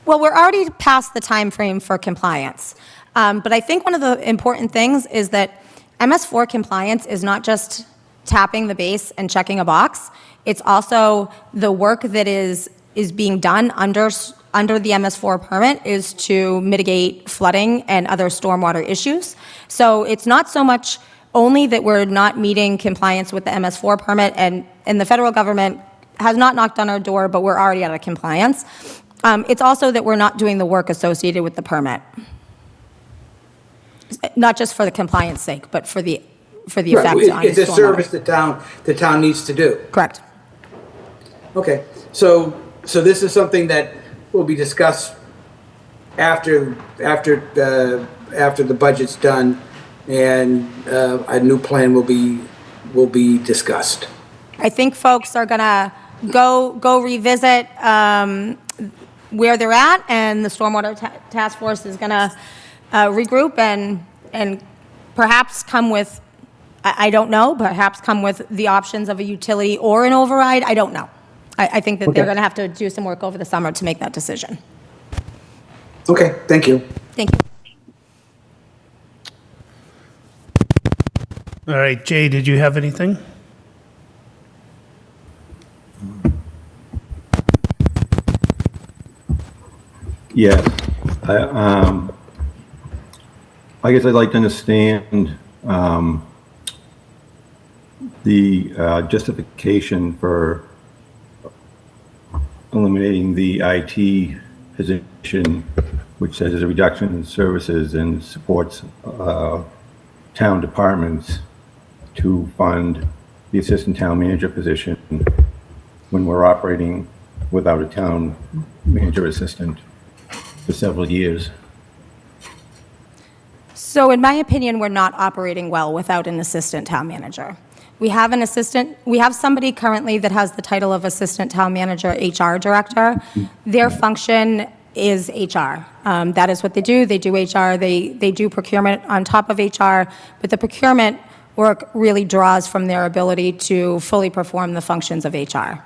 M: Well, we're already past the time frame for compliance. But I think one of the important things is that MS4 compliance is not just tapping the base and checking a box. It's also the work that is being done under the MS4 permit is to mitigate flooding and other stormwater issues. So it's not so much only that we're not meeting compliance with the MS4 permit, and the federal government has not knocked on our door, but we're already out of compliance. It's also that we're not doing the work associated with the permit. Not just for the compliance sake, but for the effect on stormwater.
H: It's a service the town needs to do.
M: Correct.
H: Okay, so this is something that will be discussed after the budget's done, and a new plan will be discussed.
M: I think folks are gonna go revisit where they're at, and the Stormwater Task Force is going to regroup and perhaps come with, I don't know, perhaps come with the options of a utility or an override. I don't know. I think that they're going to have to do some work over the summer to make that decision.
H: Okay, thank you.
M: Thank you.
A: All right, Jay, did you have anything?
P: Yes. I guess I'd like to understand the justification for eliminating the IT position, which says there's a reduction in services and supports town departments to fund the assistant town manager position when we're operating without a town manager assistant for several years.
M: So in my opinion, we're not operating well without an assistant town manager. We have somebody currently that has the title of assistant town manager, HR director. Their function is HR. That is what they do. They do HR, they do procurement on top of HR, but the procurement work really draws from their ability to fully perform the functions of HR.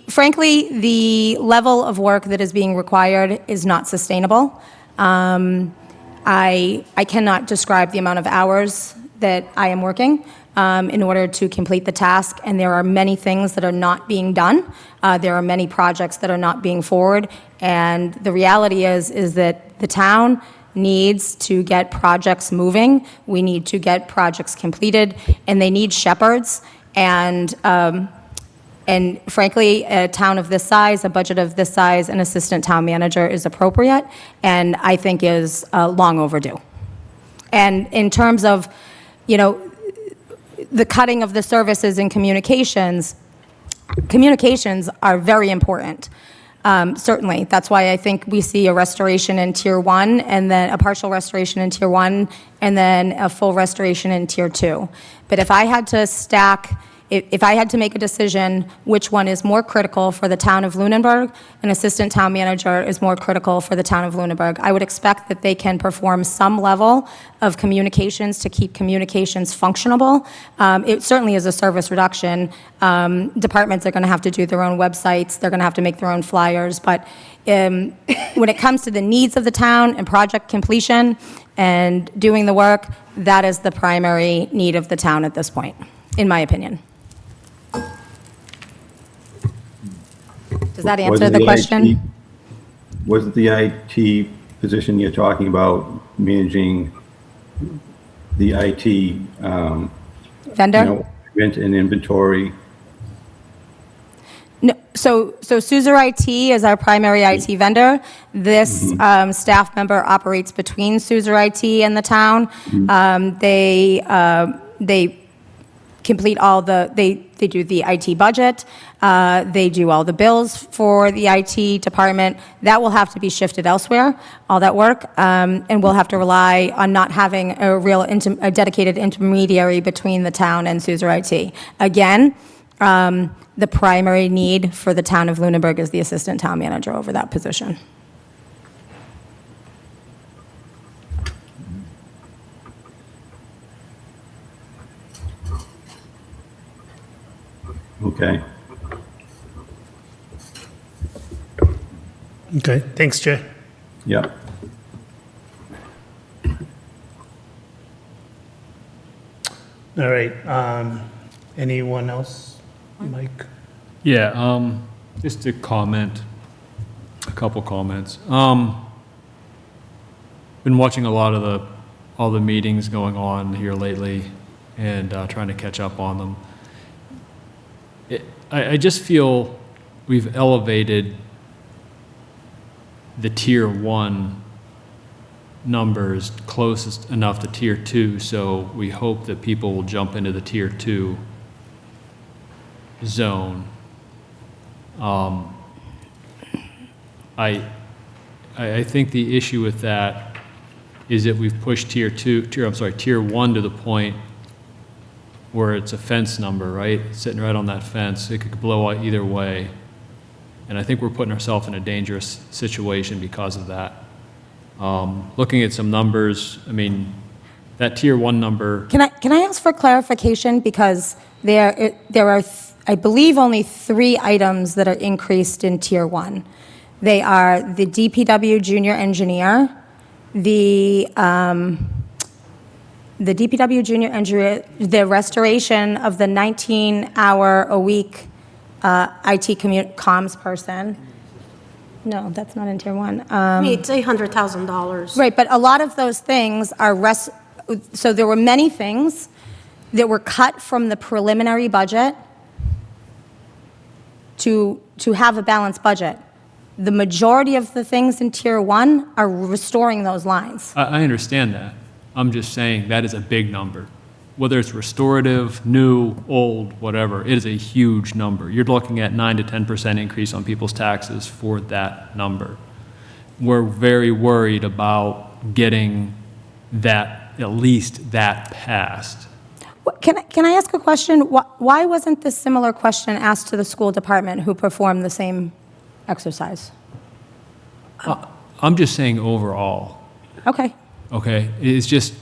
M: Frankly, the level of work that is being required is not sustainable. I cannot describe the amount of hours that I am working in order to complete the task, and there are many things that are not being done. There are many projects that are not being forward, and the reality is that the town needs to get projects moving. We need to get projects completed, and they need shepherds. And frankly, a town of this size, a budget of this size, an assistant town manager is appropriate, and I think is long overdue. And in terms of, the cutting of the services and communications are very important. Certainly, that's why I think we see a restoration in Tier 1, and then a partial restoration in Tier 1, and then a full restoration in Tier 2. But if I had to make a decision which one is more critical for the town of Lunenburg, an assistant town manager is more critical for the town of Lunenburg. I would expect that they can perform some level of communications to keep communications functionable. It certainly is a service reduction. Departments are going to have to do their own websites. They're going to have to make their own flyers. But when it comes to the needs of the town and project completion and doing the work, that is the primary need of the town at this point, in my opinion. Does that answer the question?
P: Wasn't the IT position you're talking about managing the IT
M: vendor?
P: Rent and inventory?
M: No, so Suzer IT is our primary IT vendor. This staff member operates between Suzer IT and the town. They complete all they do the IT budget, they do all the bills for the IT department. That will have to be shifted elsewhere, all that work, and we'll have to rely on not having a dedicated intermediary between the town and Suzer IT. Again, the primary need for the town of Lunenburg is the assistant town manager over that position.
P: Okay.
A: Okay, thanks, Jay.
P: Yeah.
A: All right, anyone else? Mike?
I: Yeah, just to comment, a couple comments. Been watching a lot of all the meetings going on here lately and trying to catch up on them. I just feel we've elevated the Tier 1 numbers closest enough to Tier 2, so we hope that people will jump into the Tier 2 zone. I think the issue with that is that we've pushed Tier 1 to the point where it's a fence number, right? Sitting right on that fence, it could blow out either way. And I think we're putting ourselves in a dangerous situation because of that. Looking at some numbers, I mean, that tier 1 number,
M: Can I ask for clarification? Because there are, I believe, only 3 items that are increased in Tier 1. They are the DPW junior engineer, the DPW junior engineer, the restoration of the 19-hour-a-week IT comms person. No, that's not in Tier 1.
D: It's $800,000.
M: Right, but a lot of those things are, so there were many things that were cut from the preliminary budget to have a balanced budget. The majority of the things in Tier 1 are restoring those lines.
I: I understand that. I'm just saying that is a big number. Whether it's restorative, new, old, whatever, it is a huge number. You're looking at 9 to 10% increase on people's taxes for that number. We're very worried about getting that, at least that passed.
M: Can I ask a question? Why wasn't this similar question asked to the school department who performed the same exercise?
I: I'm just saying overall.
M: Okay.
I: Okay, it's just,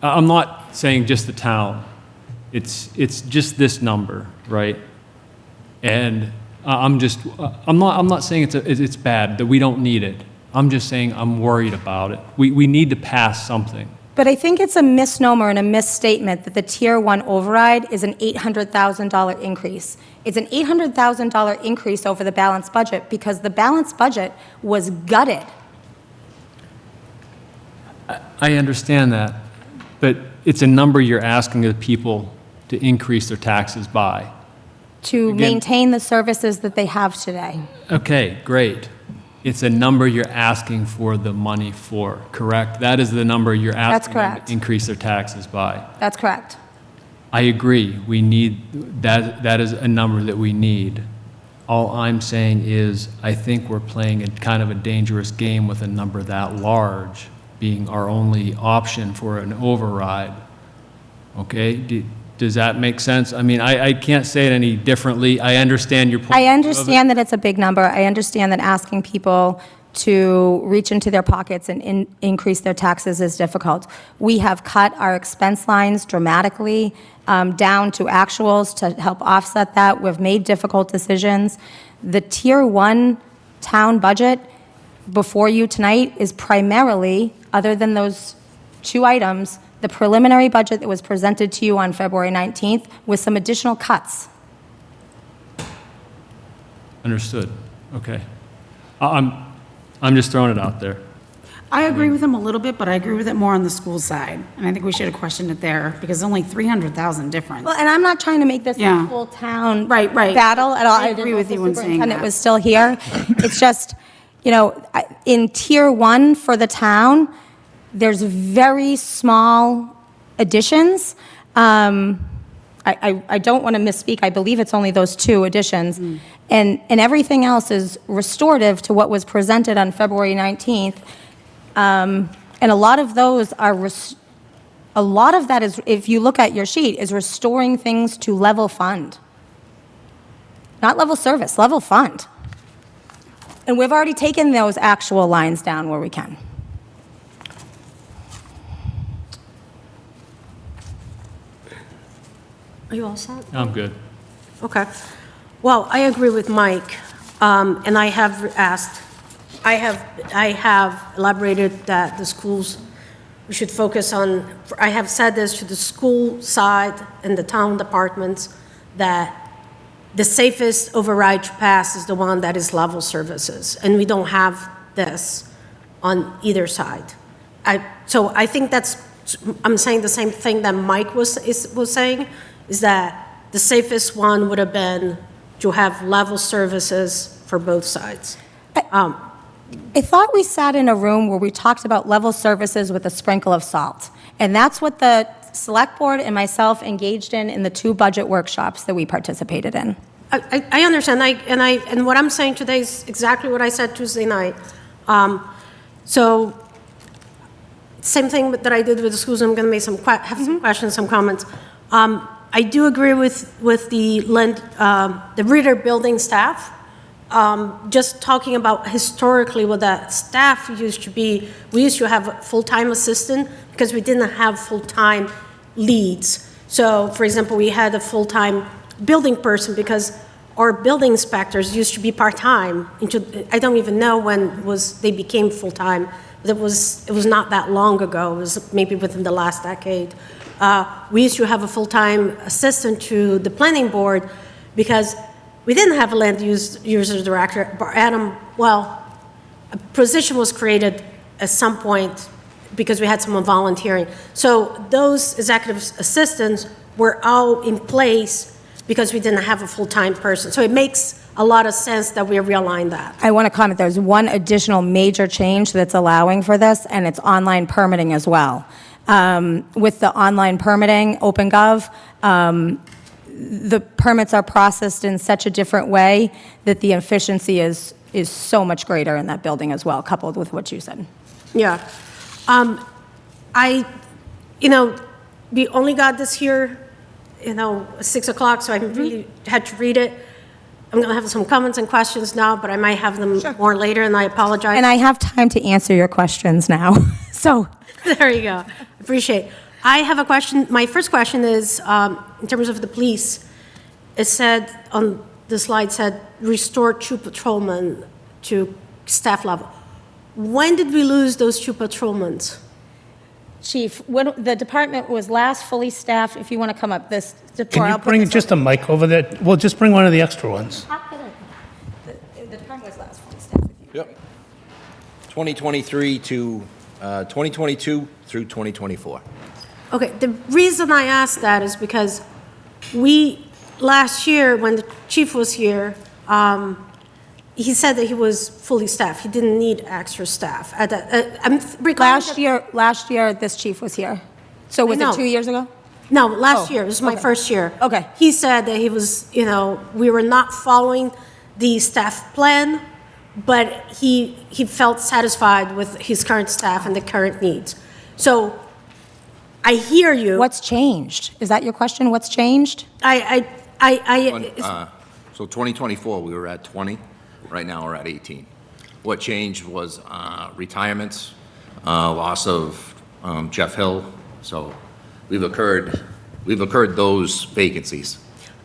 I: I'm not saying just the town. It's just this number, right? And I'm not saying it's bad, that we don't need it. I'm just saying I'm worried about it. We need to pass something.
M: But I think it's a misnomer and a misstatement that the Tier 1 override is an $800,000 increase. It's an $800,000 increase over the balanced budget because the balanced budget was gutted.
I: I understand that, but it's a number you're asking the people to increase their taxes by.
M: To
I: Again-
M: maintain the services that they have today.
I: Okay, great. It's a number you're asking for the money for, correct? That is the number you're
M: That's
I: asking them
M: correct.
I: to increase their taxes by.
M: That's correct.
I: I agree, we need, that is a number that we need. All I'm saying is, I think we're playing a kind of a dangerous game with a number that large being our only option for an override. Okay, does that make sense? I mean, I can't say it any differently. I understand your point.
M: I understand that it's a big number. I understand that asking people to reach into their pockets and increase their taxes is difficult. We have cut our expense lines dramatically down to actuals to help offset that. We've made difficult decisions. The Tier 1 town budget before you tonight is primarily, other than those 2 items, the preliminary budget that was presented to you on February 19th with some additional cuts.
I: Understood, okay. I'm just throwing it out there.
G: I agree with him a little bit, but I agree with it more on the school side. And I think we should have questioned it there because it's only 300,000 difference.
M: Well, and I'm not trying to make this
G: Yeah.
M: a full town
G: Right.
M: battle at all.
G: I
M: didn't
G: agree
M: know
G: with
M: if the
G: you in saying
M: superintendent
G: that.
M: was still here. It's just, in Tier 1 for the town, there's very small additions. I don't want to misspeak. I believe it's only those 2 additions. And everything else is restorative to what was presented on February 19th. And a lot of those are, a lot of that is, if you look at your sheet, is restoring things to level fund. Not level service, level fund. And we've already taken those actual lines down where we can.
D: Are you all set?
I: I'm good.
D: Okay. Well, I agree with Mike, and I have asked, I have elaborated that the schools, we should focus on, I have said this to the school side and the town departments, that the safest override to pass is the one that is level services, and we don't have this on either side. So I think I'm saying the same thing that Mike was saying, is that the safest one would have been to have level services for both sides.
M: I thought we sat in a room where we talked about level services with a sprinkle of salt. And that's what the select board and myself engaged in the 2 budget workshops that we participated in.
D: I understand, and what I'm saying today is exactly what I said Tuesday night. So, same thing that I did with the schools, I'm going to make have some questions, some comments. I do agree with the Reader Building staff. Just talking about historically what that staff used to be, we used to have a full-time assistant because we didn't have full-time leads. So, for example, we had a full-time building person because our building inspectors used to be part-time. I don't even know when they became full-time. It was not that long ago. It was maybe within the last decade. We used to have a full-time assistant to the planning board because we didn't have a land user director. Adam, a position was created at some point because we had someone volunteering. So those executive assistants were all in place because we didn't have a full-time person. So it makes a lot of sense that we realign that.
M: I want to comment, there's one additional major change that's allowing for this, and it's online permitting as well. With the online permitting, OpenGov, the permits are processed in such a different way that the efficiency is so much greater in that building as well, coupled with what you said.
D: Yeah. We only got this here, at 6 o'clock, so I really had to read it. I'm going to have some comments and questions now, but I might have them more later, and I apologize.
M: And I have time to answer your questions now, so.
D: There you go. Appreciate it. I have a question. My first question is, in terms of the police, it said, on the slide said, restore 2 patrolmen to staff level. When did we lose those 2 patrolmen?
M: Chief, when the department was last fully staffed, if you want to come up, this.
A: Can you bring just a mic over there? Well, just bring one of the extra ones.
M: The department was last fully staffed.
Q: Yep. 2023 to 2022 through 2024.
D: Okay, the reason I asked that is because last year, when the chief was here, he said that he was fully staffed. He didn't need extra staff.
M: Last year, this chief was here. So was it 2 years ago?
D: No, last year. This is my first year.
M: Okay.
D: He said that he was, we were not following the staff plan, but he felt satisfied with his current staff and the current needs. So I hear you.
M: What's changed? Is that your question? What's changed?
Q: So 2024, we were at 20. Right now, we're at 18. What changed was retirements, loss of Jeff Hill. So we've incurred those vacancies.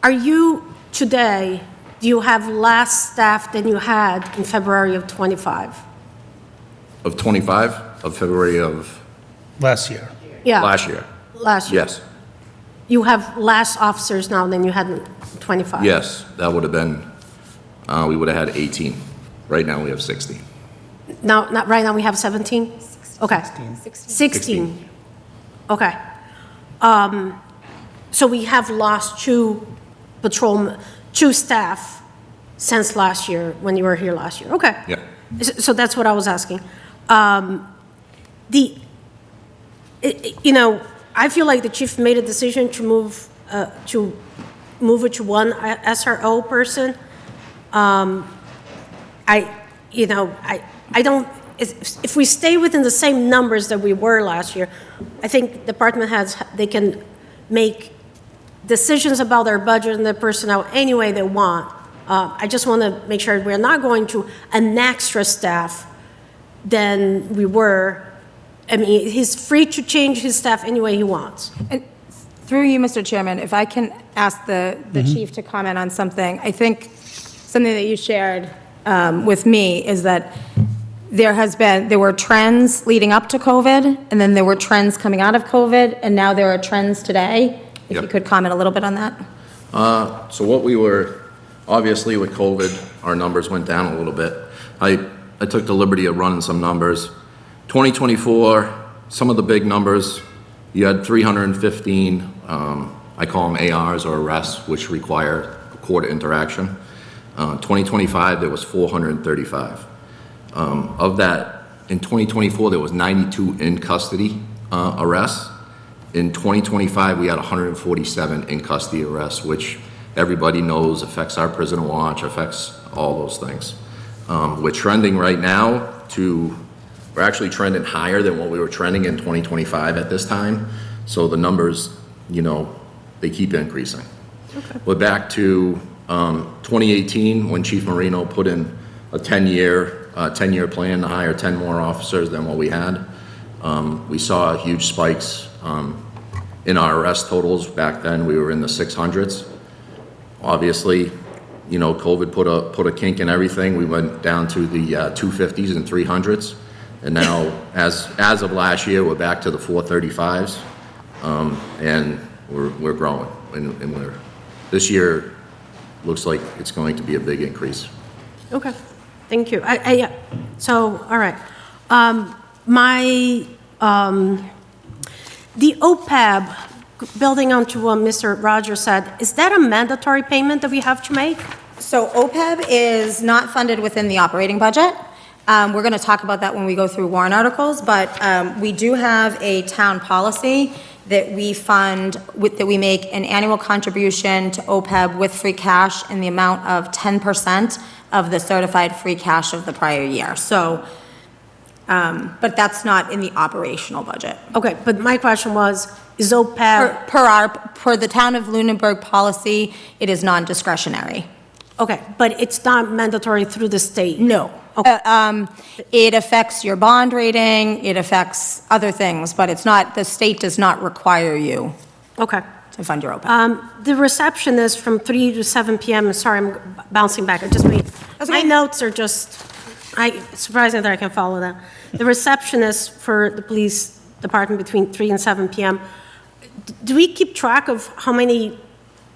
D: Are you today, do you have less staff than you had in February of 25?
Q: Of 25? Of February of?
A: Last year.
D: Yeah.
Q: Last year.
D: Last year.
Q: Yes.
D: You have less officers now than you had in 25?
Q: Yes, that would have been, we would have had 18. Right now, we have 60.
D: No, not right now, we have 17? Okay. 16. Okay. So we have lost 2 staff since last year, when you were here last year. Okay.
Q: Yeah.
D: So that's what I was asking. I feel like the chief made a decision to move it to one SRO person. I don't, if we stay within the same numbers that we were last year, I think department heads, they can make decisions about their budget and their personnel any way they want. I just want to make sure we're not going to an extra staff than we were. I mean, he's free to change his staff any way he wants.
M: And through you, Mr. Chairman, if I can ask the chief to comment on something. I think something that you shared with me is that there were trends leading up to COVID, and then there were trends coming out of COVID, and now there are trends today. If you could comment a little bit on that.
Q: So what we were, obviously with COVID, our numbers went down a little bit. I took the liberty of running some numbers. 2024, some of the big numbers, you had 315, I call them ARs or arrests, which require a court interaction. 2025, there was 435. Of that, in 2024, there was 92 in custody arrests. In 2025, we had 147 in custody arrests, which everybody knows affects our prisoner watch, affects all those things. We're trending right now we're actually trending higher than what we were trending in 2025 at this time. So the numbers, they keep increasing. We're back to 2018, when Chief Marino put in a 10-year plan to hire 10 more officers than what we had. We saw huge spikes in our arrest totals. Back then, we were in the 600s. Obviously, you know, COVID put a kink in everything. We went down to the 250s and 300s. And now, as of last year, we're back to the 435s. And we're growing. And this year looks like it's going to be a big increase.
D: Okay, thank you. So, all right. The OPEB, building onto what Mr. Rogers said, is that a mandatory payment that we have to make?
M: So OPEB is not funded within the operating budget. We're going to talk about that when we go through warrant articles, but we do have a town policy that we fund, that we make an annual contribution to OPEB with free cash in the amount of 10% of the certified free cash of the prior year. So, but that's not in the operational budget.
D: Okay, but my question was, is OPEB...
M: Per the town of Lunenburg policy, it is non-discretionary.
D: Okay, but it's not mandatory through the state?
M: No. It affects your bond rating, it affects other things, but it's not, the state does not require you
D: Okay.
M: to fund your OPEB.
D: The reception is from 3 to 7 p.m. Sorry, I'm bouncing back. My notes are just, surprising that I can follow that. The reception is for the police department between 3 and 7 p.m. Do we keep track of how many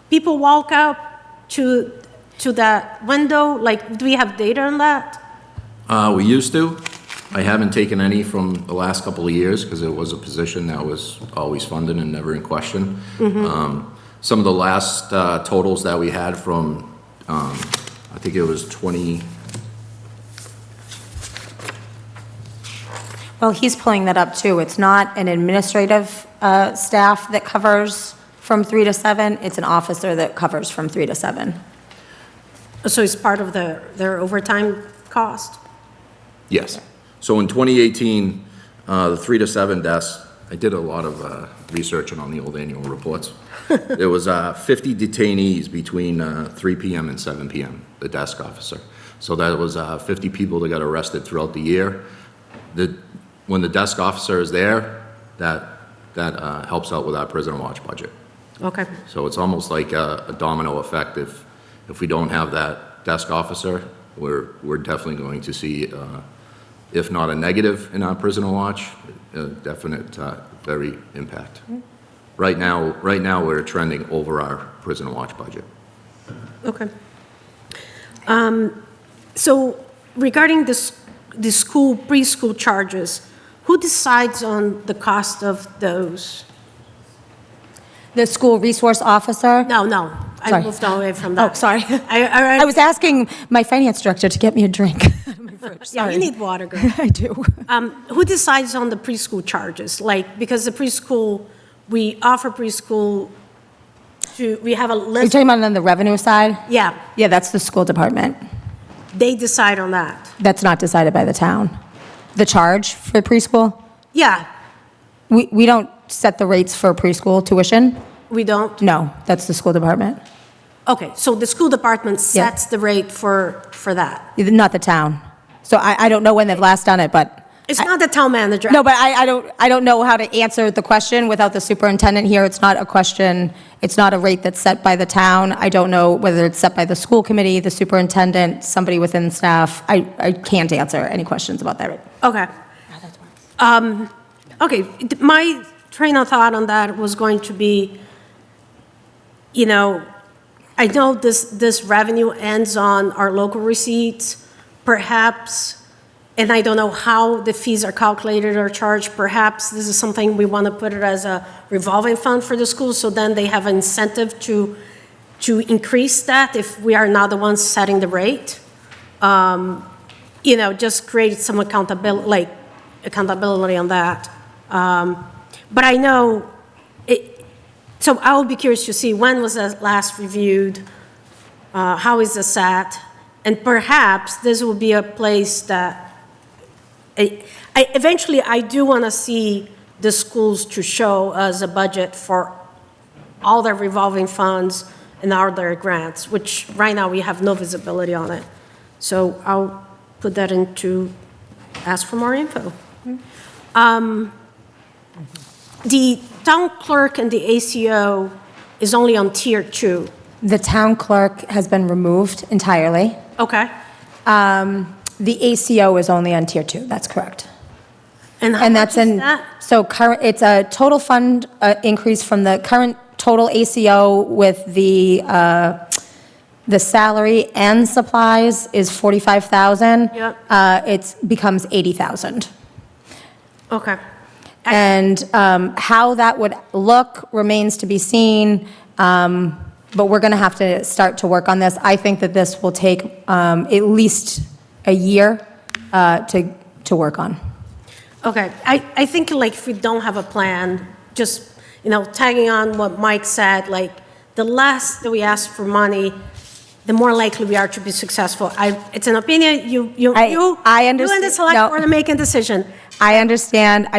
D: people walk up to that window? Like, do we have data on that?
Q: We used to. I haven't taken any from the last couple of years because it was a position that was always funded and never in question. Some of the last totals that we had from, I think it was 20.
M: Well, he's pulling that up too. It's not an administrative staff that covers from 3 to 7. It's an officer that covers from 3 to 7.
D: So it's part of their overtime cost?
Q: Yes. So in 2018, the 3 to 7 desks, I did a lot of research on the old annual reports. There was 50 detainees between 3 p.m. and 7 p.m., the desk officer. So that was 50 people that got arrested throughout the year. When the desk officer is there, that helps out with our prison watch budget.
D: Okay.
Q: So it's almost like a domino effect. If we don't have that desk officer, we're definitely going to see, if not a negative in our prison watch, a definite very impact. Right now we're trending over our prison watch budget.
D: Okay. So regarding the school, preschool charges, who decides on the cost of those?
M: The school resource officer?
D: No. I
M: Sorry.
D: moved away from that.
M: Oh, sorry.
D: I
M: was asking my finance director to get me a drink.
D: Yeah, you need water, girl.
M: I do.
D: Who decides on the preschool charges? Like, because the preschool, we offer preschool we have a
M: Are you
D: list.
M: talking about on the revenue side?
D: Yeah,
M: Yeah, that's the school department.
D: they decide on that.
M: That's not decided by the town. The charge for preschool?
D: Yeah,
M: We don't set the rates for preschool tuition?
D: we don't?
M: No, that's the school department.
D: Okay, so the school department
M: Yeah.
D: sets the rate for that.
M: Not the town. So I don't know when they've last done it, but.
D: It's not the town manager.
M: No, but I don't know how to answer the question without the superintendent here. It's not a question, it's not a rate that's set by the town. I don't know whether it's set by the school committee, the superintendent, somebody within staff. I can't answer any questions about that rate.
D: Okay. Okay, my train of thought on that was going to be, I know this revenue ends on our local receipts, perhaps, and I don't know how the fees are calculated or charged, perhaps this is something we want to put it as a revolving fund for the schools, so then they have incentive to increase that if we are not the ones setting the rate. Just create some accountability on that. But I know, so I will be curious to see when was that last reviewed, how is this set, and perhaps this will be a place that, eventually I do want to see the schools to show us a budget for all their revolving funds and all their grants, which right now we have no visibility on it. So I'll put that into, ask for more info. The town clerk and the ACO is only on tier 2.
M: The town clerk has been removed entirely.
D: Okay.
M: The ACO is only on tier 2, that's correct.
D: And how
M: And
D: much
M: that's
D: is
M: in,
D: that?
M: so current, it's a total fund increase from the current total ACO with the salary and supplies is 45,000.
D: Yep.
M: It becomes 80,000.
D: Okay.
M: And how that would look remains to be seen, but we're going to have to start to work on this. I think that this will take at least a year to work on.
D: Okay, I think like if we don't have a plan, just, tagging on what Mike said, like the less that we ask for money, the more likely we are to be successful. It's an opinion, you
M: I
D: and
M: understand.
D: the select board are making a decision.
M: I understand, the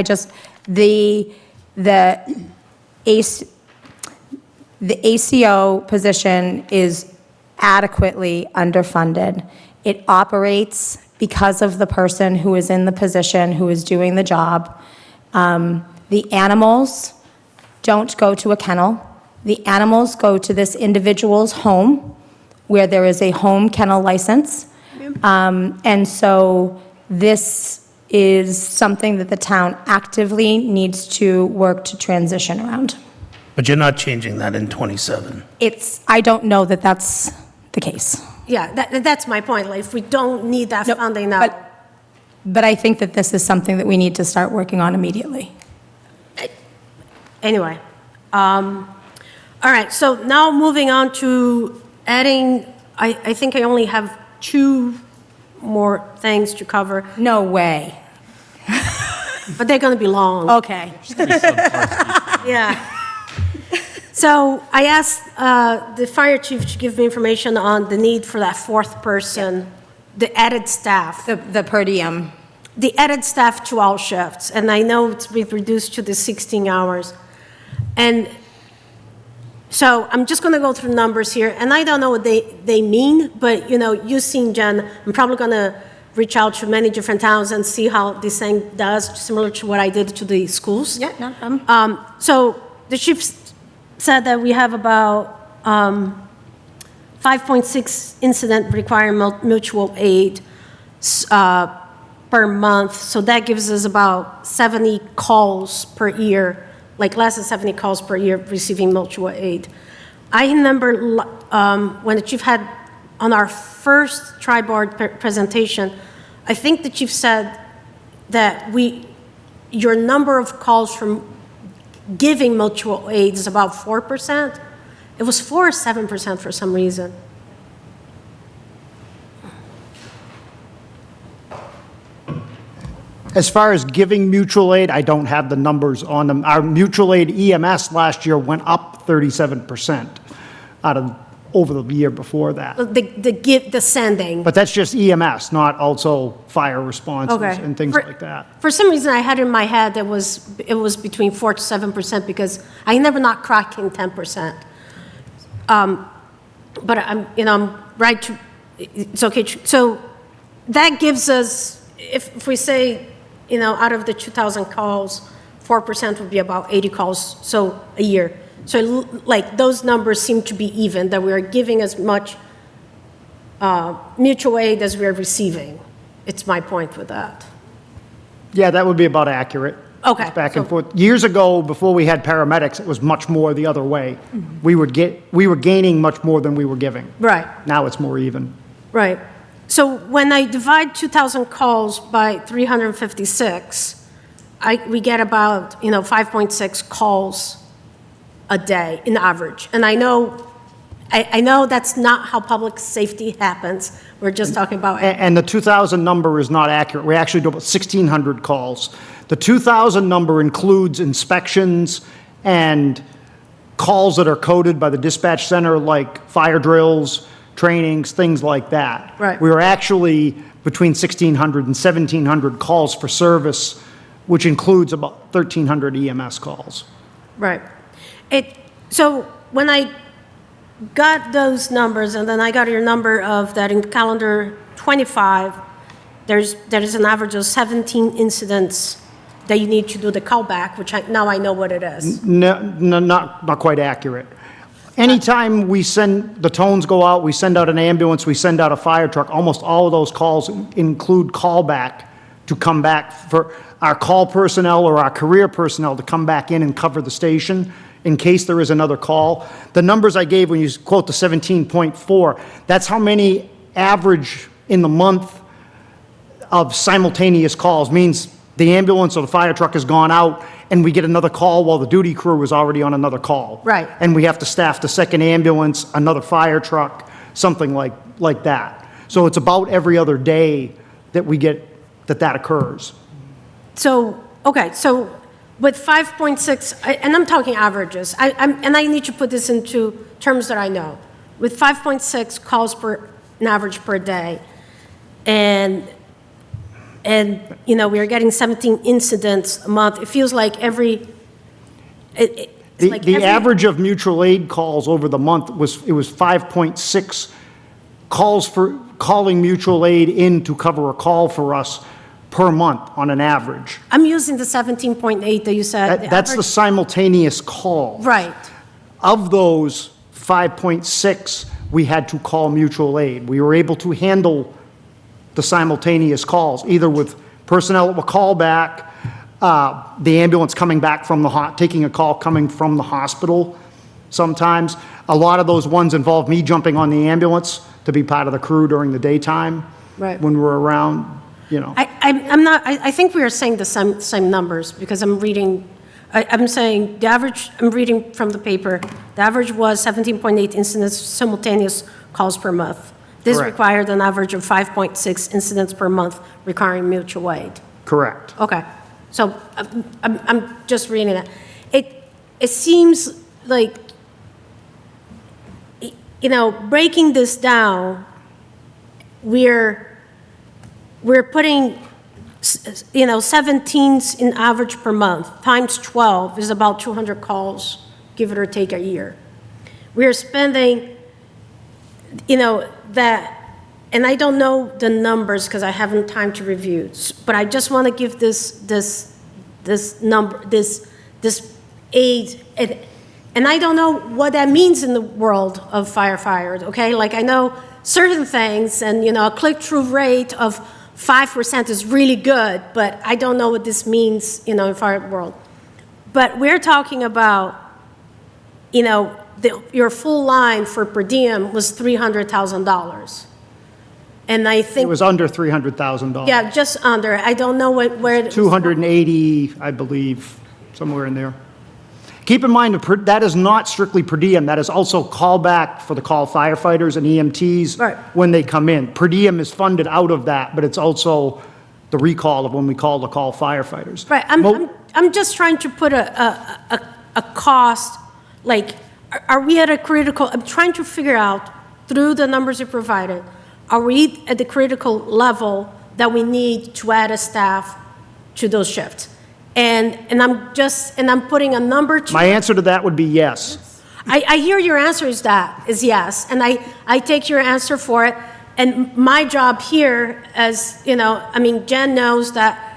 M: ACO position is adequately underfunded. It operates because of the person who is in the position, who is doing the job. The animals don't go to a kennel. The animals go to this individual's home, where there is a home kennel license. And so this is something that the town actively needs to work to transition around.
A: But you're not changing that in '27.
M: I don't know that that's the case.
D: Yeah, that's my point, like if we don't need that funding now.
M: But I think that this is something that we need to start working on immediately.
D: Anyway, all right, so now moving on to adding, I think I only have 2 more things to cover.
M: No way.
D: But they're going to be long.
M: Okay.
D: Yeah. So I asked the fire chief to give me information on the need for that 4th person, the added staff.
M: The per diem.
D: The added staff to all shifts, and I know it's been reduced to the 16 hours. And so I'm just going to go through numbers here, and I don't know what they mean, but you've seen, Jen, I'm probably going to reach out to many different towns and see how this thing does, similar to what I did to the schools.
M: Yeah, no problem.
D: So the chief said that we have about 5.6 incident requiring mutual aid per month. So that gives us about 70 calls per year, like less than 70 calls per year receiving mutual aid. I remember when the chief had, on our first tri-board presentation, I think the chief said that your number of calls from giving mutual aid is about 4%. It was 4 or 7% for some reason.
N: As far as giving mutual aid, I don't have the numbers on them. Our mutual aid EMS last year went up 37% over the year before that.
D: The sending.
N: But that's just EMS, not also fire responses
D: Okay.
N: and things like that.
D: For some reason, I had in my head that it was between 4 to 7% because I never not cracking 10%. But I'm right to, it's okay. So that gives us, if we say, out of the 2,000 calls, 4% would be about 80 calls, so a year. So like those numbers seem to be even, that we are giving as much mutual aid as we are receiving. It's my point with that.
N: Yeah, that would be about accurate.
D: Okay.
N: It's back and forth. Years ago, before we had paramedics, it was much more the other way.
D: Mm-hmm.
N: We were gaining much more than we were giving.
D: Right.
N: Now it's more even.
D: Right. So when I divide 2,000 calls by 356, we get about 5.6 calls a day in average. And I know that's not how public safety happens. We're just talking about.
N: And the 2,000 number is not accurate. We actually do about 1,600 calls. The 2,000 number includes inspections and calls that are coded by the dispatch center, like fire drills, trainings, things like that.
D: Right.
N: We were actually between 1,600 and 1,700 calls for service, which includes about 1,300 EMS calls.
D: Right. So when I got those numbers, and then I got your number of that in calendar 25, there is an average of 17 incidents that you need to do the callback, which now I know what it is.
N: No, not quite accurate. Anytime we send, the tones go out, we send out an ambulance, we send out a fire truck, almost all of those calls include callback to come back for our call personnel or our career personnel to come back in and cover the station in case there is another call. The numbers I gave when you quote the 17.4, that's how many average in the month of simultaneous calls, means the ambulance or the fire truck has gone out and we get another call while the duty crew is already on another call.
D: Right.
N: And we have to staff the second ambulance, another fire truck, something like that. So it's about every other day that we get, that occurs.
D: So, okay, so with 5.6, and I'm talking averages, and I need to put this into terms that I know. With 5.6 calls an average per day, and you know, we're getting 17 incidents a month. It feels like
N: The average of mutual aid calls over the month was 5.6 calls for calling mutual aid in to cover a call for us per month on an average.
D: I'm using the 17.8 that you said.
N: That's the simultaneous call.
D: Right.
N: Of those, 5.6 we had to call mutual aid. We were able to handle the simultaneous calls, either with personnel that will call back, the ambulance coming back from taking a call coming from the hospital sometimes. A lot of those ones involve me jumping on the ambulance to be part of the crew during the daytime.
D: Right.
N: When we're around, you know.
D: I think we are saying the same numbers, because I'm saying the average, I'm reading from the paper, the average was 17.8 incidents simultaneous calls per month. This
N: Correct.
D: required an average of 5.6 incidents per month requiring mutual aid.
N: Correct.
D: Okay, so I'm just reading that. It seems like, you know, breaking this down, we're putting, you know, 17s in average per month, times 12 is about 200 calls, give it or take a year. We're spending, you know, that, and I don't know the numbers because I haven't time to review, but I just want to give this aid, and I don't know what that means in the world of firefighters, okay? Like, I know certain things, and, you know, a click-through rate of 5% is really good, but I don't know what this means, you know, in fire world. But we're talking about, you know, your full line for per diem was $300,000. And I think...
N: It was under $300,000.
D: Yeah, just under. I don't know where...
N: 280, I believe, somewhere in there. Keep in mind, that is not strictly per diem. That is also callback for the call firefighters and EMTs when they come in. Per diem is funded out of that, but it's also the recall of when we call the call firefighters.
D: Right. I'm just trying to put a cost, like, are we at a critical... I'm trying to figure out, through the numbers you provided, are we at the critical level that we need to add a staff to those shifts? And I'm putting a number to...
N: My answer to that would be yes.
D: I hear your answer is yes, and I take your answer for it. And my job here, as, you know, I mean, Jen knows that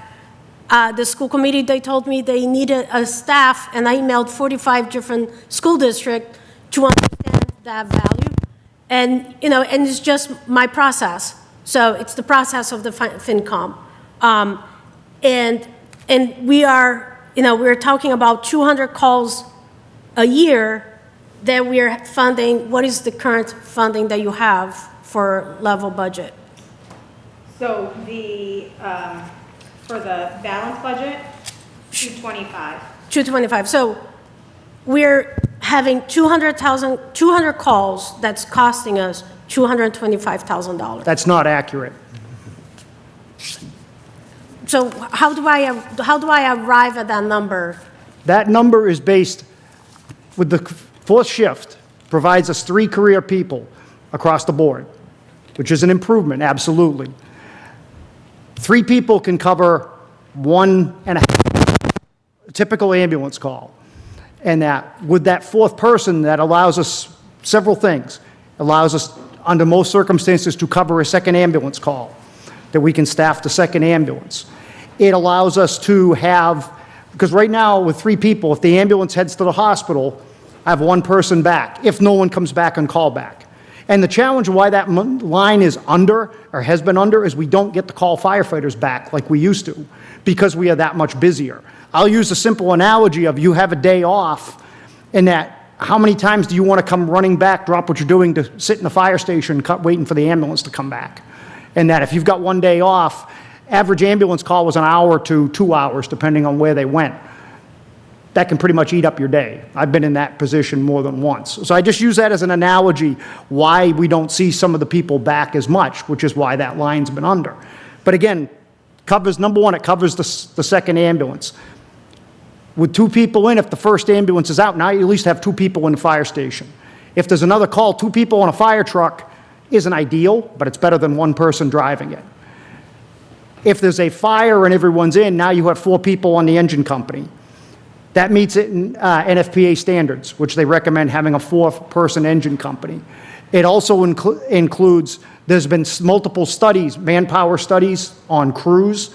D: the school committee, they told me they needed a staff, and I emailed 45 different school districts to understand that value. And, you know, and it's just my process. So it's the process of the FinCom. And we are, you know, we're talking about 200 calls a year that we're funding. What is the current funding that you have for level budget?
R: So for the balanced budget, 225.
D: 225. So we're having 200 calls that's costing us $225,000.
N: That's not accurate.
D: So how do I arrive at that number?
N: That number is based, with the fourth shift, provides us 3 career people across the board, which is an improvement, absolutely. 3 people can cover 1.5 typical ambulance call. And that with that fourth person, that allows us several things. Allows us, under most circumstances, to cover a second ambulance call, that we can staff the second ambulance. It allows us to have, because right now with 3 people, if the ambulance heads to the hospital, I have 1 person back, if no one comes back on call back. And the challenge of why that line is under, or has been under, is we don't get to call firefighters back like we used to, because we are that much busier. I'll use a simple analogy of you have a day off, and that how many times do you want to come running back, drop what you're doing to sit in the fire station, waiting for the ambulance to come back? And that if you've got 1 day off, average ambulance call was an hour to 2 hours, depending on where they went. That can pretty much eat up your day. I've been in that position more than once. So I just use that as an analogy why we don't see some of the people back as much, which is why that line's been under. But again, covers, number one, it covers the second ambulance. With 2 people in, if the first ambulance is out, now you at least have 2 people in the fire station. If there's another call, 2 people on a fire truck isn't ideal, but it's better than 1 person driving it. If there's a fire and everyone's in, now you have 4 people on the engine company. That meets it in NFPA standards, which they recommend having a 4th-person engine company. It also includes, there's been multiple studies, manpower studies on crews.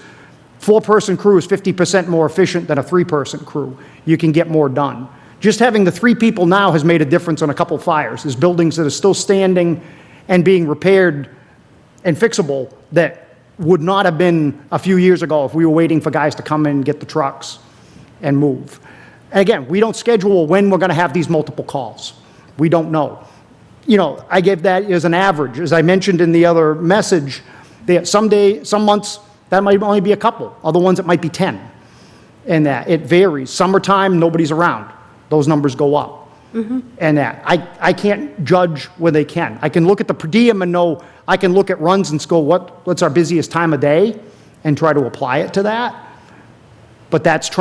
N: 4-person crew is 50% more efficient than a 3-person crew. You can get more done. Just having the 3 people now has made a difference on a couple fires. There's buildings that are still standing and being repaired and fixable that would not have been a few years ago if we were waiting for guys to come in and get the trucks and move. And again, we don't schedule when we're going to have these multiple calls. We don't know. You know, I gave that as an average. As I mentioned in the other message, some months, that might only be a couple. Other ones, it might be 10. And that it varies. Summertime, nobody's around. Those numbers go up. And that I can't judge when they can. I can look at the per diem and know, I can look at runs and go, what's our busiest time of day, and try to apply it to that. But that's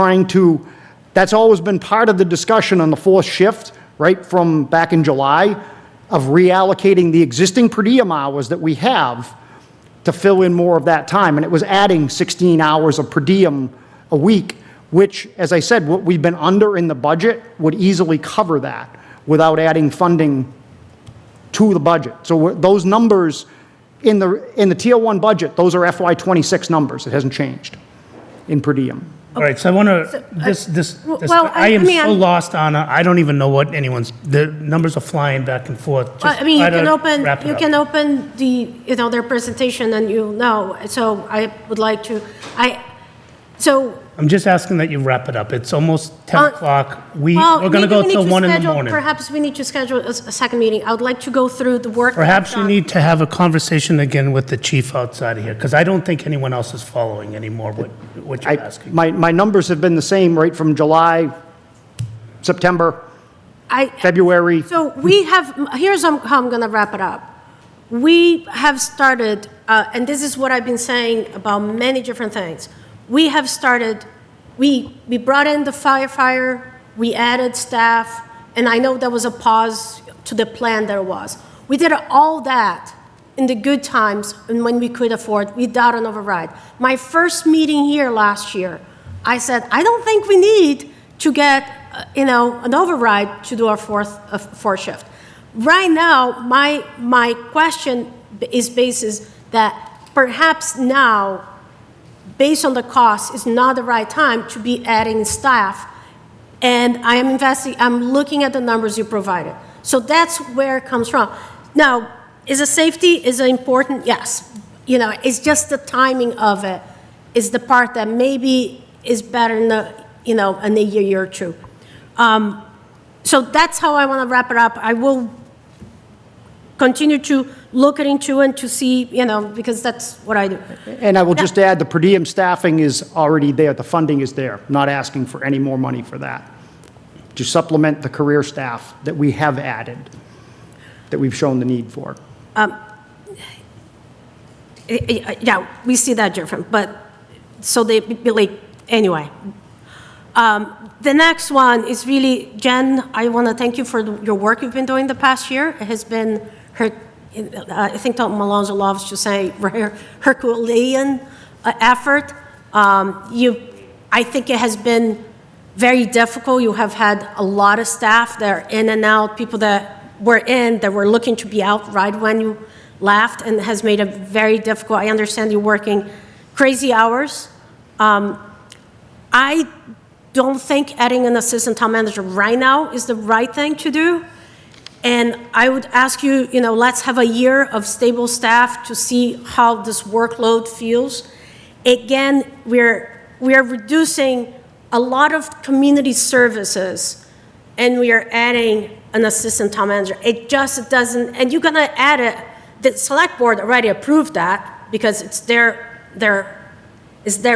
N: always been part of the discussion on the 4th shift, right from back in July, of reallocating the existing per diem hours that we have to fill in more of that time. And it was adding 16 hours of per diem a week, which, as I said, what we've been under in the budget would easily cover that without adding funding to the budget. So those numbers in the Tier 1 budget, those are FY26 numbers. It hasn't changed in per diem.
A: All right, so I want to, I am so lost on, I don't even know what the numbers are flying back and forth.
D: I mean, you can open the, their presentation and you'll know. So I would like to,
A: I'm just asking that you wrap it up. It's almost 10 o'clock. We're going to go
D: maybe we
A: till
D: need to
A: 1 in the
D: schedule-
A: morning.
D: Perhaps we need to schedule a second meeting. I would like to go through the work.
A: Perhaps you
D: done.
A: need to have a conversation again with the chief outside of here, because I don't think anyone else is following anymore what you're asking.
N: My numbers have been the same right from July, September, February.
D: So we have, here's how I'm going to wrap it up. We have started, and this is what I've been saying about many different things. We have started, we brought in the firefighter, we added staff, and I know there was a pause to the plan there was. We did all that in the good times and when we could afford without an override. My first meeting here last year, I said, I don't think we need to get, an override to do our fourth shift. Right now, my question is basis that perhaps now, based on the cost, is not the right time to be adding staff. And I'm looking at the numbers you provided. So that's where it comes from. Now, is safety important? Yes. It's just the timing of it is the part that maybe is better in a year or two. So that's how I want to wrap it up. I will continue to look into and to see, because that's what I do.
N: And I will just add, the per diem staffing is already there. The funding is there. Not asking for any more money for that. To supplement the career staff that we have added, that we've shown the need for.
D: Yeah, we see that different, but so they like anyway. The next one is really, Jen, I want to thank you for your work you've been doing the past year. It has been I think Tom Malonzo loves to say Herculean effort. I think it has been very difficult. You have had a lot of staff that are in and out, people that were in, that were looking to be out right when you left, and has made it very difficult. I understand you're working crazy hours. I don't think adding an assistant town manager right now is the right thing to do. And I would ask you, let's have a year of stable staff to see how this workload feels. Again, we are reducing a lot of community services, and we are adding an assistant town manager. It just doesn't, and you're gonna add it, the select board already approved that because it's their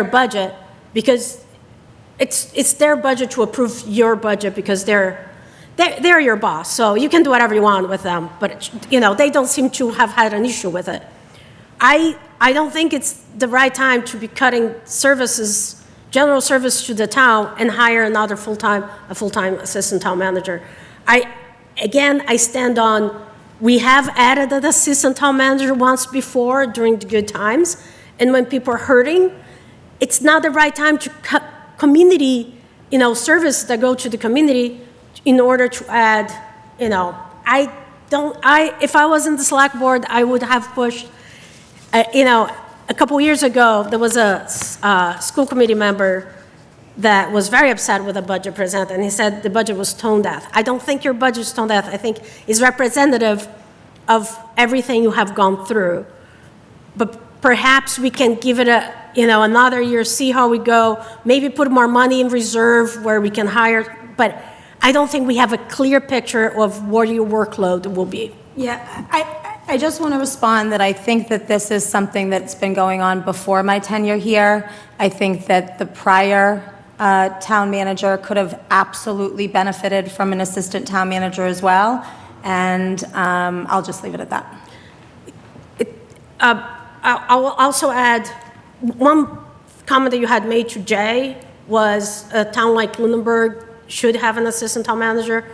D: budget, because it's their budget to approve your budget because they're your boss, so you can do whatever you want with them, but they don't seem to have had an issue with it. I don't think it's the right time to be cutting services, general service to the town, and hire another full-time assistant town manager. I stand on, we have added an assistant town manager once before during the good times, and when people are hurting, it's not the right time to cut community, services that go to the community in order to add, if I was in the select board, I would have pushed, a couple years ago, there was a school committee member that was very upset with the budget presented, and he said the budget was tone deaf. I don't think your budget is tone deaf. I think it's representative of everything you have gone through. But perhaps we can give it another year, see how we go, maybe put more money in reserve where we can hire, but I don't think we have a clear picture of what your workload will be.
M: Yeah, I just want to respond that I think that this is something that's been going on before my tenure here. I think that the prior town manager could have absolutely benefited from an assistant town manager as well, and I'll just leave it at that.
D: I will also add, one comment that you had made to Jay was a town like Lunenburg should have an assistant town manager,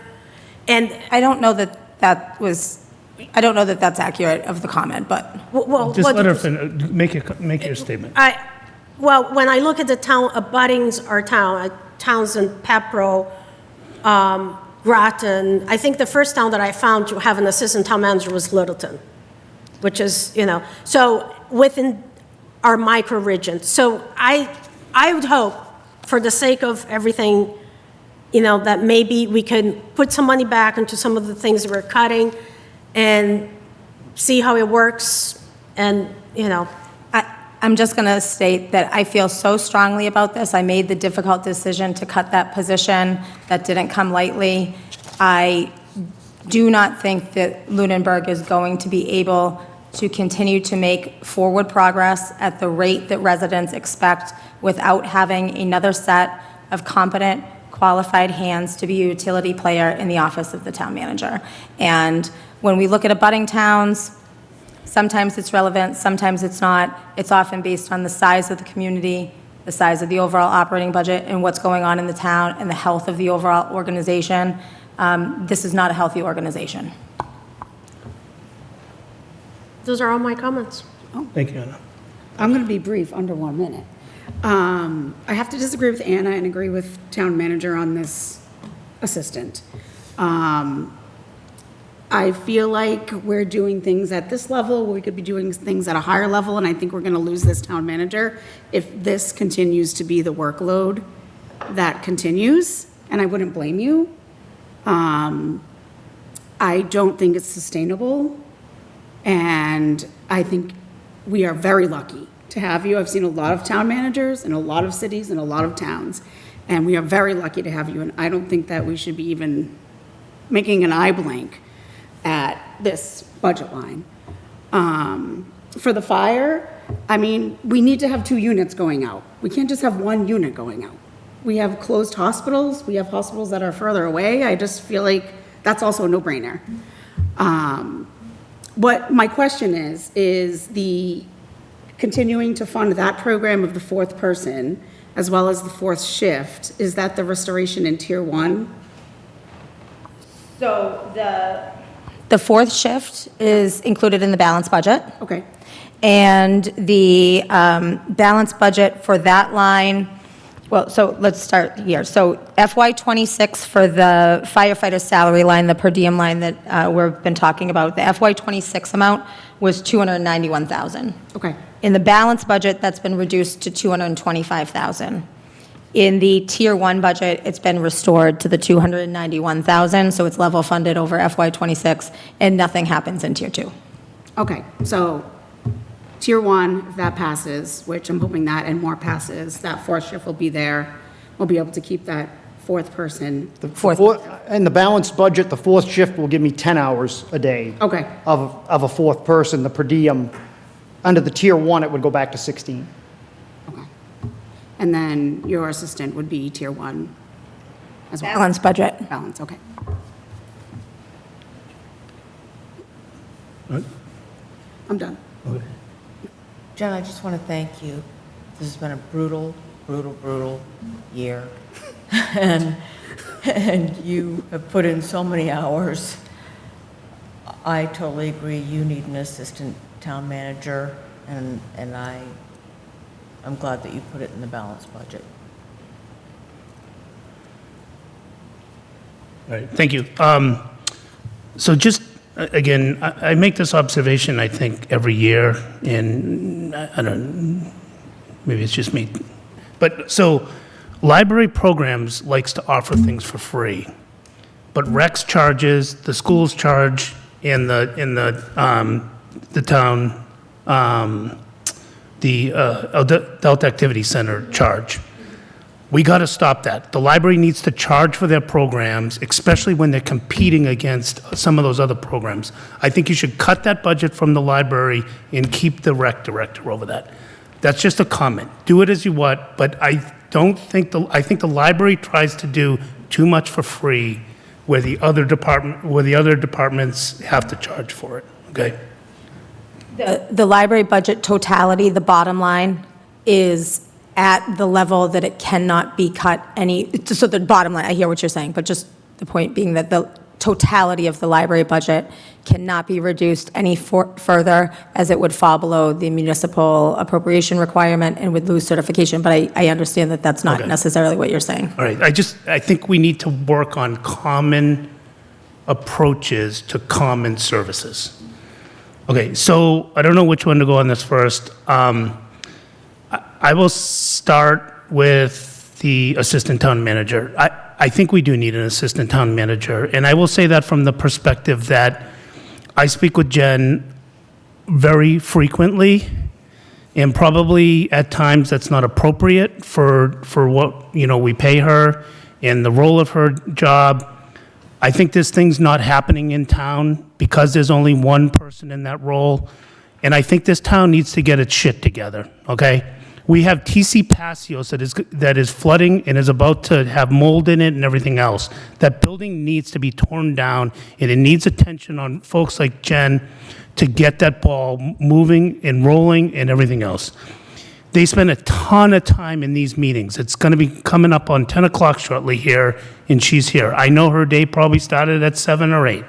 D: and
M: I don't know that that's accurate of the comment, but
A: Just let her make your statement.
D: Well, when I look at the town abutting our town, towns in Pepperell, Groton, I think the first town that I found to have an assistant town manager was Littleton, which is, so within our micro region. So I would hope, for the sake of everything, that maybe we can put some money back into some of the things that we're cutting and see how it works. And,
M: I'm just going to state that I feel so strongly about this. I made the difficult decision to cut that position. That didn't come lightly. I do not think that Lunenburg is going to be able to continue to make forward progress at the rate that residents expect without having another set of competent, qualified hands to be a utility player in the office of the town manager. And when we look at abutting towns, sometimes it's relevant, sometimes it's not. It's often based on the size of the community, the size of the overall operating budget, and what's going on in the town, and the health of the overall organization. This is not a healthy organization.
D: those are all my comments.
A: Thank you, Anna.
G: I'm going to be brief, under 1 minute. I have to disagree with Anna and agree with town manager on this assistant. I feel like we're doing things at this level, we could be doing things at a higher level, and I think we're going to lose this town manager if this continues to be the workload that continues, and I wouldn't blame you. I don't think it's sustainable, and I think we are very lucky to have you. I've seen a lot of town managers in a lot of cities and a lot of towns, and we are very lucky to have you, and I don't think that we should be even making an eye blank at this budget line. For the fire, I mean, we need to have 2 units going out. We can't just have 1 unit going out. We have closed hospitals, we have hospitals that are further away. I just feel like that's also a no-brainer. What my question is the continuing to fund that program of the 4th person, as well as the 4th shift, is that the restoration in Tier 1?
M: So the 4th shift is included in the balanced budget.
G: Okay.
M: And the balanced budget for that line Well, so let's start here. So FY '26 for the firefighter salary line, the per diem line that we've been talking about, the FY '26 amount was $291,000.
G: Okay.
M: In the balance budget, that's been reduced to $225,000. In the Tier 1 budget, it's been restored to the $291,000, so it's level funded over FY '26, and nothing happens in Tier 2.
G: Okay, so Tier 1, if that passes, which I'm hoping that and more passes, that fourth shift will be there. We'll be able to keep that fourth person.
N: In the balanced budget, the fourth shift will give me 10 hours a day.
G: Okay.
N: Of a fourth person. The per diem, under the Tier 1, it would go back to 16.
G: And then your assistant would be Tier 1 as well?
M: Balance budget.
G: Balance, okay. I'm done.
K: Jen, I just want to thank you. This has been a brutal, brutal, brutal year. And you have put in so many hours. I totally agree. You need an assistant town manager, and I'm glad that you put it in the balanced budget.
A: All right, thank you. So just, again, I make this observation, I think, every year, and I don't, maybe it's just me. But, so, library programs likes to offer things for free, but Rex charges, the schools charge, and the town, the Adult Activity Center charge. We got to stop that. The library needs to charge for their programs, especially when they're competing against some of those other programs. I think you should cut that budget from the library and keep the rec director over that. That's just a comment. Do it as you want, but I think the library tries to do too much for free where the other departments have to charge for it, okay?
M: The library budget totality, the bottom line, is at the level that it cannot be cut so the bottom line, I hear what you're saying, but just the point being that the totality of the library budget cannot be reduced any further, as it would fall below the municipal appropriation requirement and would lose certification, but I understand that that's not
A: Okay.
M: necessarily what you're saying.
A: All right, I think we need to work on common approaches to common services. Okay, so I don't know which one to go on this first. I will start with the assistant town manager. I think we do need an assistant town manager, and I will say that from the perspective that I speak with Jen very frequently, and probably at times that's not appropriate for what, we pay her and the role of her job. I think this thing's not happening in town because there's only one person in that role, and I think this town needs to get its shit together, okay? We have TC Passios that is flooding and is about to have mold in it and everything else. That building needs to be torn down, and it needs attention on folks like Jen to get that ball moving and rolling and everything else. They spend a ton of time in these meetings. It's going to be coming up on 10 o'clock shortly here, and she's here. I know her day probably started at 7 or 8.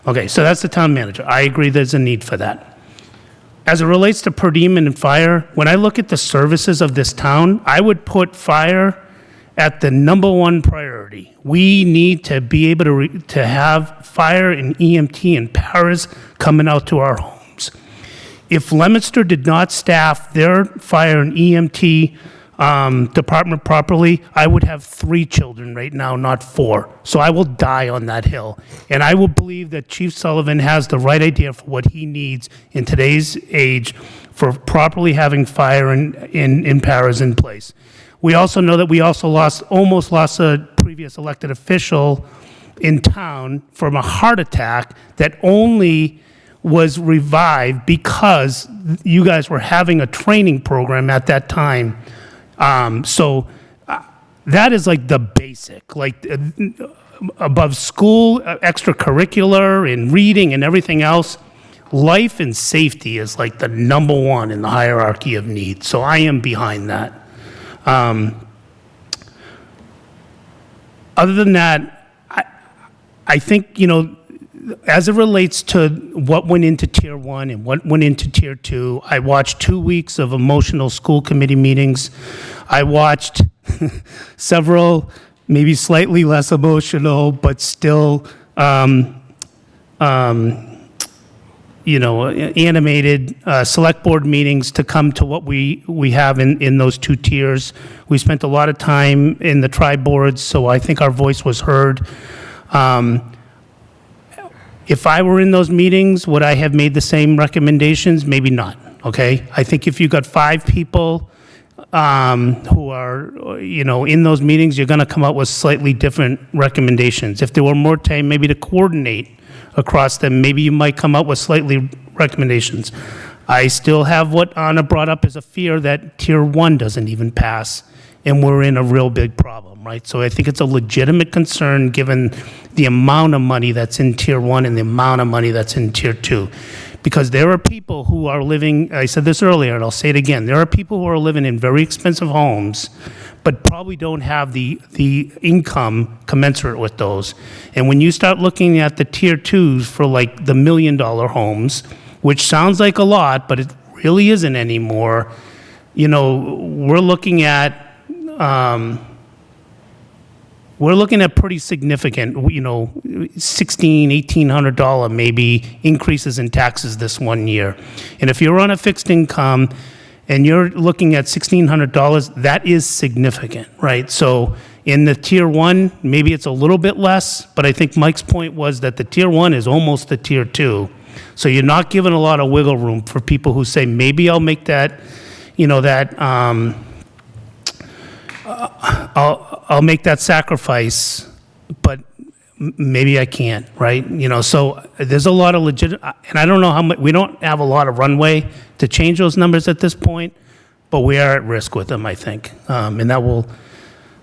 A: Okay, so that's the town manager. I agree there's a need for that. As it relates to per diem and fire, when I look at the services of this town, I would put fire at the #1 priority. We need to be able to have fire and EMT and paras coming out to our homes. If Leominster did not staff their fire and EMT department properly, I would have 3 children right now, not 4. So I will die on that hill. And I will believe that Chief Sullivan has the right idea for what he needs in today's age for properly having fire and paras in place. We also know that we also almost lost a previous elected official in town from a heart attack that only was revived because you guys were having a training program at that time. That is like the basic, like above school, extracurricular and reading and everything else. Life and safety is like the #1 in the hierarchy of needs. So I am behind that. Other than that, I think, as it relates to what went into Tier 1 and what went into Tier 2, I watched 2 weeks of emotional school committee meetings. I watched several, maybe slightly less emotional, but still, animated select board meetings to come to what we have in those two tiers. We spent a lot of time in the tri-boards, so I think our voice was heard. If I were in those meetings, would I have made the same recommendations? Maybe not, okay? I think if you got 5 people who are, in those meetings, you're going to come up with slightly different recommendations. If there were more time maybe to coordinate across them, maybe you might come up with slightly recommendations. I still have what Anna brought up as a fear that Tier 1 doesn't even pass, and we're in a real big problem, right? So I think it's a legitimate concern given the amount of money that's in Tier 1 and the amount of money that's in Tier 2. Because there are people who are living, I said this earlier, and I'll say it again, there are people who are living in very expensive homes, but probably don't have the income commensurate with those. And when you start looking at the Tier 2s for like the $1 million homes, which sounds like a lot, but it really isn't anymore, we're looking at pretty significant, $1,600, $1,800 maybe increases in taxes this one year. And if you're on a fixed income and you're looking at $1,600, that is significant, right? So in the Tier 1, maybe it's a little bit less, but I think Mike's point was that the Tier 1 is almost the Tier 2. So you're not giving a lot of wiggle room for people who say, maybe I'll make that, I'll make that sacrifice, but maybe I can't, right? So there's a lot of legit, and I don't know how much, we don't have a lot of runway to change those numbers at this point, but we are at risk with them, I think. And that will,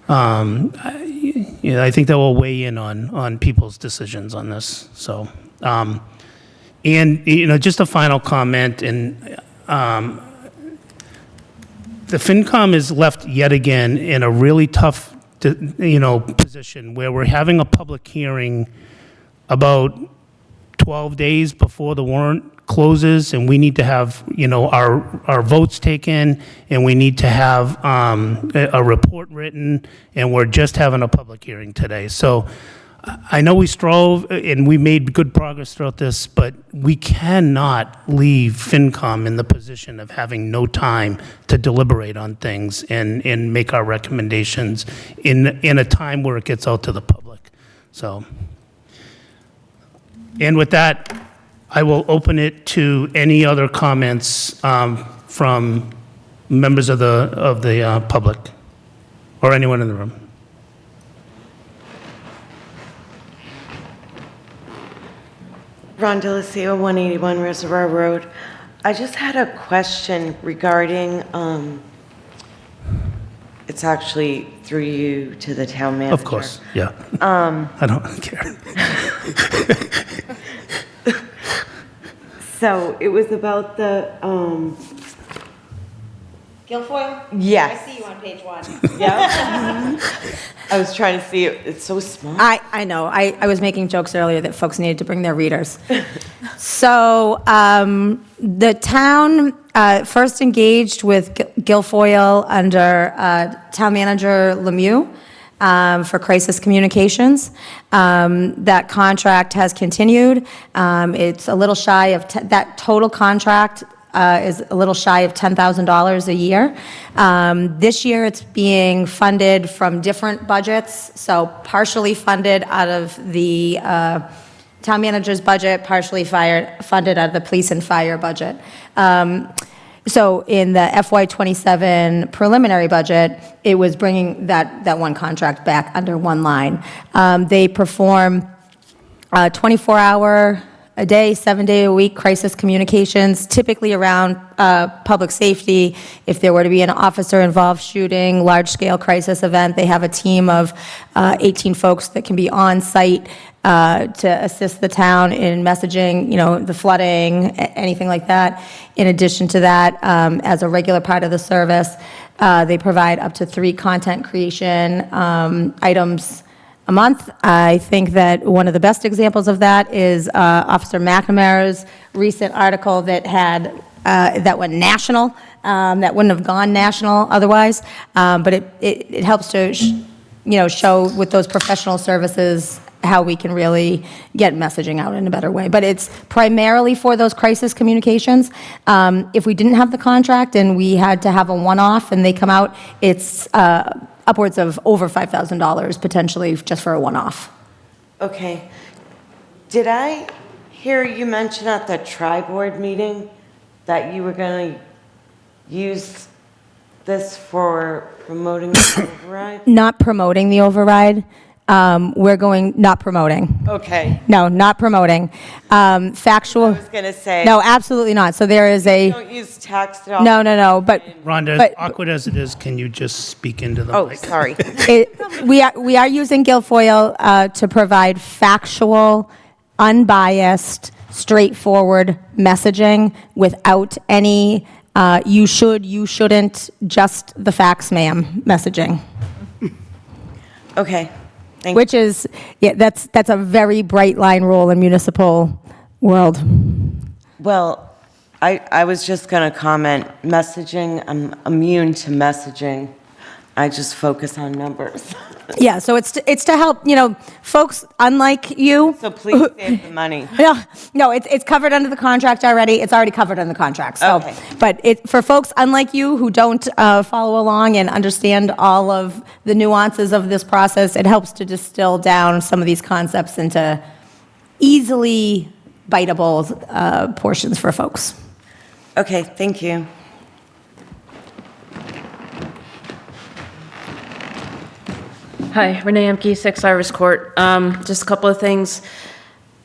A: I think that will weigh in on people's decisions on this. So, and, just a final comment, and the FinCom is left yet again in a really tough, position where we're having a public hearing about 12 days before the warrant closes, and we need to have, our votes taken, and we need to have a report written, and we're just having a public hearing today. So I know we strove and we made good progress throughout this, but we cannot leave FinCom in the position of having no time to deliberate on things and make our recommendations in a time where it gets out to the public. So, and with that, I will open it to any other comments from members of the public or anyone in the room.
B: Ron Delisio, 181 Reservoir Road. I just had a question regarding, it's actually through you to the town manager.
A: Of course, yeah. I don't care.
B: So it was about the,
R: Guilfoyle?
B: Yes.
R: I see you on page 1.
B: yeah. I was trying to see it. It's so small.
M: I know. I was making jokes earlier that folks needed to bring their readers. So the town first engaged with Guilfoyle under Town Manager Lemieux for crisis communications. That contract has continued. It's a little shy of, that total contract is a little shy of $10,000 a year. This year, it's being funded from different budgets, so partially funded out of the town manager's budget, partially funded out of the police and fire budget. So in the FY27 preliminary budget, it was bringing that one contract back under one line. They perform 24-hour a day, 7-day-a-week crisis communications, typically around public safety. If there were to be an officer-involved shooting, large-scale crisis event, they have a team of 18 folks that can be on site to assist the town in messaging, the flooding, anything like that. In addition to that, as a regular part of the service, they provide up to 3 content creation items a month. I think that one of the best examples of that is Officer McNamara's recent article that had that went national, that wouldn't have gone national otherwise. But it helps to, show with those professional services how we can really get messaging out in a better way. But it's primarily for those crisis communications. If we didn't have the contract and we had to have a one-off and they come out, it's upwards of over $5,000 potentially just for a one-off.
B: Okay. Did I hear you mention at the tri-board meeting that you were going to use this for promoting the override?
M: Not promoting the override. Not promoting.
B: Okay.
M: No, not promoting. Factual.
B: I was going to say.
M: No, absolutely not. So there is a.
B: Don't use tax dollars.
M: No, but.
A: Rhonda,
M: but-
A: awkward as it is, can you just speak into the
B: Oh,
A: mic?
B: sorry.
M: We are using Guilfoyle to provide factual, unbiased, straightforward messaging without any you should, you shouldn't, just the facts, ma'am messaging.
B: Okay. Thank
M: Which is, that's a very bright line rule in municipal world.
B: Well, I was just going to comment, messaging, I'm immune to messaging. I just focus on numbers.
M: Yeah, so it's to help, folks unlike you.
B: So please save the money.
M: No, it's covered under the contract already. It's already covered under the contract. So,
B: Okay.
M: But for folks unlike you who don't follow along and understand all of the nuances of this process, it helps to distill down some of these concepts into easily biteable portions for folks.
B: Okay, thank you.
S: Hi, Renee Emke, 6 Iris Court. Just a couple of things.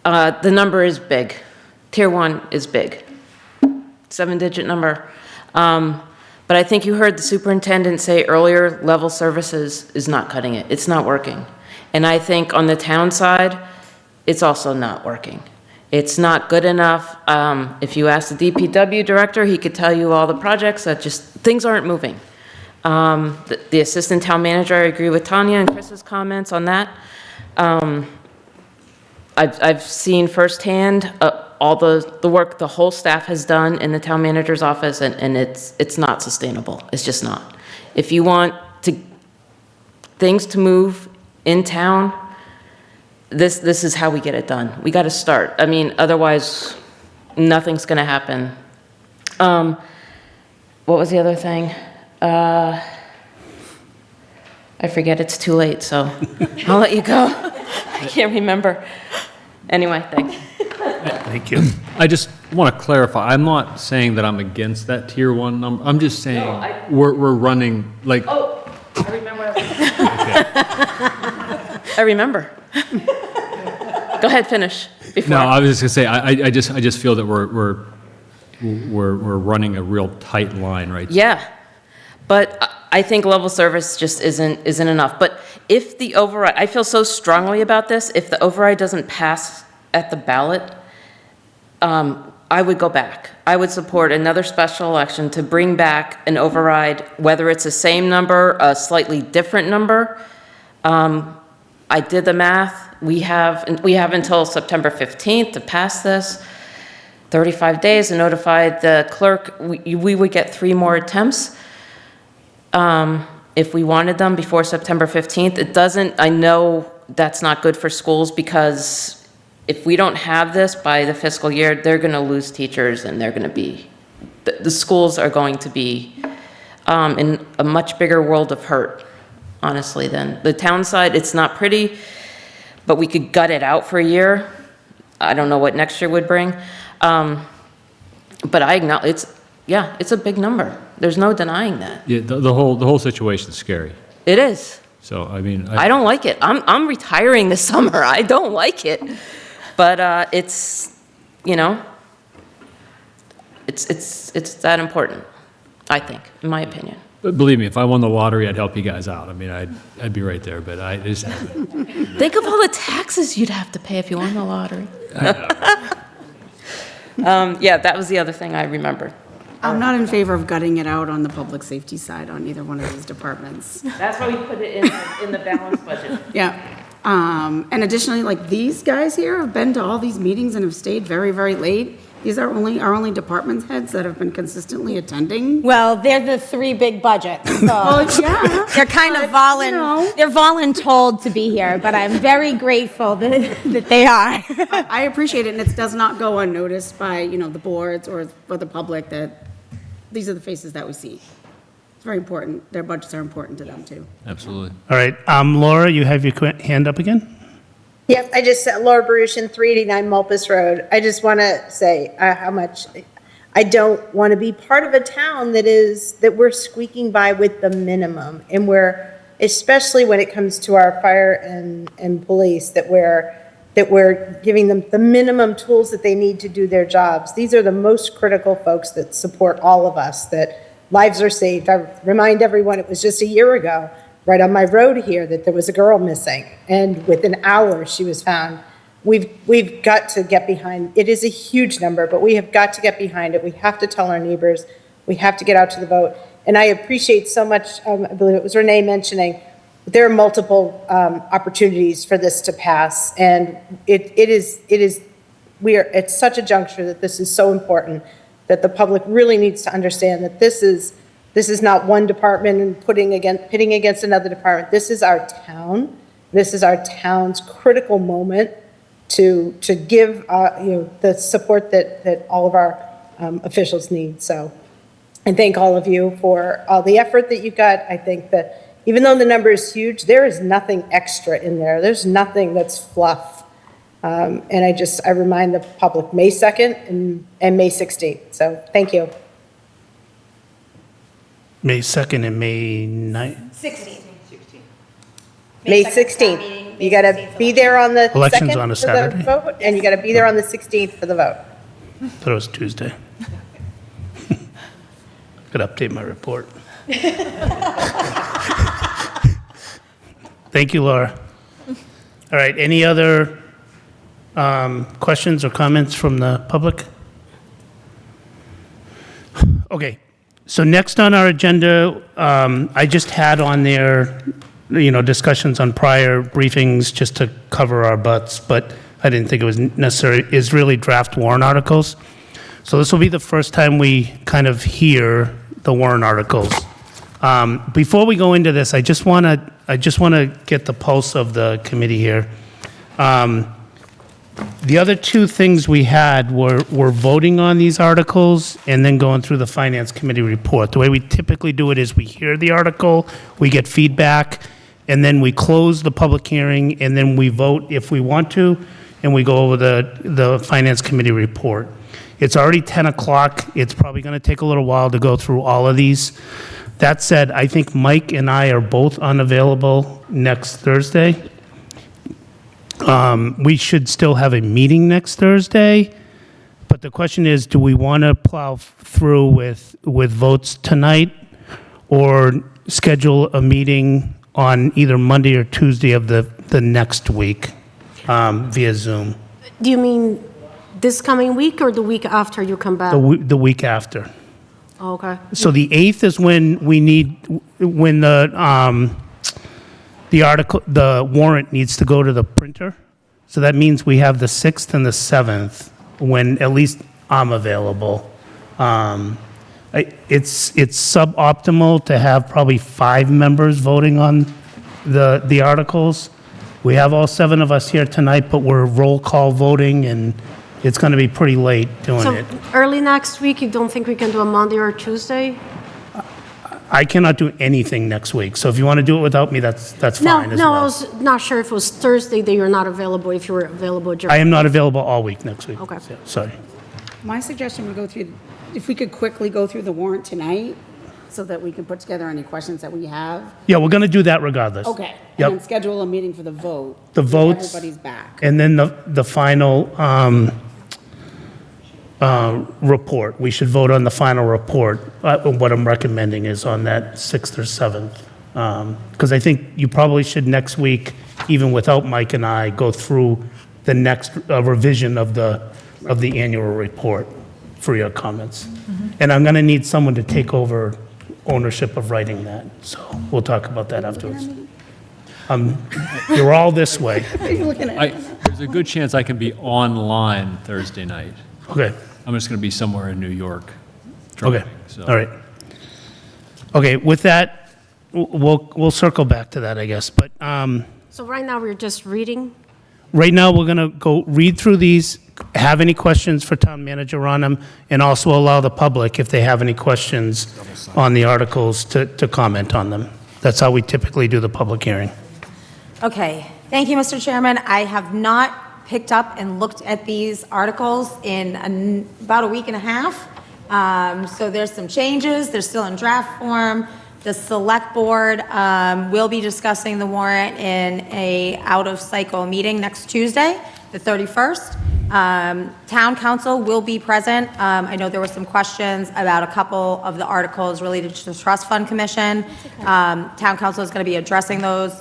S: The number is big. Tier 1 is big. 7-digit number. But I think you heard the superintendent say earlier, level services is not cutting it. It's not working. And I think on the town side, it's also not working. It's not good enough. If you ask the DPW director, he could tell you all the projects that just, things aren't moving. The assistant town manager, I agree with Tanya and Chris's comments on that. I've seen firsthand all the work the whole staff has done in the town manager's office, and it's not sustainable. It's just not. If you want things to move in town, this is how we get it done. We got to start. I mean, otherwise, nothing's going to happen. What was the other thing? I forget, it's too late, so I'll let you go. I can't remember. Anyway, thanks.
A: Thank you.
I: I just want to clarify, I'm not saying that I'm against that tier 1 number. I'm just saying
S: No,
I: we're running like.
S: Oh, I remember. I remember. Go ahead, finish. Before.
I: No, I was just gonna say, I just feel that we're running a real tight line right.
S: Yeah, but I think level service just isn't enough. But if the override, I feel so strongly about this, if the override doesn't pass at the ballot, I would go back. I would support another special election to bring back an override, whether it's the same number, a slightly different number. I did the math. We have until September 15th to pass this. 35 days to notify the clerk. We would get 3 more attempts if we wanted them before September 15th. It doesn't, I know that's not good for schools, because if we don't have this by the fiscal year, they're going to lose teachers, and they're going to be, the schools are going to be in a much bigger world of hurt, honestly, than the town side. It's not pretty, but we could gut it out for a year. I don't know what next year would bring. But I acknowledge, it's a big number. There's no denying that.
I: Yeah, the whole situation's scary.
S: It is.
I: So, I mean.
S: I don't like it. I'm retiring this summer. I don't like it. But it's, it's that important, I think, in my opinion.
I: But believe me, if I won the lottery, I'd help you guys out. I mean, I'd be right there, but I just haven't.
S: Think of all the taxes you'd have to pay if you won the lottery. Yeah, that was the other thing I remembered.
G: I'm not in favor of gutting it out on the public safety side on either one of these departments.
S: That's why we put it in the balanced budget.
G: Yeah. And additionally, like, these guys here have been to all these meetings and have stayed very, very late. These are our only department heads that have been consistently attending.
M: Well, they're the three big budgets, so
G: Yeah.
M: they're kind of they're voluntold to be here, but I'm very grateful that they are.
G: I appreciate it, and it does not go unnoticed by, the boards or the public that these are the faces that we see. It's very important. Their budgets are important to them, too.
I: Absolutely.
A: All right, Laura, you have your hand up again?
L: Yep, I just, Laura Baruchin, 389 Mulpus Road. I just want to say how much I don't want to be part of a town that we're squeaking by with the minimum. And especially when it comes to our fire and police, that we're giving them the minimum tools that they need to do their jobs. These are the most critical folks that support all of us, that lives are saved. I remind everyone, it was just a year ago, right on my road here, that there was a girl missing, and within hours she was found. We've got to get behind. It is a huge number, but we have got to get behind it. We have to tell our neighbors. We have to get out to the vote. And I appreciate so much, I believe it was Renee mentioning, there are multiple opportunities for this to pass, and it's such a juncture that this is so important, that the public really needs to understand that this is not one department and pitting against another department. This is our town. This is our town's critical moment to give the support that all of our officials need. So, and thank all of you for all the effort that you've got. I think that even though the number is huge, there is nothing extra in there. There's nothing that's fluff. And I remind the public, May 2nd and May 16th. So thank you.
A: May 2nd and May 9th.
R: 16th.
L: May 16th. You got to be there on the 2nd
A: Election's on a
L: for the
A: Saturday.
L: vote, and you got to be there on the 16th for the vote.
A: Thought it was Tuesday. Got to update my report. Thank you, Laura. All right, any other questions or comments from the public? Okay, so next on our agenda, I just had on there, discussions on prior briefings just to cover our butts, but I didn't think it was necessary, is really draft warrant articles. So this will be the first time we kind of hear the warrant articles. Before we go into this, I just want to get the pulse of the committee here. The other two things we had were voting on these articles and then going through the finance committee report. The way we typically do it is we hear the article, we get feedback, and then we close the public hearing, and then we vote if we want to, and we go over the finance committee report. It's already 10 o'clock. It's probably going to take a little while to go through all of these. That said, I think Mike and I are both unavailable next Thursday. We should still have a meeting next Thursday, but the question is, do we want to plow through with votes tonight, or schedule a meeting on either Monday or Tuesday of the next week via Zoom?
D: Do you mean this coming week or the week after you come back?
A: The week after.
D: Oh, okay.
A: So the 8th is when the warrant needs to go to the printer. So that means we have the 6th and the 7th when at least I'm available. It's suboptimal to have probably 5 members voting on the articles. We have all 7 of us here tonight, but we're roll call voting, and it's going to be pretty late doing
D: So
A: it.
D: early next week, you don't think we can do a Monday or Tuesday?
A: I cannot do anything next week, so if you want to do it without me, that's fine as
D: No,
A: well.
D: I was not sure if it was Thursday that you're not available, if you were available during.
A: I am not available all week next week.
D: Okay.
A: Sorry.
G: My suggestion would go through, if we could quickly go through the warrant tonight, so that we can put together any questions that we have.
A: Yeah, we're going to do that regardless.
G: Okay.
A: Yep.
G: And then schedule a meeting for the vote.
A: The
G: so
A: votes.
G: Everybody's back.
A: And then the final report. We should vote on the final report. What I'm recommending is on that 6th or 7th. Because I think you probably should next week, even without Mike and I, go through the next revision of the annual report for your comments. And I'm going to need someone to take over ownership of writing that. So we'll talk about that afterwards. You're all this way.
G: Are you looking at?
I: There's a good chance I can be online Thursday night.
A: Okay.
I: I'm just going to be somewhere in New York.
A: Okay,
I: driving, so.
A: all right. Okay, with that, we'll circle back to that, I guess. But
D: So right now, we're just reading?
A: right now, we're going to go read through these, have any questions for town manager on them, and also allow the public, if they have any questions on the articles, to comment on them. That's how we typically do the public hearing.
M: Okay, thank you, Mr. Chairman. I have not picked up and looked at these articles in about a week and a half. So there's some changes, they're still in draft form. The select board will be discussing the warrant in a out-of-cycle meeting next Tuesday, the 31st. Town council will be present. I know there were some questions about a couple of the articles related to the Trust Fund Commission. Town council is going to be addressing those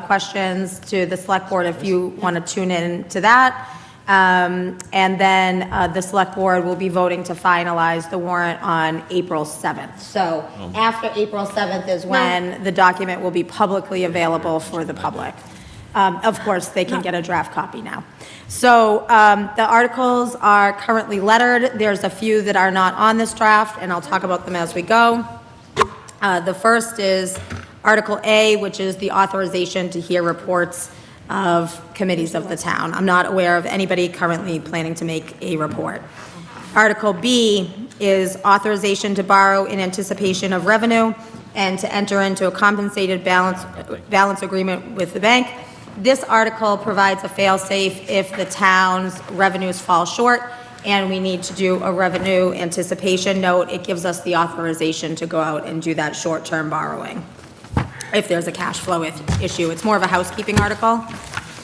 M: questions to the select board if you want to tune in to that. And then the select board will be voting to finalize the warrant on April 7th. So after April 7th is when the document will be publicly available for the public. Of course, they can get a draft copy now. So the articles are currently lettered. There's a few that are not on this draft, and I'll talk about them as we go. The first is Article A, which is the authorization to hear reports of committees of the town. I'm not aware of anybody currently planning to make a report. Article B is authorization to borrow in anticipation of revenue and to enter into a compensated balance agreement with the bank. This article provides a fail-safe if the town's revenues fall short and we need to do a revenue anticipation note. It gives us the authorization to go out and do that short-term borrowing if there's a cash flow issue. It's more of a housekeeping article.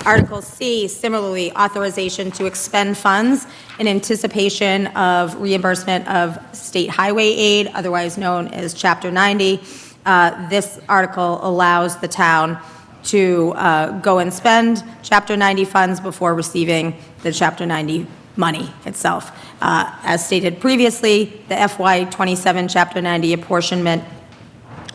M: Article C, similarly, authorization to expend funds in anticipation of reimbursement of state highway aid, otherwise known as Chapter 90. This article allows the town to go and spend Chapter 90 funds before receiving the Chapter 90 money itself. As stated previously, the FY27 Chapter 90 apportionment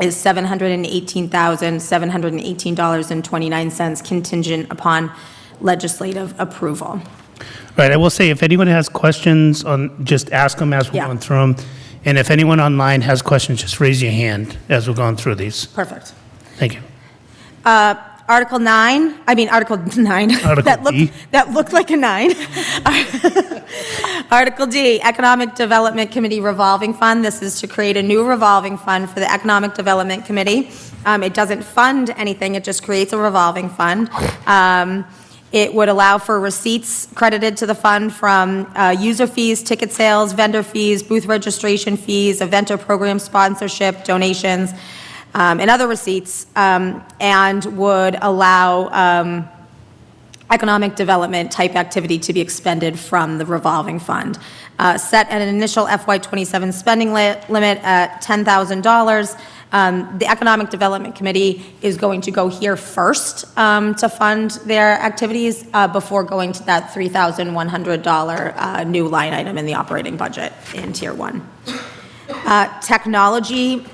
M: is $718,718.29 contingent upon legislative approval.
A: Right, I will say, if anyone has questions on, just ask them as we're
M: Yeah.
A: going through them. And if anyone online has questions, just raise your hand as we're going through these.
M: Perfect.
A: Thank you.
M: Article 9, Article 9.
A: Article D.
M: That looked like a 9. Article D, Economic Development Committee Revolving Fund. This is to create a new revolving fund for the Economic Development Committee. It doesn't fund anything, it just creates a revolving fund. It would allow for receipts credited to the fund from user fees, ticket sales, vendor fees, booth registration fees, event or program sponsorship, donations, and other receipts, and would allow economic development type activity to be expended from the revolving fund. Set an initial FY27 spending limit at $10,000. The Economic Development Committee is going to go here first to fund their activities before going to that $3,100 new line item in the operating budget in Tier 1. Technology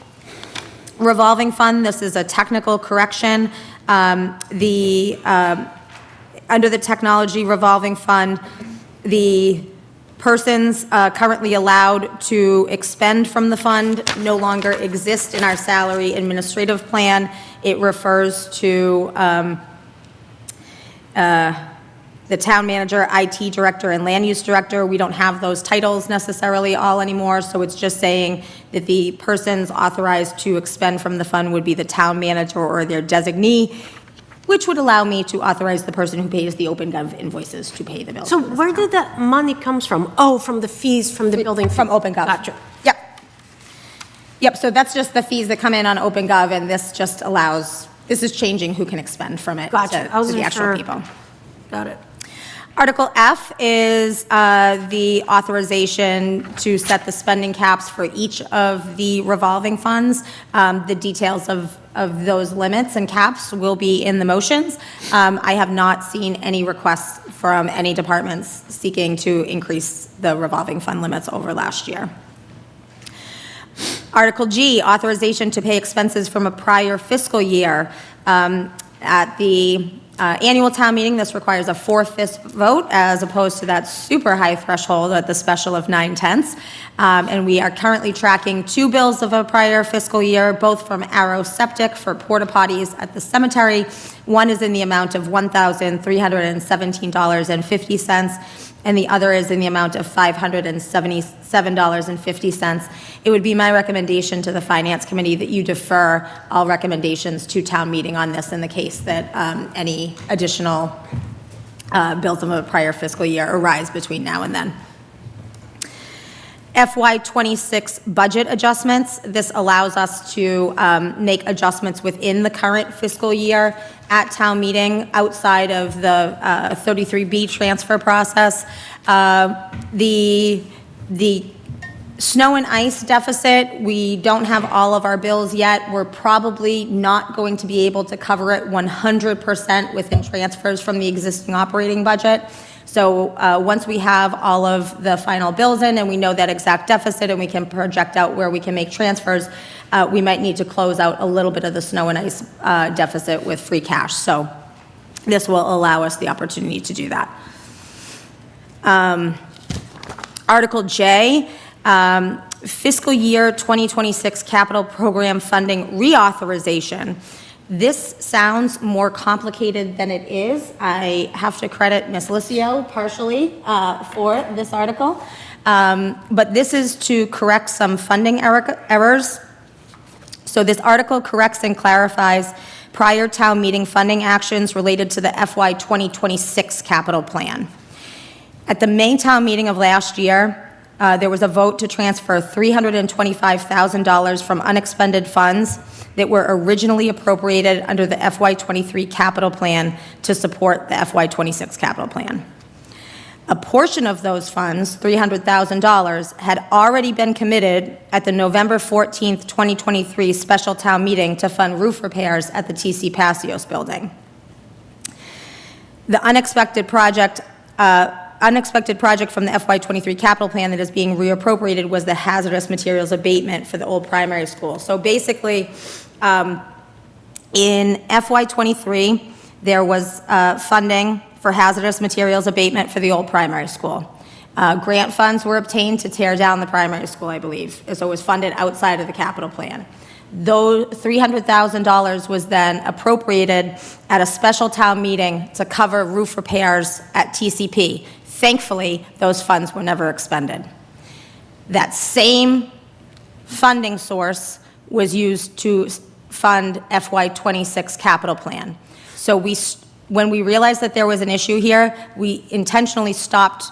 M: revolving fund, this is a technical correction. Under the technology revolving fund, the persons currently allowed to expend from the fund no longer exist in our salary administrative plan. It refers to the town manager, IT director, and land use director. We don't have those titles necessarily all anymore, so it's just saying that the persons authorized to expend from the fund would be the town manager or their designee, which would allow me to authorize the person who pays the OpenGov invoices to pay the bills.
D: So where did that money comes from? Oh, from the fees from the building?
M: From OpenGov.
D: Gotcha.
M: Yep, so that's just the fees that come in on OpenGov, and this just allows, this is changing who can expend from it
D: Gotcha. I
M: to the
D: wasn't
M: actual
D: sure.
M: people.
D: Got it.
M: Article F is the authorization to set the spending caps for each of the revolving funds. The details of those limits and caps will be in the motions. I have not seen any requests from any departments seeking to increase the revolving fund limits over last year. Article G, authorization to pay expenses from a prior fiscal year. At the annual town meeting, this requires a 4/5 vote as opposed to that super high threshold at the special of 9/10. And we are currently tracking 2 bills of a prior fiscal year, both from Arrow Septic for porta potties at the cemetery. One is in the amount of $1,317.50, and the other is in the amount of $577.50. It would be my recommendation to the Finance Committee that you defer all recommendations to town meeting on this in the case that any additional bills of a prior fiscal year arise between now and then. FY26 budget adjustments. This allows us to make adjustments within the current fiscal year at town meeting outside of the 33B transfer process. The snow and ice deficit, we don't have all of our bills yet. We're probably not going to be able to cover it 100% within transfers from the existing operating budget. So once we have all of the final bills in and we know that exact deficit and we can project out where we can make transfers, we might need to close out a little bit of the snow and ice deficit with free cash. So this will allow us the opportunity to do that. Article J, fiscal year 2026 capital program funding reauthorization. This sounds more complicated than it is. I have to credit Ms. Licio partially for this article. But this is to correct some funding errors. So this article corrects and clarifies prior town meeting funding actions related to the FY 2026 capital plan. At the May town meeting of last year, there was a vote to transfer $325,000 from unexpended funds that were originally appropriated under the FY23 capital plan to support the FY26 capital plan. A portion of those funds, $300,000, had already been committed at the November 14th, 2023 special town meeting to fund roof repairs at the TC Passios building. The unexpected project from the FY23 capital plan that is being reappropriated was the hazardous materials abatement for the old primary school. So basically, in FY23, there was funding for hazardous materials abatement for the old primary school. Grant funds were obtained to tear down the primary school, I believe, so it was funded outside of the capital plan. Though $300,000 was then appropriated at a special town meeting to cover roof repairs at TCP. Thankfully, those funds were never expended. That same funding source was used to fund FY26 capital plan. So when we realized that there was an issue here, we intentionally stopped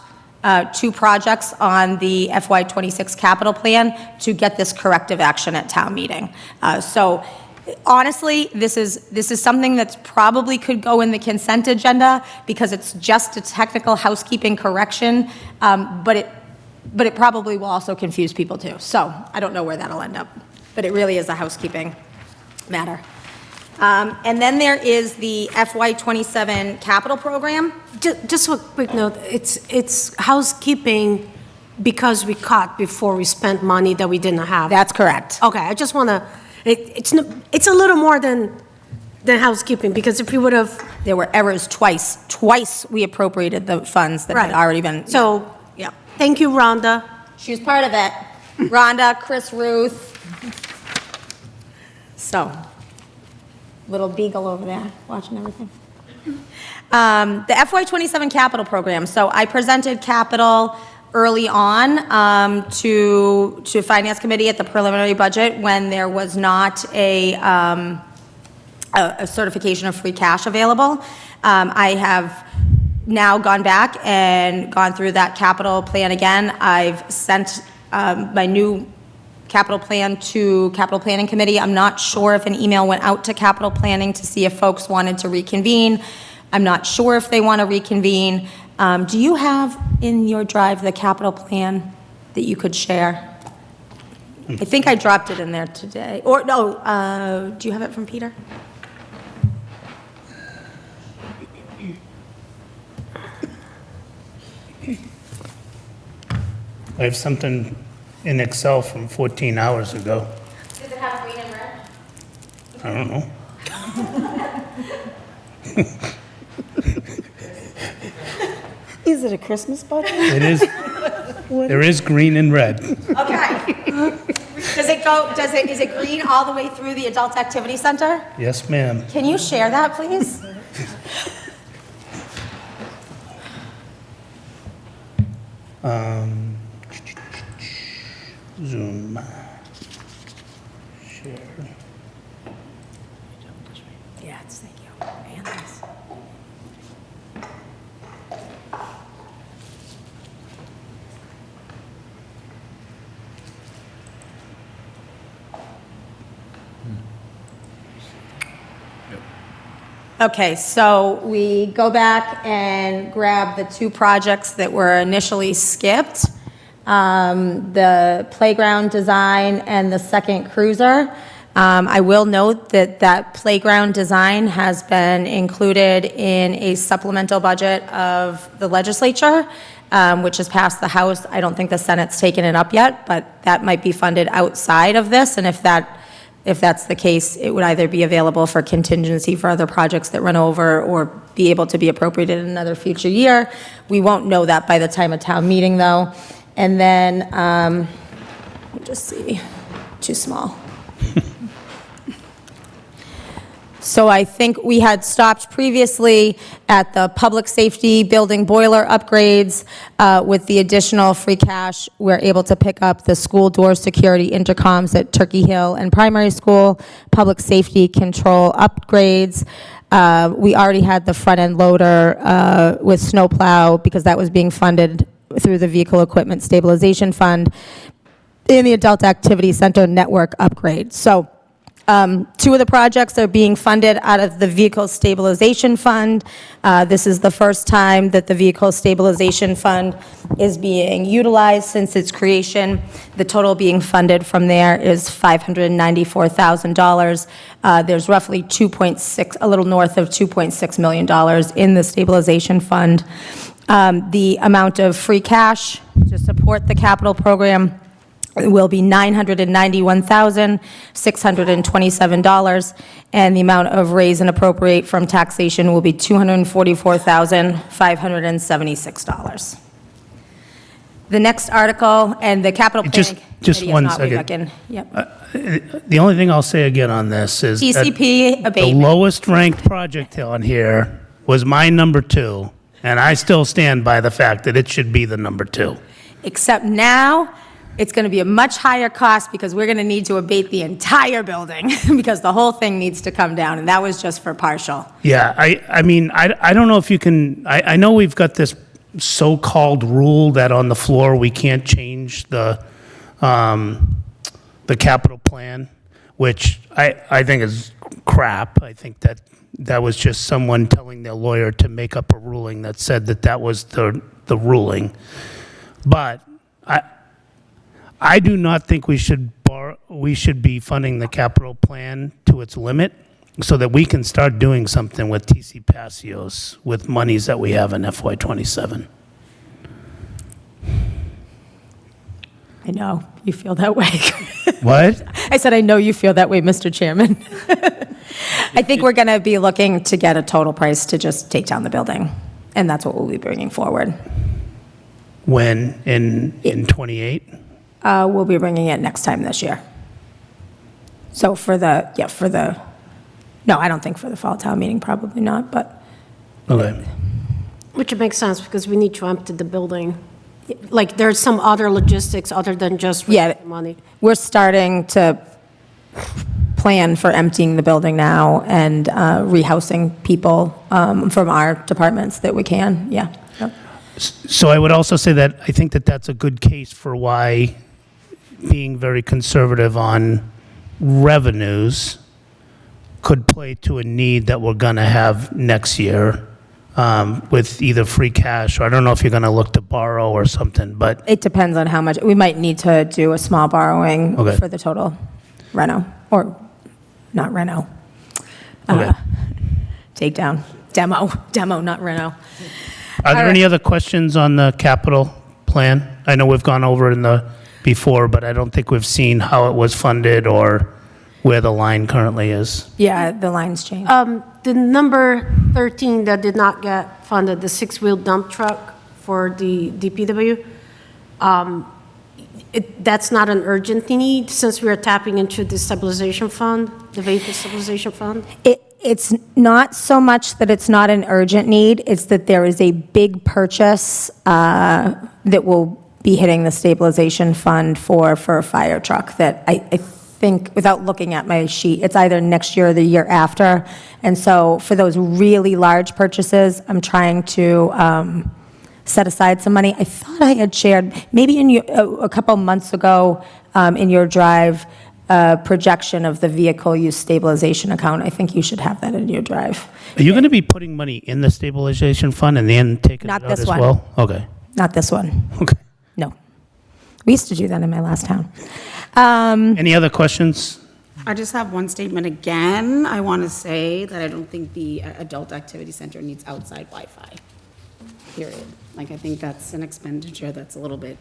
M: 2 projects on the FY26 capital plan to get this corrective action at town meeting. So honestly, this is something that probably could go in the consent agenda because it's just a technical housekeeping correction, but it probably will also confuse people too. So I don't know where that'll end up, but it really is a housekeeping matter. And then there is the FY27 capital program.
D: Just a quick note, it's housekeeping because we caught before we spent money that we didn't have.
M: That's correct.
D: Okay, I just want to, it's a little more than housekeeping, because if we would have...
M: There were errors twice. Twice we appropriated the funds that had already been...
D: So,
M: yeah.
D: Thank you, Rhonda.
M: She was part of it. Rhonda, Chris, Ruth. So, little beagle over there watching everything. The FY27 capital program. So I presented capital early on to Finance Committee at the preliminary budget when there was not a certification of free cash available. I have now gone back and gone through that capital plan again. I've sent my new capital plan to Capital Planning Committee. I'm not sure if an email went out to Capital Planning to see if folks wanted to reconvene. I'm not sure if they want to reconvene. Do you have in your drive the capital plan that you could share? I think I dropped it in there today. Or no, do you have it from Peter?
A: I have something in Excel from 14 hours ago.
M: Does it have green and red?
A: I don't know.
K: Is it a Christmas budget?
A: It is, there is green and red.
M: Okay. Is it green all the way through the Adult Activity Center?
A: Yes, ma'am.
M: Can you share that, please?
A: Zoom. Share.
M: Yes, thank you. And this. Okay, so we go back and grab the two projects that were initially skipped, the playground design and the second cruiser. I will note that that playground design has been included in a supplemental budget of the legislature, which has passed the House. I don't think the Senate's taken it up yet, but that might be funded outside of this, and if that's the case, it would either be available for contingency for other projects that run over or be able to be appropriated in another future year. We won't know that by the time of town meeting, though. And then, let me just see, too small. So I think we had stopped previously at the public safety building boiler upgrades. With the additional free cash, we're able to pick up the school door security intercoms at Turkey Hill and Primary School, public safety control upgrades. We already had the front-end loader with snowplow because that was being funded through the Vehicle Equipment Stabilization Fund in the Adult Activity Center network upgrade. So two of the projects are being funded out of the Vehicle Stabilization Fund. This is the first time that the Vehicle Stabilization Fund is being utilized since its creation. The total being funded from there is $594,000. There's roughly a little north of $2.6 million in the stabilization fund. The amount of free cash to support the capital program will be $991,627, and the amount of raise and appropriate from taxation will be $244,576. The next article and the capital planning
A: Just
M: committee is
A: one
M: not
A: second.
M: reducing. Yep.
A: The only thing I'll say again on this is that
M: TCP
A: the
M: abatement.
A: lowest ranked project on here was my number 2, and I still stand by the fact that it should be the number 2.
M: Except now, it's going to be a much higher cost because we're going to need to abate the entire building because the whole thing needs to come down, and that was just for partial.
A: Yeah, I mean, I don't know if you can, I know we've got this so-called rule that on the floor we can't change the capital plan, which I think is crap. I think that was just someone telling their lawyer to make up a ruling that said that was the ruling. But I do not think we should be funding the capital plan to its limit so that we can start doing something with TC Passios with monies that we have in FY27.
M: I know you feel that way.
A: What?
M: I said, I know you feel that way, Mr. Chairman. I think we're going to be looking to get a total price to just take down the building, and that's what we'll be bringing forward.
A: When? In 28?
M: We'll be bringing it next time this year. So no, I don't think for the fall town meeting, probably not, but.
A: Okay.
D: Which makes sense, because we need to empty the building. Like, there's some other logistics other than just raising money.
M: We're starting to plan for emptying the building now and rehousing people from our departments that we can, yeah. Yep.
A: So I would also say that I think that that's a good case for why being very conservative on revenues could play to a need that we're going to have next year with either free cash, or I don't know if you're going to look to borrow or something, but.
M: It depends on how much, we might need to do a small borrowing
A: Okay.
M: for the total reno, or not reno.
A: Okay.
M: Takedown, demo, not reno.
A: Are there any other questions on the capital plan? I know we've gone over it before, but I don't think we've seen how it was funded or where the line currently is.
M: Yeah, the lines change.
D: The number 13 that did not get funded, the six-wheel dump truck for the DPW. That's not an urgent need since we are tapping into the stabilization fund, the vehicle stabilization fund?
M: It's not so much that it's not an urgent need, it's that there is a big purchase that will be hitting the stabilization fund for a fire truck that I think, without looking at my sheet, it's either next year or the year after. And so for those really large purchases, I'm trying to set aside some money. I thought I had shared, maybe in your, a couple months ago, in your drive, projection of the vehicle use stabilization account. I think you should have that in your drive.
A: Are you going to be putting money in the stabilization fund and then taking it out as well? Okay.
M: Not this one.
A: Okay.
M: No. We used to do that in my last town.
A: Any other questions?
G: I just have one statement again. I want to say that I don't think the adult activity center needs outside Wi-Fi, period. Like, I think that's an expenditure that's a little bit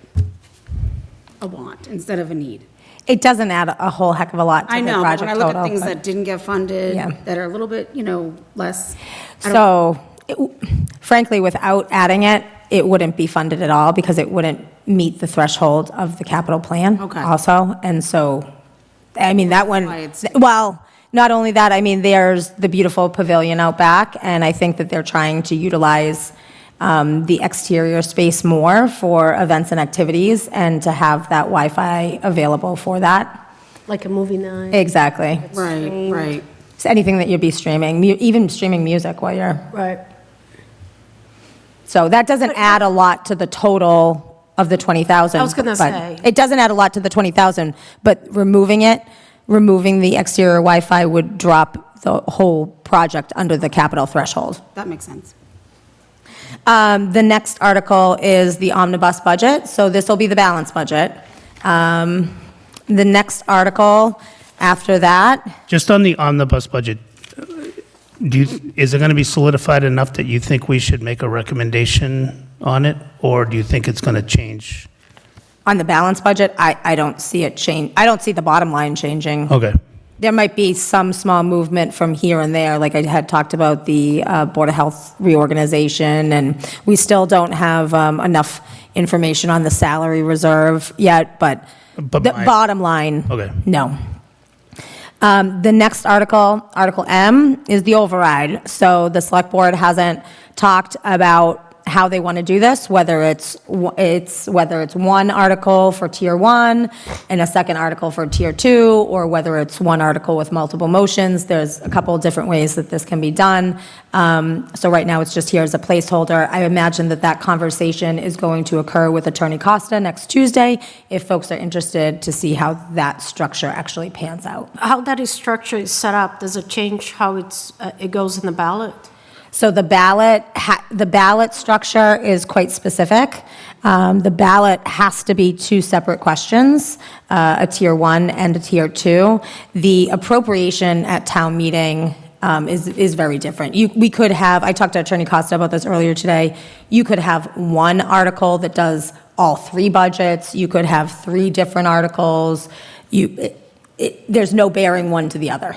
G: a want instead of a need.
M: It doesn't add a whole heck of a lot to
G: I
M: the
G: know, but
M: project
G: when I look
M: total,
G: at things
M: but-
G: that didn't get funded,
M: Yeah.
G: that are a little bit, less.
M: So, frankly, without adding it, it wouldn't be funded at all because it wouldn't meet the threshold of the capital plan also. And so, I mean, that one, well, not only that, I mean, there's the beautiful pavilion out back, and I think that they're trying to utilize the exterior space more for events and activities and to have that Wi-Fi available for that.
D: Like a movie night?
M: Exactly.
G: Right.
M: It's anything that you'd be streaming, even streaming music while you're.
D: Right.
M: So that doesn't add a lot to the total of the 20,000.
D: I was gonna
M: but
D: say.
M: It doesn't add a lot to the 20,000, but removing the exterior Wi-Fi would drop the whole project under the capital threshold.
G: That makes sense.
M: The next article is the omnibus budget, so this will be the balanced budget. The next article after that,
A: Just on the omnibus budget, is it going to be solidified enough that you think we should make a recommendation on it? Or do you think it's going to change?
M: on the balanced budget, I don't see it change, I don't see the bottom line changing.
A: Okay.
M: There might be some small movement from here and there, like I had talked about the Board of Health reorganization, and we still don't have enough information on the salary reserve yet, but the bottom line,
A: Okay.
M: no. The next article, Article M, is the override. So the Select Board hasn't talked about how they want to do this, whether it's one article for Tier 1 and a second article for Tier 2, or whether it's one article with multiple motions. There's a couple of different ways that this can be done. So right now, it's just here as a placeholder. I imagine that that conversation is going to occur with Attorney Costa next Tuesday, if folks are interested to see how that structure actually pans out.
D: How that is structured is set up, does it change how it goes in the ballot?
M: So the ballot structure is quite specific. The ballot has to be two separate questions, a Tier 1 and a Tier 2. The appropriation at town meeting is very different. We could have, I talked to Attorney Costa about this earlier today, you could have one article that does all three budgets, you could have three different articles, there's no bearing one to the other.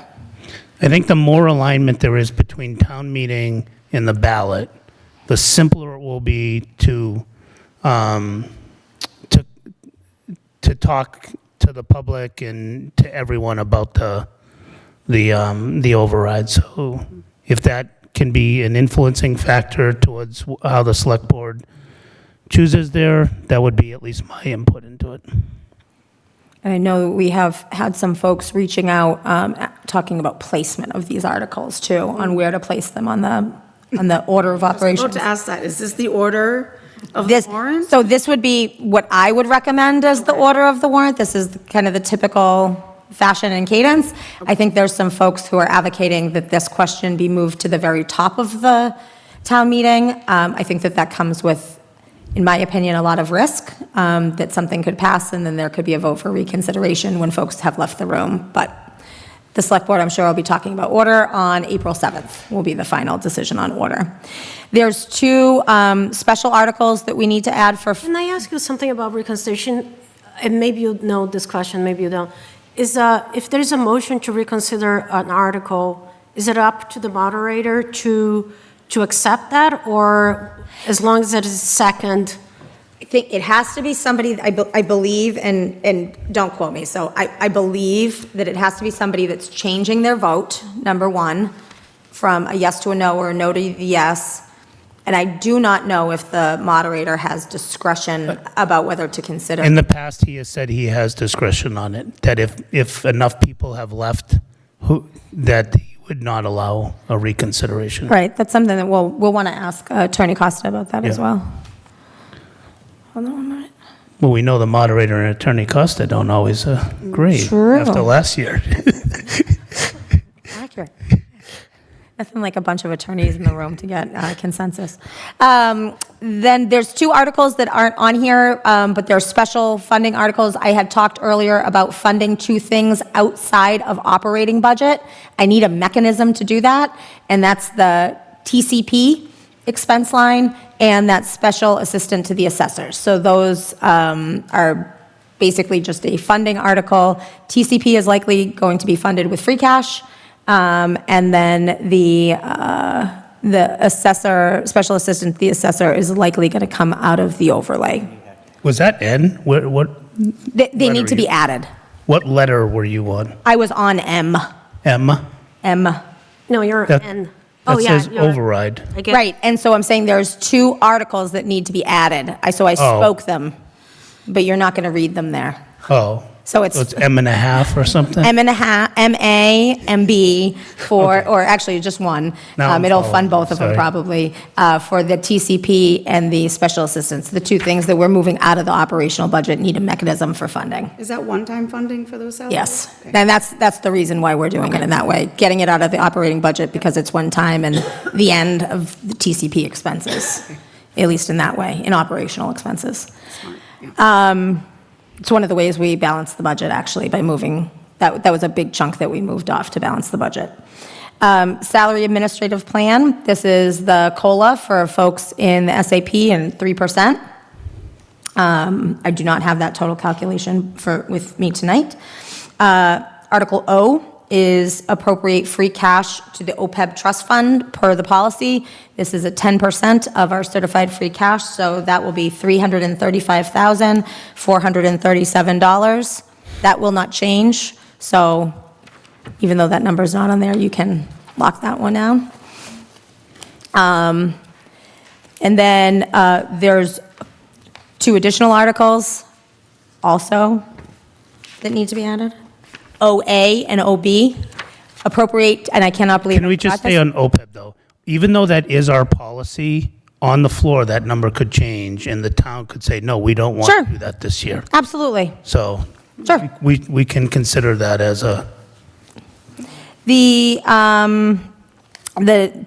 A: I think the more alignment there is between town meeting and the ballot, the simpler it will be to talk to the public and to everyone about the override. So if that can be an influencing factor towards how the select board chooses there, that would be at least my input into it.
M: And I know we have had some folks reaching out, talking about placement of these articles too, on where to place them on the order of
G: I was
M: operations.
G: about to ask that, is this the order of
M: This,
G: the warrant?
M: so this would be what I would recommend as the order of the warrant. This is kind of the typical fashion and cadence. I think there's some folks who are advocating that this question be moved to the very top of the town meeting. I think that comes with, in my opinion, a lot of risk, that something could pass and then there could be a vote for reconsideration when folks have left the room. But the select board, I'm sure, will be talking about order on April 7th, will be the final decision on order. There's two special articles that we need to add for.
D: Can I ask you something about reconsideration? And maybe you know this question, maybe you don't. If there's a motion to reconsider an article is it up to the moderator to accept that, or as long as it is second?
M: I think it has to be somebody, I believe, and don't quote me, so I believe that it has to be somebody that's changing their vote, number one, from a yes to a no or a no to a yes. And I do not know if the moderator has discretion about whether to consider.
A: In the past, he has said he has discretion on it, that if enough people have left, that he would not allow a reconsideration.
M: Right, that's something that we'll want to ask Attorney Costa about that as
A: Yeah.
M: well. Hold on 1 minute.
A: Well, we know the moderator and Attorney Costa don't always agree
M: True.
A: after last year.
M: Accurate. Nothing like a bunch of attorneys in the room to get consensus. Then there's 2 articles that aren't on here, but they're special funding articles. I had talked earlier about funding 2 things outside of operating budget. I need a mechanism to do that, and that's the TCP expense line and that special assistant to the assessors. So those are basically just a funding article. TCP is likely going to be funded with free cash. And then the assessor, special assistant, the assessor is likely going to come out of the overlay.
A: Was that N? What
M: They
A: letter
M: need to
A: are
M: be
A: you-
M: added.
A: What letter were you on?
M: I was on M.
A: M?
M: M.
D: No, you're
A: That-
D: N.
A: That
D: Oh, yeah.
A: says
D: you're-
A: override.
D: I get-
M: Right, and so I'm saying there's 2 articles that need to be added. So I
A: Oh.
M: spoke them, but you're not going to read them there.
A: Oh.
M: So it's
A: M and a half or something?
M: M and a half, MA, MB for, or actually just one.
A: Now I'm
M: It'll
A: following,
M: fund both of them
A: sorry.
M: probably, for the TCP and the special assistance. The 2 things that we're moving out of the operational budget need a mechanism for funding.
G: Is that one-time funding for those salaries?
M: Yes,
G: Okay.
M: and that's the reason why we're doing it in that way, getting it out of the operating budget because it's one time and the end of the TCP expenses, at least in that way, in operational expenses. It's one of the ways we balance the budget, actually, by moving, that was a big chunk that we moved off to balance the budget. Salary administrative plan, this is the COLA for folks in the SAP and 3%. I do not have that total calculation with me tonight. Article O is appropriate free cash to the OPEB trust fund per the policy. This is at 10% of our certified free cash, so that will be $335,437. That will not change, so even though that number is not on there, you can lock that one down. And then there's 2 additional articles also that need to be added. OA and OB, appropriate, and I cannot believe.
A: Can we just stay on OPEB, though? Even though that is our policy, on the floor, that number could change, and the town could say, no, we don't want
M: Sure.
A: to do that this year.
M: Absolutely.
A: So
M: Sure.
A: we can consider that as a,
M: The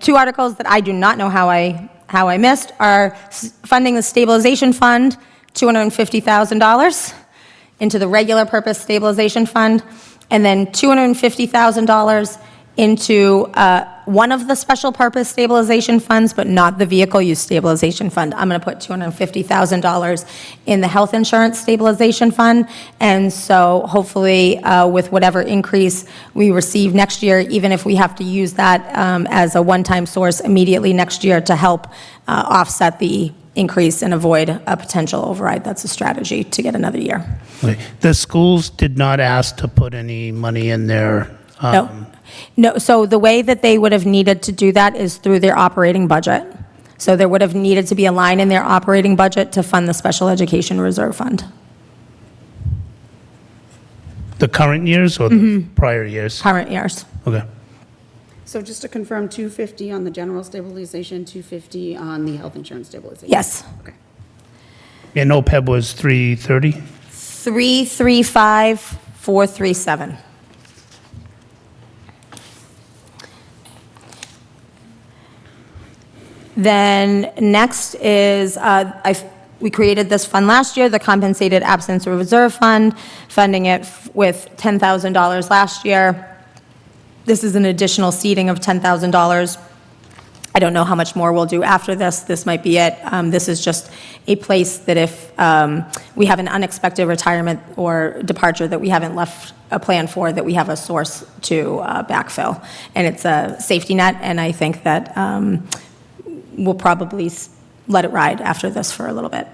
M: 2 articles that I do not know how I missed are funding the stabilization fund, $250,000 into the regular purpose stabilization fund, and then $250,000 into one of the special purpose stabilization funds, but not the vehicle use stabilization fund. I'm going to put $250,000 in the health insurance stabilization fund. And so hopefully with whatever increase we receive next year, even if we have to use that as a one-time source immediately next year to help offset the increase and avoid a potential override, that's a strategy to get another year.
A: the schools did not ask to put any money in there.
M: No, so the way that they would have needed to do that is through their operating budget. So there would have needed to be a line in their operating budget to fund the special education reserve fund.
A: The current years or the prior years?
M: Current years.
A: Okay.
G: So just to confirm, 250 on the general stabilization, 250 on the health insurance stabilization?
M: Yes.
G: Okay.
A: And OPEB was 330?
M: 335,437. Then next is, we created this fund last year, the compensated absence reserve fund, funding it with $10,000 last year. This is an additional seeding of $10,000. I don't know how much more we'll do after this. This might be it. This is just a place that if we have an unexpected retirement or departure that we haven't left a plan for, that we have a source to backfill. And it's a safety net, and I think that we'll probably let it ride after this for a little bit.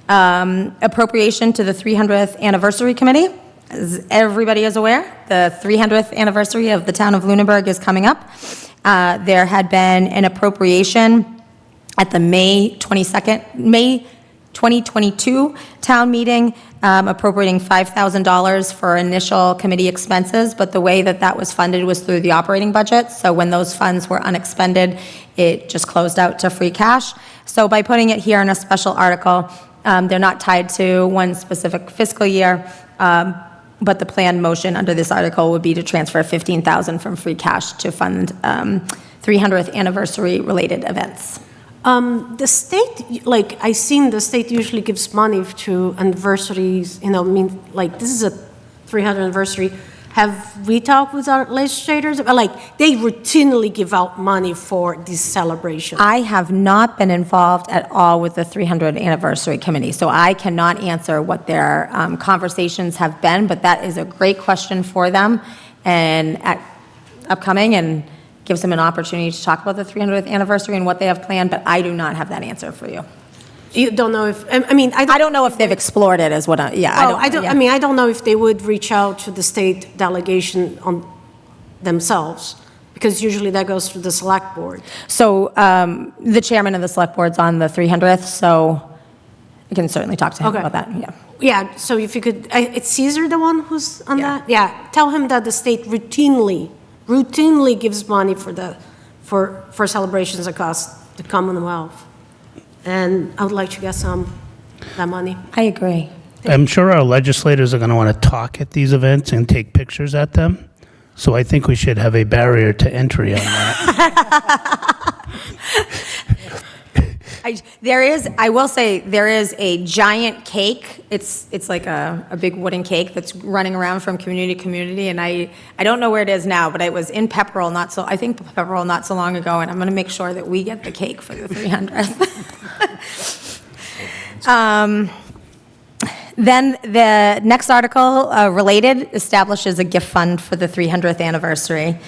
M: Appropriation to the 300th Anniversary Committee. As everybody is aware, the 300th anniversary of the town of Lunenburg is coming up. There had been an appropriation at the May 2022 town meeting, appropriating $5,000 for initial committee expenses, but the way that that was funded was through the operating budget. So when those funds were unexpended, it just closed out to free cash. So by putting it here in a special article, they're not tied to one specific fiscal year, but the planned motion under this article would be to transfer $15,000 from free cash to fund 300th anniversary related events.
D: The state, like, I seen the state usually gives money to anniversaries, I mean, like, this is a 300th anniversary. Have we talked with our legislators? Like, they routinely give out money for these celebrations.
M: I have not been involved at all with the 300th Anniversary Committee, so I cannot answer what their conversations have been, but that is a great question for them and upcoming, and gives them an opportunity to talk about the 300th anniversary and what they have planned, but I do not have that answer for you.
D: You don't know if, I mean, I
M: don't know if they've explored it as what,
D: I mean, I don't know if they would reach out to the state delegation on themselves, because usually that goes through the select board.
M: So the chairman of the select board's on the 300th, so I can certainly talk to him about that, yeah.
D: Yeah, so if you could, it's Caesar the one who's on that? Yeah, tell him that the state routinely gives money for celebrations across the Commonwealth. And I would like to get that money.
M: I agree.
A: I'm sure our legislators are going to want to talk at these events and take pictures at them. So I think we should have a barrier to entry on that.
M: I will say, there is a giant cake. It's like a big wooden cake that's running around from community to community, and I don't know where it is now, but it was in Pepperell not so long ago, and I'm going to make sure that we get the cake for the 300th. Then the next article related establishes a gift fund for the 300th anniversary,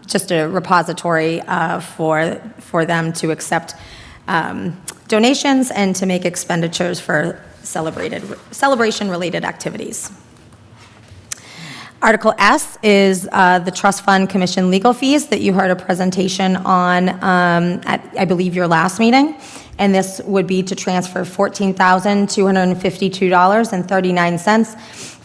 M: just a repository for them to accept donations and to make expenditures for celebration-related activities. Article S is the Trust Fund Commission legal fees that you heard a presentation on at, I believe, your last meeting. And this would be to transfer $14,252.39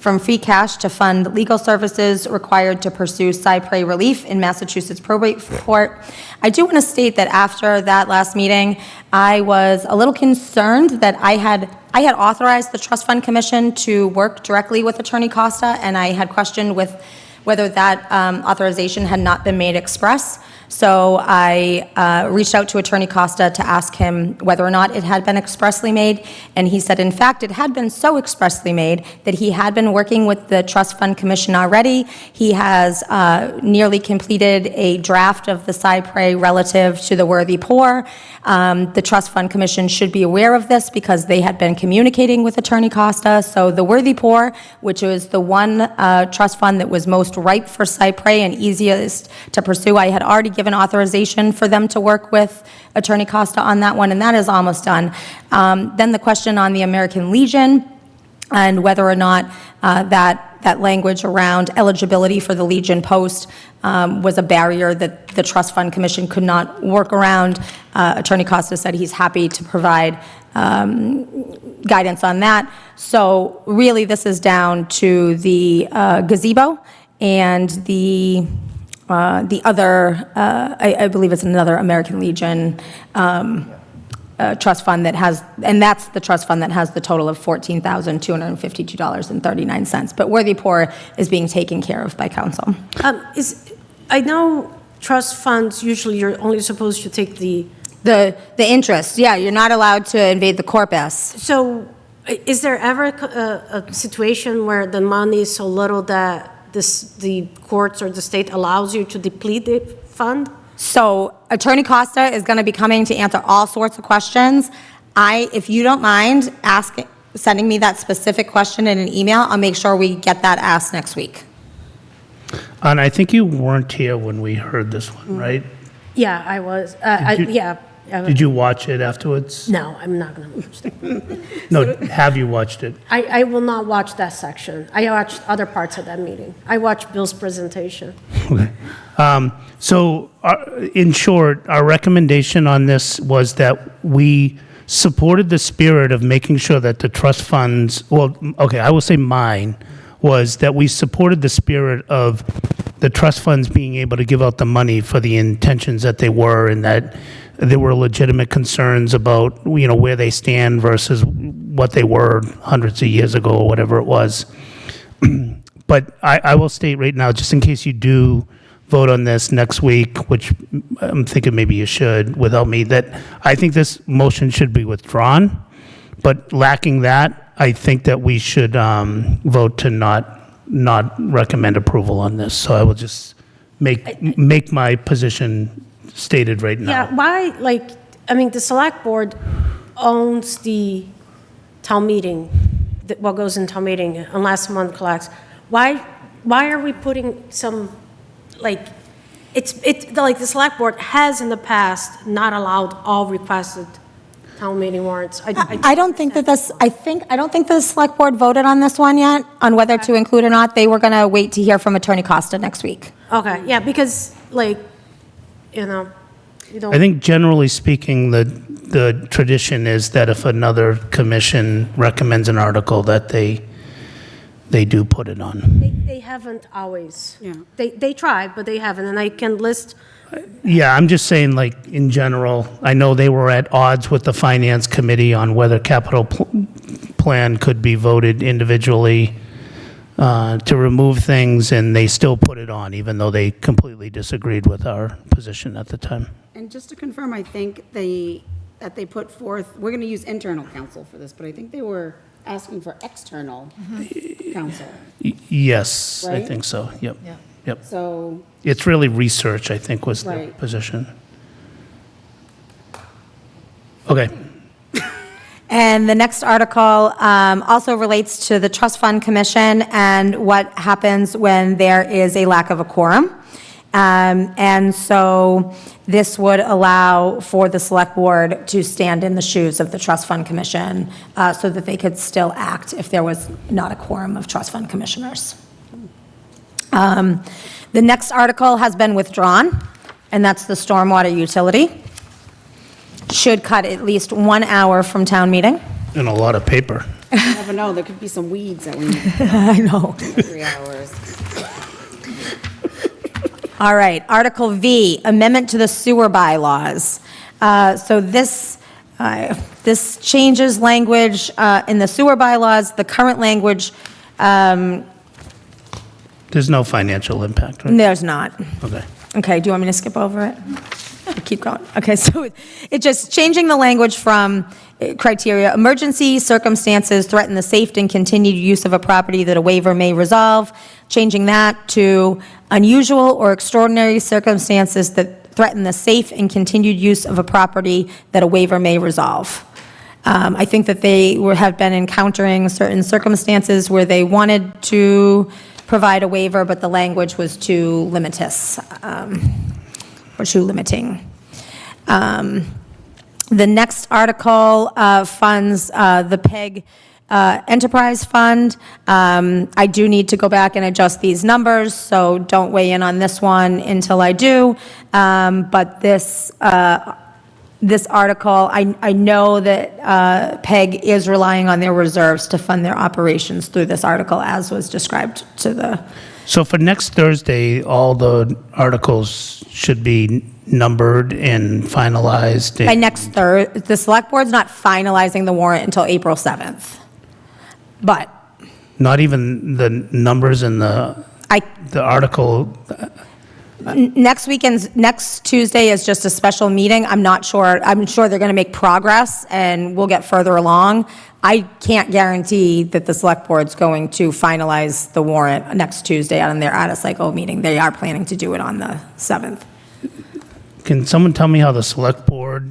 M: from free cash to fund legal services required to pursue cypre relief in Massachusetts probate court. I do want to state that after that last meeting, I was a little concerned that I had authorized the Trust Fund Commission to work directly with Attorney Costa, and I had questioned with whether that authorization had not been made express. So I reached out to Attorney Costa to ask him whether or not it had been expressly made, and he said, in fact, it had been so expressly made that he had been working with the Trust Fund Commission already. He has nearly completed a draft of the cypre relative to the worthy poor. The Trust Fund Commission should be aware of this because they had been communicating with Attorney Costa. So the worthy poor, which was the one trust fund that was most ripe for cypre and easiest to pursue, I had already given authorization for them to work with Attorney Costa on that one, and that is almost done. Then the question on the American Legion and whether or not that language around eligibility for the Legion post was a barrier that the Trust Fund Commission could not work around. Attorney Costa said he's happy to provide guidance on that. So really this is down to the gazebo and the other, I believe it's another American Legion trust fund that has, and that's the trust fund that has the total of $14,252.39. But worthy poor is being taken care of by council.
D: I know trust funds, usually you're only supposed to take the
M: interest. Yeah, you're not allowed to invade the corpus.
D: So is there ever a situation where the money is so little that the courts or the state allows you to deplete the fund?
M: So Attorney Costa is going to be coming to answer all sorts of questions. If you don't mind sending me that specific question in an email, I'll make sure we get that asked next week.
A: And I think you weren't here when we heard this one, right?
D: Yeah, I was, yeah.
A: Did you watch it afterwards?
D: No, I'm not going to watch that.
A: No, have you watched it?
D: I will not watch that section. I watched other parts of that meeting. I watched Bill's presentation.
A: Okay. So, in short, our recommendation on this was that we supported the spirit of making sure that the trust funds, well, okay, I will say mine, was that we supported the spirit of the trust funds being able to give out the money for the intentions that they were, and that there were legitimate concerns about, where they stand versus what they were hundreds of years ago or whatever it was. But I will state right now, just in case you do vote on this next week, which I'm thinking maybe you should without me, that I think this motion should be withdrawn. But lacking that, I think that we should vote to not recommend approval on this. So I will just make my position stated right now.
D: Yeah, why, the select board owns the town meeting, what goes in town meeting, unless someone collects. Why are we putting some, it's like the select board has in the past not allowed all requested town meeting warrants.
M: I don't think that I don't think the select board voted on this one yet, on whether to include or not. They were going to wait to hear from Attorney Costa next week.
D: Okay, yeah, because, you don't.
A: I think generally speaking, the tradition is that if another commission recommends an article, that they do put it on.
D: They haven't always. Yeah. They tried, but they haven't, and I can list.
A: Yeah, I'm just saying, in general, I know they were at odds with the finance committee on whether capital plan could be voted individually to remove things, and they still put it on, even though they completely disagreed with our position at the time.
G: And just to confirm, I think that they put forth, we're going to use internal counsel for this, but I think they were asking for external counsel.
A: Yes, I
G: Right?
A: think so, yep.
G: Yeah.
A: Yep.
G: So,
A: It's really research, I think, was the
G: Right.
A: position. Okay.
M: And the next article also relates to the Trust Fund Commission and what happens when there is a lack of a quorum. And so this would allow for the Select Board to stand in the shoes of the Trust Fund Commission so that they could still act if there was not a quorum of Trust Fund Commissioners. The next article has been withdrawn, and that's the stormwater utility. Should cut at least 1 hour from town meeting.
A: And a lot of paper.
G: you never know, there could be some weeds that we need
M: I know.
G: 3 hours.
M: All right, Article V, amendment to the sewer bylaws. So this changes language in the sewer bylaws. The current language,
A: There's no financial impact, right?
M: there's not.
A: Okay.
M: Okay, do you want me to skip over it? Keep going. Okay, so it's just changing the language from criteria, emergency circumstances threaten the safe and continued use of a property that a waiver may resolve, changing that to unusual or extraordinary circumstances that threaten the safe and continued use of a property that a waiver may resolve. I think that they have been encountering certain circumstances where they wanted to provide a waiver, but the language was too limited. Or too limiting. The next article funds the PEG Enterprise Fund. I do need to go back and adjust these numbers, so don't weigh in on this one until I do. But this article, I know that PEG is relying on their reserves to fund their operations through this article, as was described to the.
A: So for next Thursday, all the articles should be numbered and finalized.
M: By next Thursday, the select board's not finalizing the warrant until April 7th. But
A: Not even the numbers in the article.
M: Next Tuesday is just a special meeting. I'm not sure. I'm sure they're going to make progress and we'll get further along. I can't guarantee that the select board's going to finalize the warrant next Tuesday on their out-of-cycle meeting. They are planning to do it on the 7th.
A: can someone tell me how the select board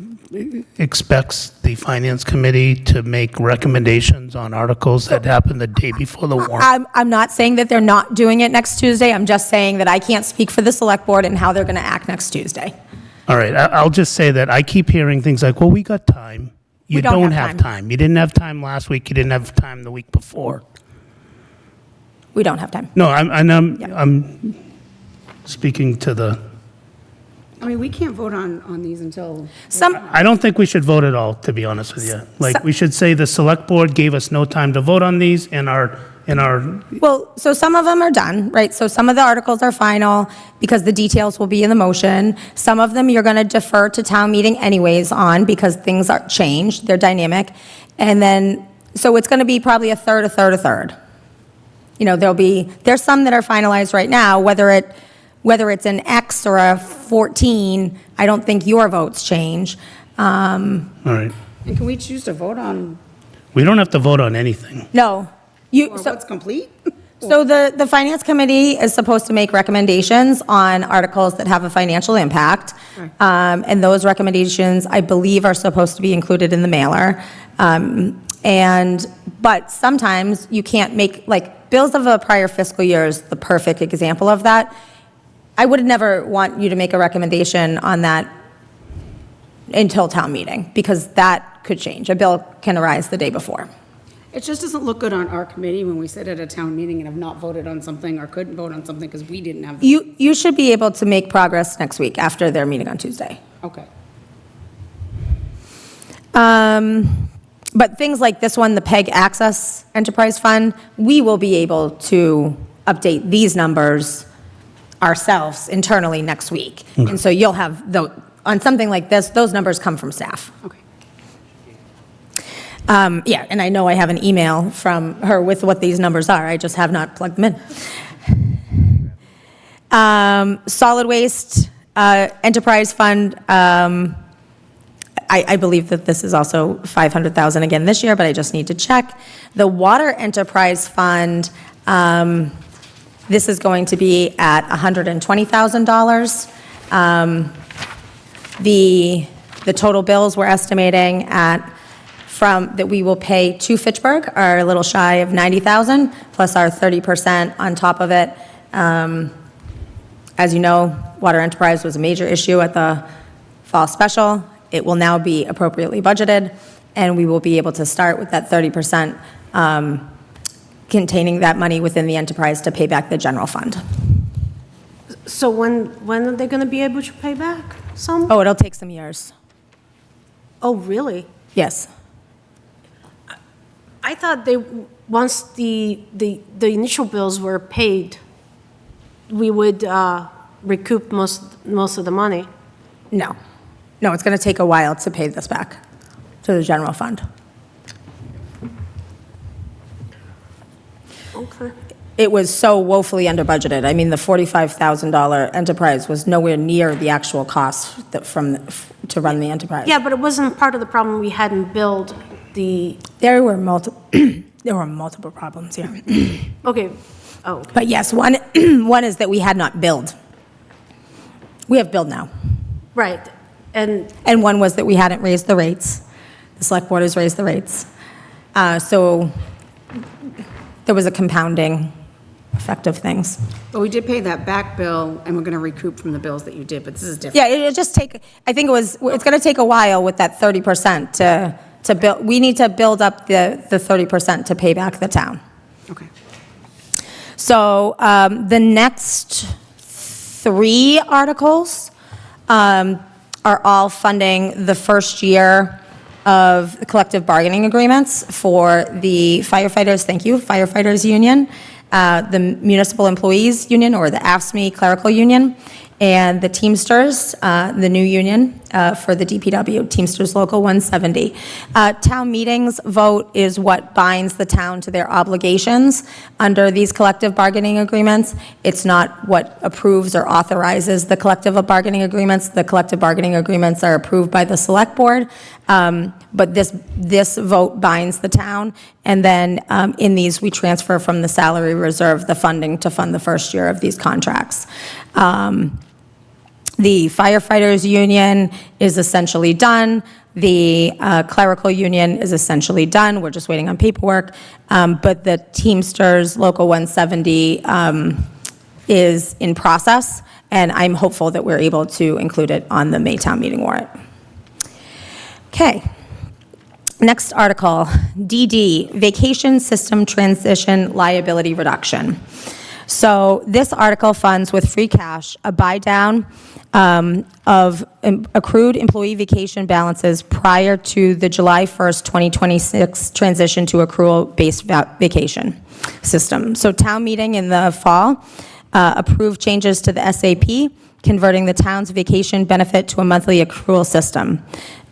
A: expects the finance committee to make recommendations on articles that happen the day before the warrant?
M: I'm not saying that they're not doing it next Tuesday. I'm just saying that I can't speak for the select board and how they're going to act next Tuesday.
A: All right, I'll just say that I keep hearing things like, well, we got time. You
M: We don't
A: don't
M: have
A: have time. You didn't have time last week, you didn't have time the week before.
M: We don't have time.
A: No, I'm speaking to the,
G: I mean, we can't vote on these until.
A: I don't think we should vote at all, to be honest with you. Like, we should say the select board gave us no time to vote on these, and our,
M: Well, so some of them are done, right? So some of the articles are final because the details will be in the motion. Some of them you're going to defer to town meeting anyways on because things are changed, they're dynamic. And then, so it's going to be probably a third, a third, a third. You know, there's some that are finalized right now, whether it's an X or a 14, I don't think your votes change.
A: all right.
G: And can we choose to vote on,
A: We don't have to vote on anything.
M: No.
G: or what's complete?
M: So the Finance Committee is supposed to make recommendations on articles that have a financial impact. And those recommendations, I believe, are supposed to be included in the mailer. But sometimes you can't make, like, bills of a prior fiscal year is the perfect example of that. I would never want you to make a recommendation on that until town meeting, because that could change. A bill can arise the day before.
G: It just doesn't look good on our committee when we sit at a town meeting and have not voted on something or couldn't vote on something because we didn't have.
M: You should be able to make progress next week after their meeting on Tuesday.
G: Okay.
M: But things like this one, the PEG Access Enterprise Fund, we will be able to update these numbers ourselves internally next week. And so you'll have, on something like this, those numbers come from staff.
G: Okay.
M: Yeah, and I know I have an email from her with what these numbers are, I just have not plugged them in. Solid Waste Enterprise Fund, I believe that this is also $500,000 again this year, but I just need to check. The Water Enterprise Fund, this is going to be at $120,000. The total bills we're estimating that we will pay to Fitchburg are a little shy of $90,000, plus our 30% on top of it. As you know, Water Enterprise was a major issue at the fall special. It will now be appropriately budgeted, and we will be able to start with that 30%, containing that money within the enterprise to pay back the general fund.
D: So when are they going to be able to pay back some?
M: Oh, it'll take some years.
D: Oh, really?
M: Yes.
D: I thought once the initial bills were paid, we would recoup most of the money.
M: No. No, it's going to take a while to pay this back to the general fund.
D: Okay.
M: It was so woefully under budgeted. I mean, the $45,000 enterprise was nowhere near the actual cost to run the enterprise.
D: Yeah, but it wasn't part of the problem. We hadn't billed the.
M: There were multiple problems here.
D: Okay. Oh. Okay.
M: But yes, one is that we had not billed. We have billed now.
D: Right. And
M: one was that we hadn't raised the rates. The select board has raised the rates. So there was a compounding effect of things.
G: But we did pay that back bill, and we're going to recoup from the bills that you did, but this is different.
M: Yeah, it'll just take, I think it's going to take a while with that 30% to build. We need to build up the 30% to pay back the town.
G: Okay.
M: So the next 3 articles are all funding the first year of the collective bargaining agreements for the firefighters, firefighters union, the municipal employees union, or the AFSCME clerical union, and the Teamsters, the new union for the DPW, Teamsters Local 170. Town meetings vote is what binds the town to their obligations under these collective bargaining agreements. It's not what approves or authorizes the collective bargaining agreements. The collective bargaining agreements are approved by the select board, but this vote binds the town. And then in these, we transfer from the salary reserve the funding to fund the first year of these contracts. The firefighters union is essentially done. The clerical union is essentially done. We're just waiting on paperwork. But the Teamsters Local 170 is in process, and I'm hopeful that we're able to include it on the Maytown meeting warrant. Okay. Next article, DD, Vacation System Transition Liability Reduction. So this article funds with free cash a buy-down of accrued employee vacation balances prior to the July 1st, 2026 transition to accrual-based vacation system. So town meeting in the fall approved changes to the SAP, converting the town's vacation benefit to a monthly accrual system.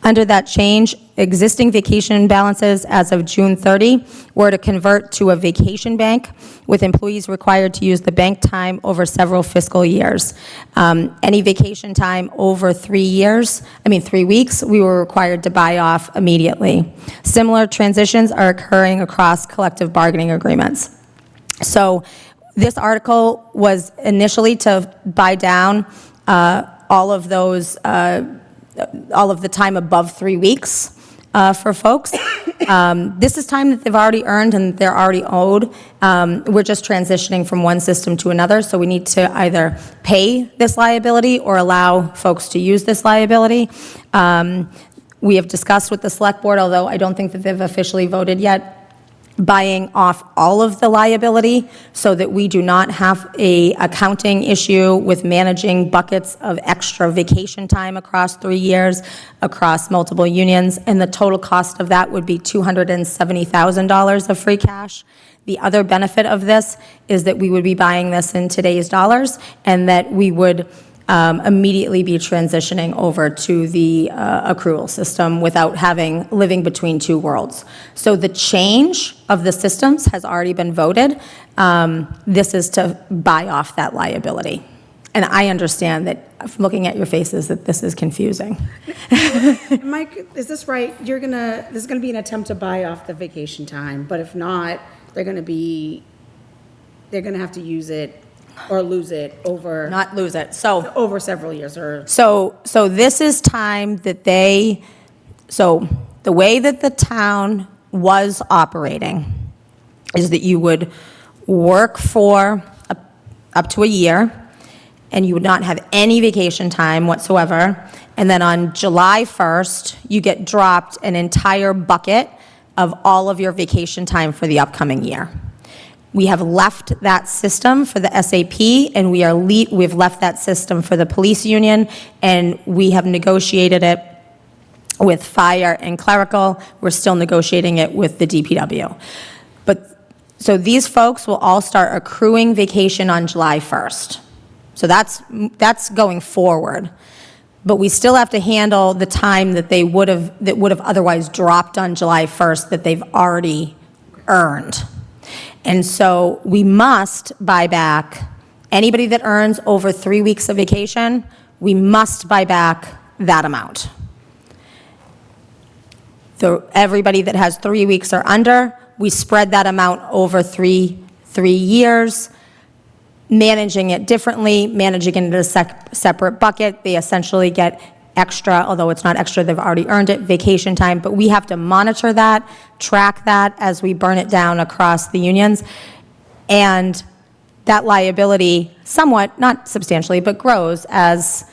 M: Under that change, existing vacation balances as of June 30 were to convert to a vacation bank, with employees required to use the bank time over several fiscal years. Any vacation time over 3 weeks, we were required to buy off immediately. Similar transitions are occurring across collective bargaining agreements. So this article was initially to buy down all of those all of the time above 3 weeks for folks. This is time that they've already earned and they're already owed. We're just transitioning from one system to another, so we need to either pay this liability or allow folks to use this liability. We have discussed with the select board, although I don't think that they've officially voted yet, buying off all of the liability so that we do not have a accounting issue with managing buckets of extra vacation time across 3 years, across multiple unions, and the total cost of that would be $270,000 of free cash. The other benefit of this is that we would be buying this in today's dollars, and that we would immediately be transitioning over to the accrual system without living between two worlds. So the change of the systems has already been voted. This is to buy off that liability. And I understand that, from looking at your faces, that this is confusing.
G: Mike, is this right? This is gonna be an attempt to buy off the vacation time, but if not, they're gonna have to use it or lose it over.
M: Not lose it, so.
G: Over several years, or.
M: So this is time that so the way that the town was operating is that you would work for up to a year, and you would not have any vacation time whatsoever, and then on July 1st, you get dropped an entire bucket of all of your vacation time for the upcoming year. We have left that system for the SAP, and we've left that system for the police union, and we have negotiated it with fire and clerical. We're still negotiating it with the DPW. So these folks will all start accruing vacation on July 1st. So that's going forward. But we still have to handle the time that would have otherwise dropped on July 1st that they've already earned. And so we must buy back anybody that earns over 3 weeks of vacation. We must buy back that amount. Everybody that has 3 weeks or under, we spread that amount over three years, managing it differently, managing it in a separate bucket. They essentially get extra, although it's not extra, they've already earned it, vacation time, but we have to monitor that, track that as we burn it down across the unions. And that liability somewhat, not substantially, but grows as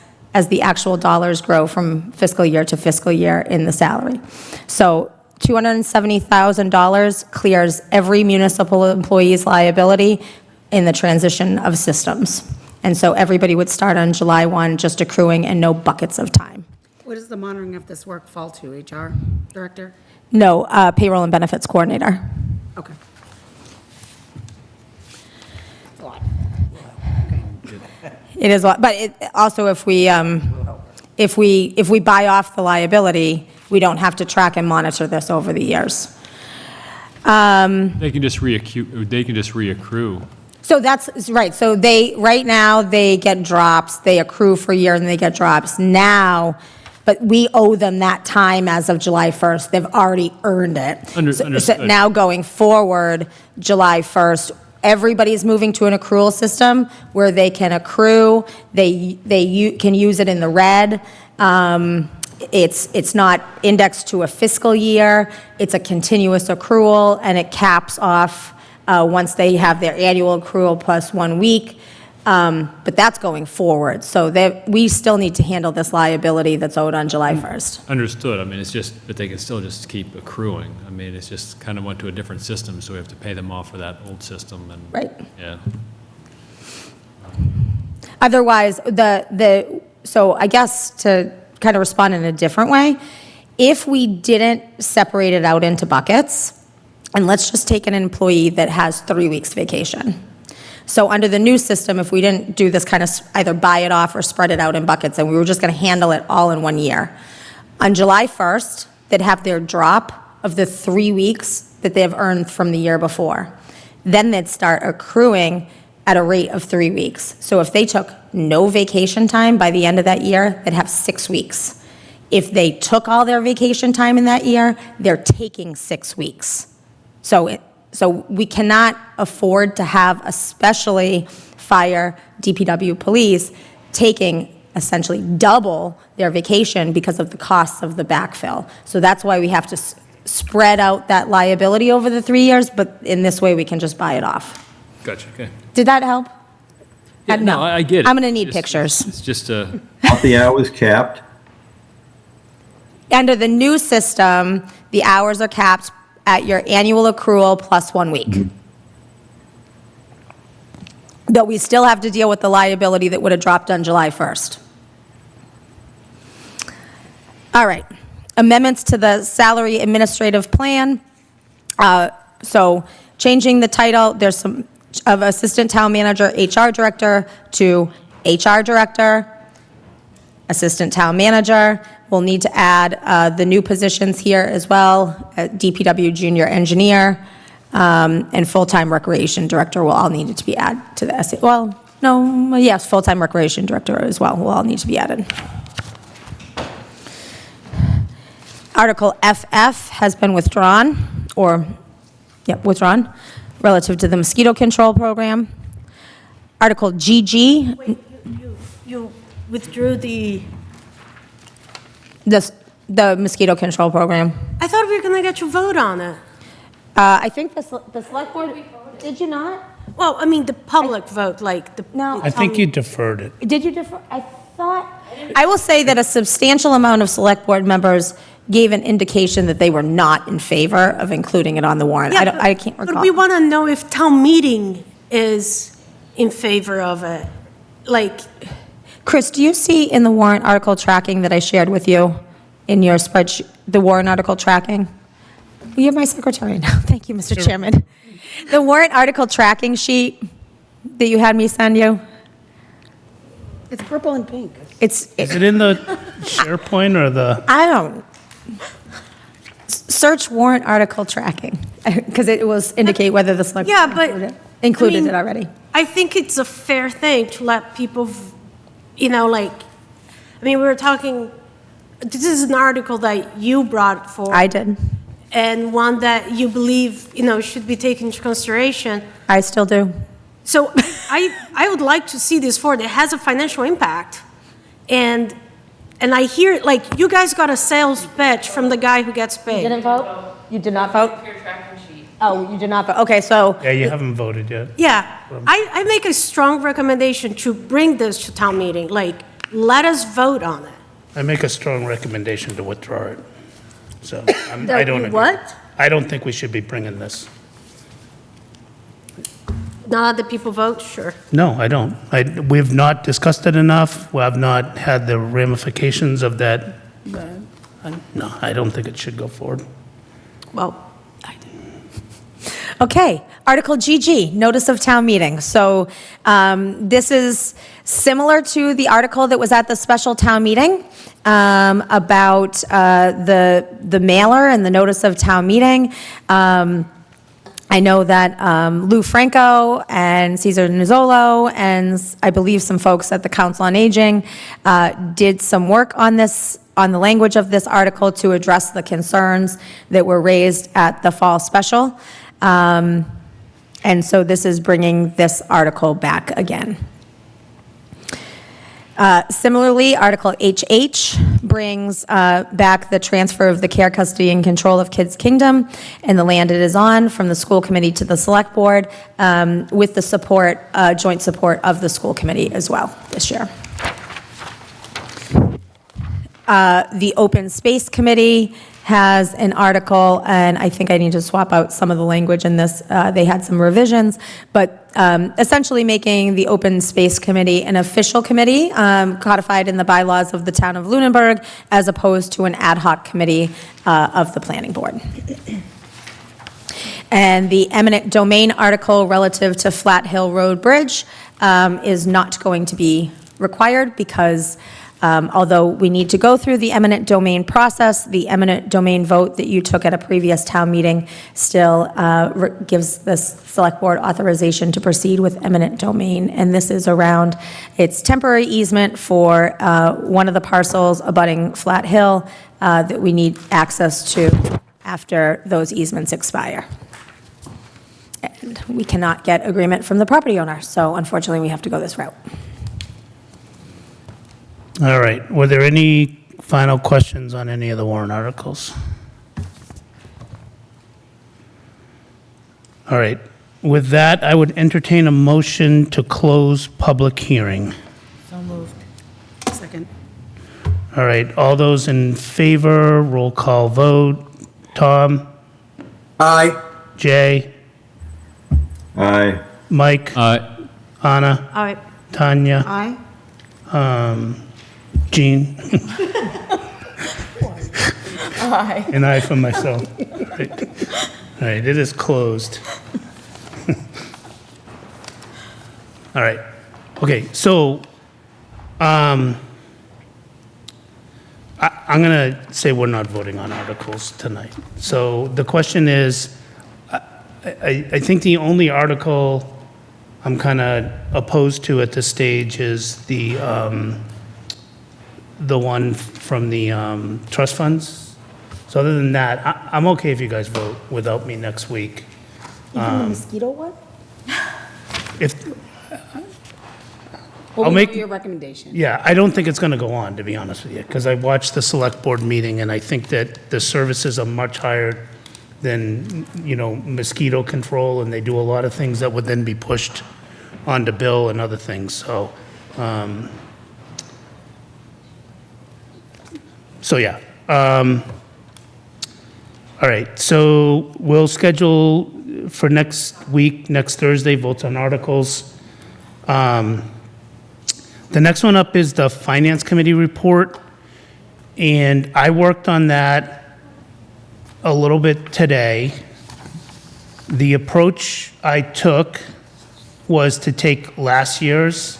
M: the actual dollars grow from fiscal year to fiscal year in the salary. So $270,000 clears every municipal employee's liability in the transition of systems. And so everybody would start on July 1 just accruing and no buckets of time.
G: What does the monitoring of this work fall to, HR director?
M: No, payroll and benefits coordinator.
G: Okay. It's a lot.
M: It is a lot, but also if we buy off the liability, we don't have to track and monitor this over the years.
I: They can just reaccrue.
M: So that's right. So right now they get drops. They accrue for a year and they get drops now, but we owe them that time as of July 1st. They've already earned it.
I: Understood.
M: So now going forward, July 1st, everybody's moving to an accrual system where they can accrue, can use it in the red. It's not indexed to a fiscal year, it's a continuous accrual, and it caps off once they have their annual accrual plus 1 week. But that's going forward, so we still need to handle this liability that's owed on July 1st.
I: Understood. I mean, it's just, but they can still just keep accruing. I mean, it's just kind of went to a different system, so we have to pay them off for that old system and.
M: Right.
I: Yeah.
M: Otherwise, so I guess to kind of respond in a different way, if we didn't separate it out into buckets, and let's just take an employee that has 3 weeks vacation. So under the new system, if we didn't do this kind of either buy it off or spread it out in buckets, and we were just going to handle it all in 1 year, on July 1st, they'd have their drop of the 3 weeks that they have earned from the year before. Then they'd start accruing at a rate of 3 weeks. So if they took no vacation time by the end of that year, they'd have 6 weeks. If they took all their vacation time in that year, they're taking 6 weeks. So we cannot afford to have, especially fire, DPW, police, taking essentially double their vacation because of the costs of the backfill. So that's why we have to spread out that liability over the 3 years, but in this way, we can just buy it off.
I: Gotcha, okay.
M: Did that help?
I: Yeah, no, I get it.
M: I'm going to need pictures.
I: It's just a.
P: Aren't the hours capped?
M: Under the new system, the hours are capped at your annual accrual plus 1 week. But we still have to deal with the liability that would have dropped on July 1st. All right, amendments to the salary administrative plan. So changing the title, there's some of assistant town manager, HR director to HR director. Assistant town manager, we'll need to add the new positions here as well, DPW junior engineer, and full-time recreation director will all need to be added to the SA. Well, no, yes, full-time recreation director as well will all need to be added. Article FF has been withdrawn, withdrawn, relative to the mosquito control program. Article GG.
D: Wait, you withdrew the
M: mosquito control program.
D: I thought we were going to get your vote on it.
M: I think the select board, did you not?
D: Well, I mean, the public vote, like the.
M: No.
A: I think you deferred it.
M: Did you defer? I will say that a substantial amount of select board members gave an indication that they were not in favor of including it on the warrant. I can't recall.
D: But we want to know if town meeting is in favor of it. Like,
M: Chris, do you see in the warrant article tracking that I shared with you in your spreadsheet, the warrant article tracking? You're my secretary now. Thank you, Mr. Chairman. The warrant article tracking sheet that you had me send you?
G: It's purple and pink.
A: Is it in the SharePoint or the?
M: I don't. Search warrant article tracking, because it will indicate whether the select.
D: Yeah, but.
M: Included
D: I mean,
M: it already.
D: I think it's a fair thing to let people, we were talking, this is an article that you brought forward.
M: I did.
D: And one that you believe, should be taken into consideration.
M: I still do.
D: So I would like to see this forward. It has a financial impact. And I hear, you guys got a sales pitch from the guy who gets paid.
M: You didn't vote? You did not vote? Oh, you did not vote. Okay, so.
A: Yeah, you haven't voted yet.
D: Yeah. I make a strong recommendation to bring this to town meeting. Let us vote on it.
A: I make a strong recommendation to withdraw it. So I don't agree.
D: What?
A: I don't think we should be bringing this.
D: Not let the people vote? Sure.
A: No, I don't. We've not discussed it enough. We have not had the ramifications of that. No, I don't think it should go forward.
D: Well,
M: Okay, Article GG, Notice of Town Meeting. So this is similar to the article that was at the special town meeting about the mailer and the Notice of Town Meeting. I know that Lou Franco and Cesar Nizzolo and I believe some folks at the Council on Aging did some work on this, on the language of this article to address the concerns that were raised at the fall special. And And so this is bringing this article back again. Similarly, Article HH brings back the transfer of the care, custody, and control of Kids Kingdom and the land it is on from the school committee to the select board with the support, joint support of the school committee as well this year. The Open Space Committee has an article, and I think I need to swap out some of the language in this. They had some revisions, but essentially making the Open Space Committee an official committee codified in the bylaws of the town of Lunenburg, as opposed to an ad hoc committee of the planning board. And the eminent domain article relative to Flat Hill Road Bridge is not going to be required because although we need to go through the eminent domain process, the eminent domain vote that you took at a previous town meeting still gives this select board authorization to proceed with eminent domain. And this is around its temporary easement for one of the parcels abutting Flat Hill that we need access to after those easements expire. And we cannot get agreement from the property owner, so unfortunately we have to go this route.
A: All right, were there any final questions on any of the warrant articles? All right, with that, I would entertain a motion to close public hearing.
K: So moved.
G: Second.
A: All right, all those in favor, roll call vote. Tom?
H: Aye.
A: Jay?
P: Aye.
A: Mike?
I: Aye.
A: Anna?
D: All right.
A: Tanya?
G: Aye.
A: Jean?
K: Aye.
A: An aye for myself. Right. All right, it is closed. All right. Okay, so I'm going to say we're not voting on articles tonight. So the question is, I think the only article I'm kind of opposed to at this stage is the one from the trust funds. So other than that, I'm okay if you guys vote without me next week.
G: Even the mosquito one?
A: If,
G: Well,
A: I'll
G: we
A: make-
G: know your recommendation.
A: yeah, I don't think it's going to go on, to be honest with you, because I watched the select board meeting, and I think that the services are much higher than, mosquito control, and they do a lot of things that would then be pushed onto Bill and other things, so, yeah. All right, so we'll schedule for next week, next Thursday, votes on articles. The next one up is the Finance Committee report, and I worked on that a little bit today. The approach I took was to take last year's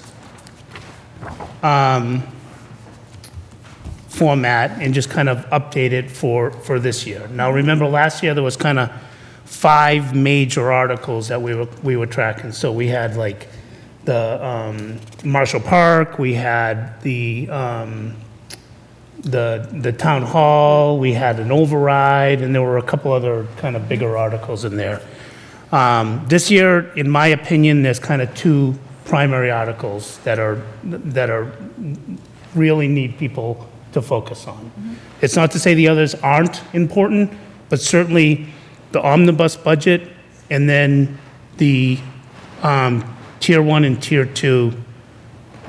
A: format and just kind of update it for this year. Now, remember, last year there was kind of 5 major articles that we were tracking. So we had like the Marshall Park, we had the town hall, we had an override, and there were a couple other kind of bigger articles in there. This year, in my opinion, there's kind of 2 primary articles that are really need people to focus on. It's not to say the others aren't important, but certainly the omnibus budget and then the Tier 1 and Tier 2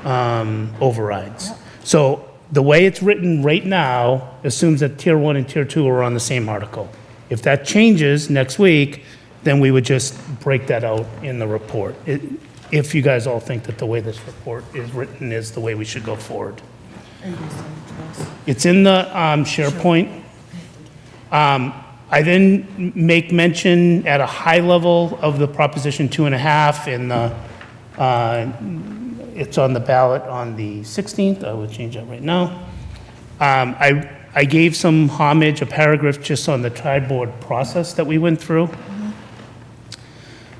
A: overrides. So the way it's written right now assumes that Tier 1 and Tier 2 are on the same article. If that changes next week, then we would just break that out in the report. If you guys all think that the way this report is written is the way we should go forward. It's in the SharePoint. I then make mention at a high level of the Proposition 2.5 in the, it's on the ballot on the 16th. I will change that right now. I gave some homage, a paragraph just on the tri-board process that we went through.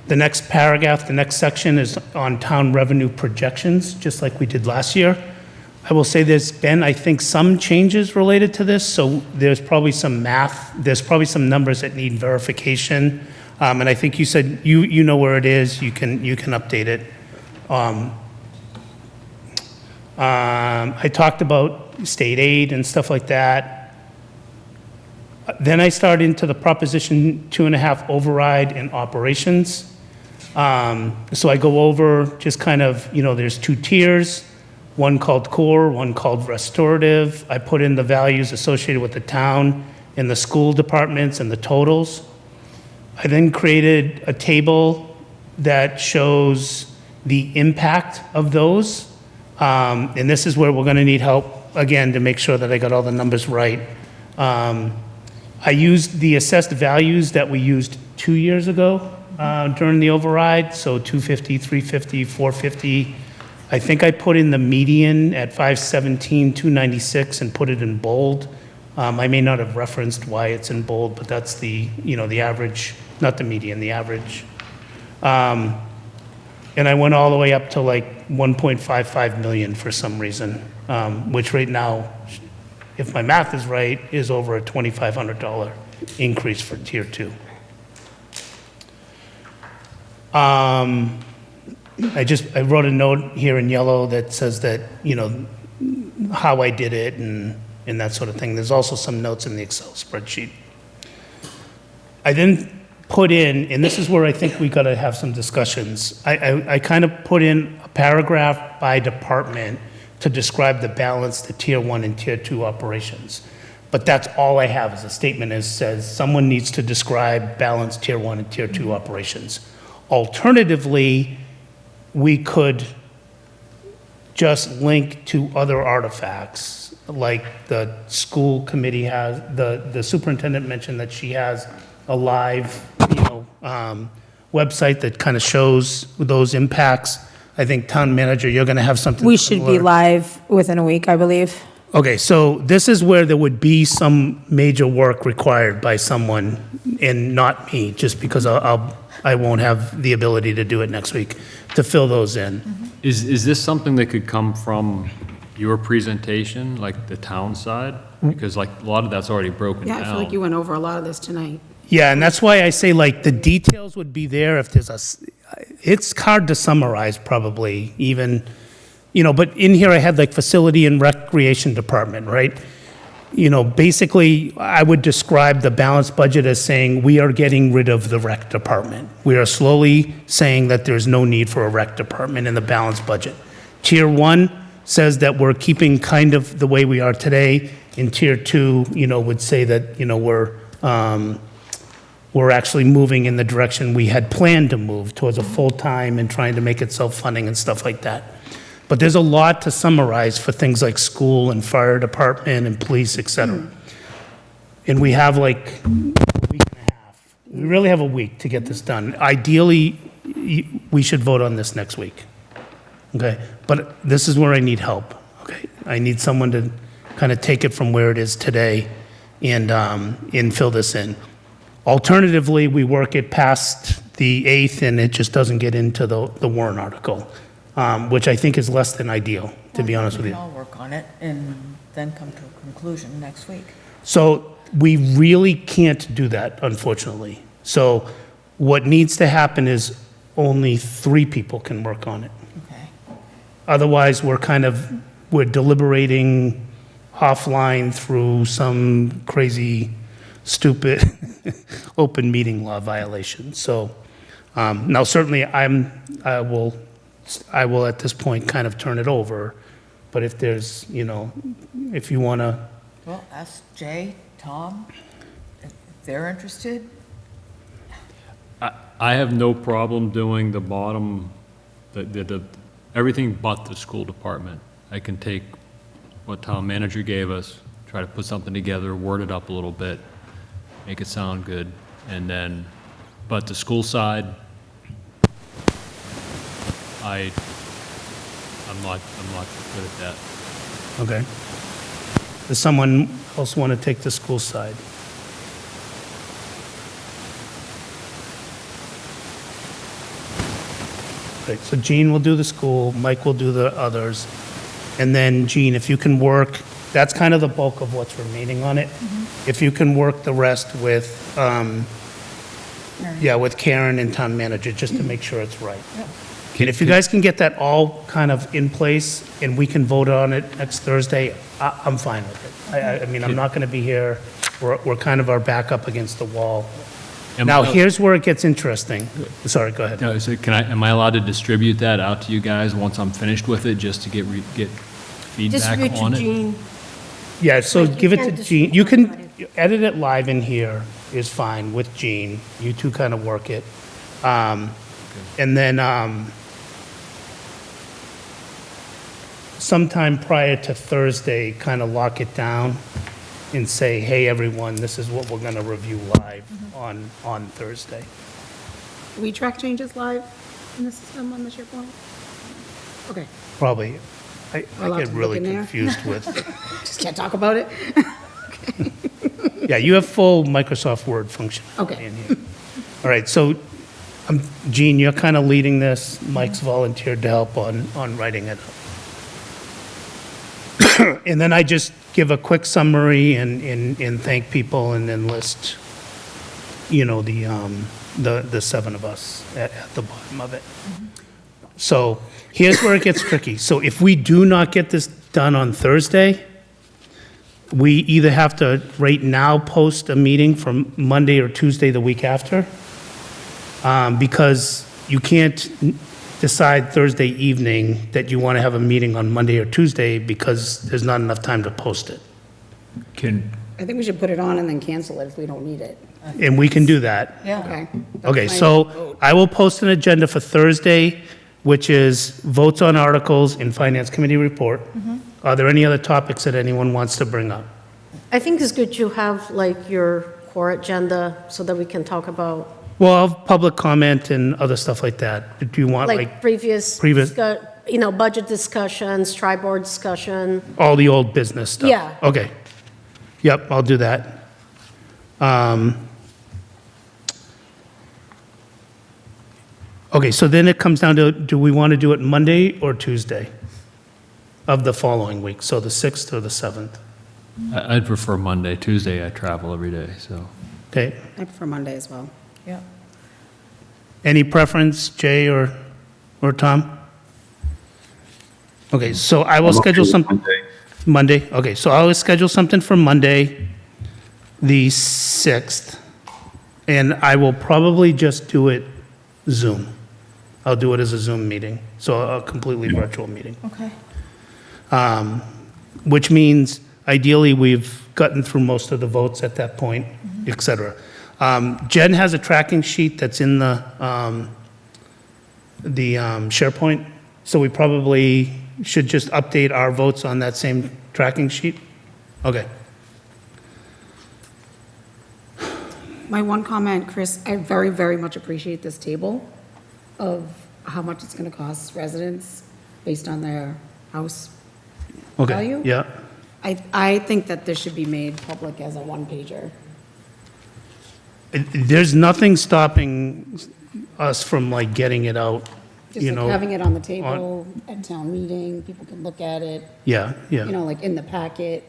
A: The next paragraph, the next section is on town revenue projections, just like we did last year. I will say there's been, I think, some changes related to this, so there's probably some math, there's probably some numbers that need verification And I think you said you know where it is, you can update it. I talked about state aid and stuff like that. Then I start into the Proposition 2.5 override and operations. So I go over just kind of, there's 2 tiers, one called core, one called restorative. I put in the values associated with the town and the school departments and the totals. I then created a table that shows the impact of those. And this is where we're going to need help, again, to make sure that I got all the numbers right. I used the assessed values that we used 2 years ago during the override, so 250, 350, 450. I think I put in the median at 517, 296 and put it in bold. I may not have referenced why it's in bold, but that's the average, not the median, the average. And I went all the way up to like 1.55 million for some reason, which right now, if my math is right, is over a $2,500 increase for tier 2. I wrote a note here in yellow that says that, how I did it and that sort of thing. There's also some notes in the Excel spreadsheet. I then put in, and this is where I think we got to have some discussions. I kind of put in a paragraph by department to describe the balance, the tier 1 and tier 2 operations. But that's all I have as a statement, is says someone needs to describe balance tier 1 and tier 2 operations. Alternatively, we could just link to other artifacts, like the school committee has, the superintendent mentioned that she has a live, website that kind of shows those impacts. I think town manager, you're going to have something
T: We should be
A: similar.
T: live within a week, I believe.
A: Okay, so this is where there would be some major work required by someone, and not me, just because I won't have the ability to do it next week, to fill those in.
I: Is this something that could come from your presentation, like the town side? Because like a lot of that's already broken
G: Yeah,
I: down.
G: I feel like you went over a lot of this tonight.
A: Yeah, and that's why I say, like, the details would be there if there's it's hard to summarize probably, even, but in here I had like facility and recreation department, right? Basically, I would describe the balanced budget as saying we are getting rid of the rec department. We are slowly saying that there's no need for a rec department in the balanced budget. Tier 1 says that we're keeping kind of the way we are today. In tier 2, would say that, we're actually moving in the direction we had planned to move towards a full-time and trying to make it self-funding and stuff like that. But there's a lot to summarize for things like school and fire department and police, et cetera. And we have like a week and a half. We really have a week to get this done. Ideally, we should vote on this next week. Okay? But this is where I need help. Okay? I need someone to kind of take it from where it is today and fill this in. Alternatively, we work it past the 8th and it just doesn't get into the warrant article, which I think is less than ideal, to be honest with
K: We
A: you.
K: can all work on it and then come to a conclusion next week.
A: So we really can't do that, unfortunately. So what needs to happen is only 3 people can work on it.
K: Okay.
A: Otherwise, we're deliberating offline through some crazy, stupid open meeting law violation. So now certainly I will at this point kind of turn it over, but if there's, if you want to.
K: Well, ask Jay, Tom, if they're interested.
I: I have no problem doing the bottom, everything but the school department. I can take what town manager gave us, try to put something together, word it up a little bit, make it sound good, and then, but the school side, I'm not good at that.
A: Okay. Does someone else want to take the school side? Okay, so Gene will do the school, Mike will do the others, and then Gene, if you can work, that's kind of the bulk of what's remaining on it. If you can work the rest with Yeah, with Karen and town manager, just to make sure it's right. And if you guys can get that all kind of in place and we can vote on it next Thursday, I'm fine with it. I mean, I'm not going to be here. We're kind of our back up against the wall. Now, here's where it gets interesting. Sorry, go ahead.
I: No, so am I allowed to distribute that out to you guys once I'm finished with it, just to get feedback
D: Distribute
I: on
D: to
I: it?
D: Jean.
A: Yeah, so
D: Like, you
A: give it
D: can't
A: to
D: just
A: Jean. You
D: vote on
A: can edit it live in here is fine with Jean. You two kind of work it. And then sometime prior to Thursday, kind of lock it down and say, hey, everyone, this is what we're going to review live on Thursday.
G: Do we track changes live in the system on the SharePoint? Okay.
A: Probably. I
G: allowed
A: get
G: to look
A: really
G: in there?
A: confused with,
G: Just can't talk about it?
A: yeah, you have full Microsoft Word functionality
G: Okay.
A: in here. All right, so Jean, you're kind of leading this. Mike's volunteered to help on writing it up. And then I just give a quick summary and thank people and then list, you know, the seven of us at the bottom of it. So here's where it gets tricky. So if we do not get this done on Thursday, we either have to right now post a meeting for Monday or Tuesday the week after, because you can't decide Thursday evening that you want to have a meeting on Monday or Tuesday because there's not enough time to post it.
G: I think we should put it on and then cancel it if we don't need it.
A: And we can do that.
G: Yeah. Okay.
A: Okay,
G: That's my
A: so
G: vote.
A: I will post an agenda for Thursday, which is votes on articles in Finance Committee report. Are there any other topics that anyone wants to bring up?
D: I think it's good to have like your core agenda so that we can talk about
A: Well, I'll have public comment and other stuff like that. Do you want
D: like previous, budget discussions, tri-board discussion.
A: all the old business stuff?
D: Yeah.
A: Okay. Yep, I'll do that. Okay, so then it comes down to, do we want to do it Monday or Tuesday of the following week? So the 6th or the 7th?
I: I'd prefer Monday. Tuesday, I travel every day, so.
A: Okay.
G: I prefer Monday as well.
K: Yeah.
A: Any preference, Jay or Tom? Okay, so I will schedule something. Monday, okay, so I will schedule something for Monday, the 6th, and I will probably just do it Zoom. I'll do it as a Zoom meeting, so a completely virtual meeting.
K: Okay.
A: Which means ideally we've gotten through most of the votes at that point, et cetera. Jen has a tracking sheet that's in the SharePoint, so we probably should just update our votes on that same tracking sheet? Okay.
G: My one comment, Chris, I very, very much appreciate this table of how much it's going to cost residents based on their house
A: Okay,
G: value.
A: yeah.
G: I think that this should be made public as a one-pager.
A: There's nothing stopping us from like getting it out,
G: Just
A: you
G: like
A: know.
G: having it on the table at town meeting, people can look at it,
A: Yeah,
G: you
A: yeah,
G: know, like in the packet,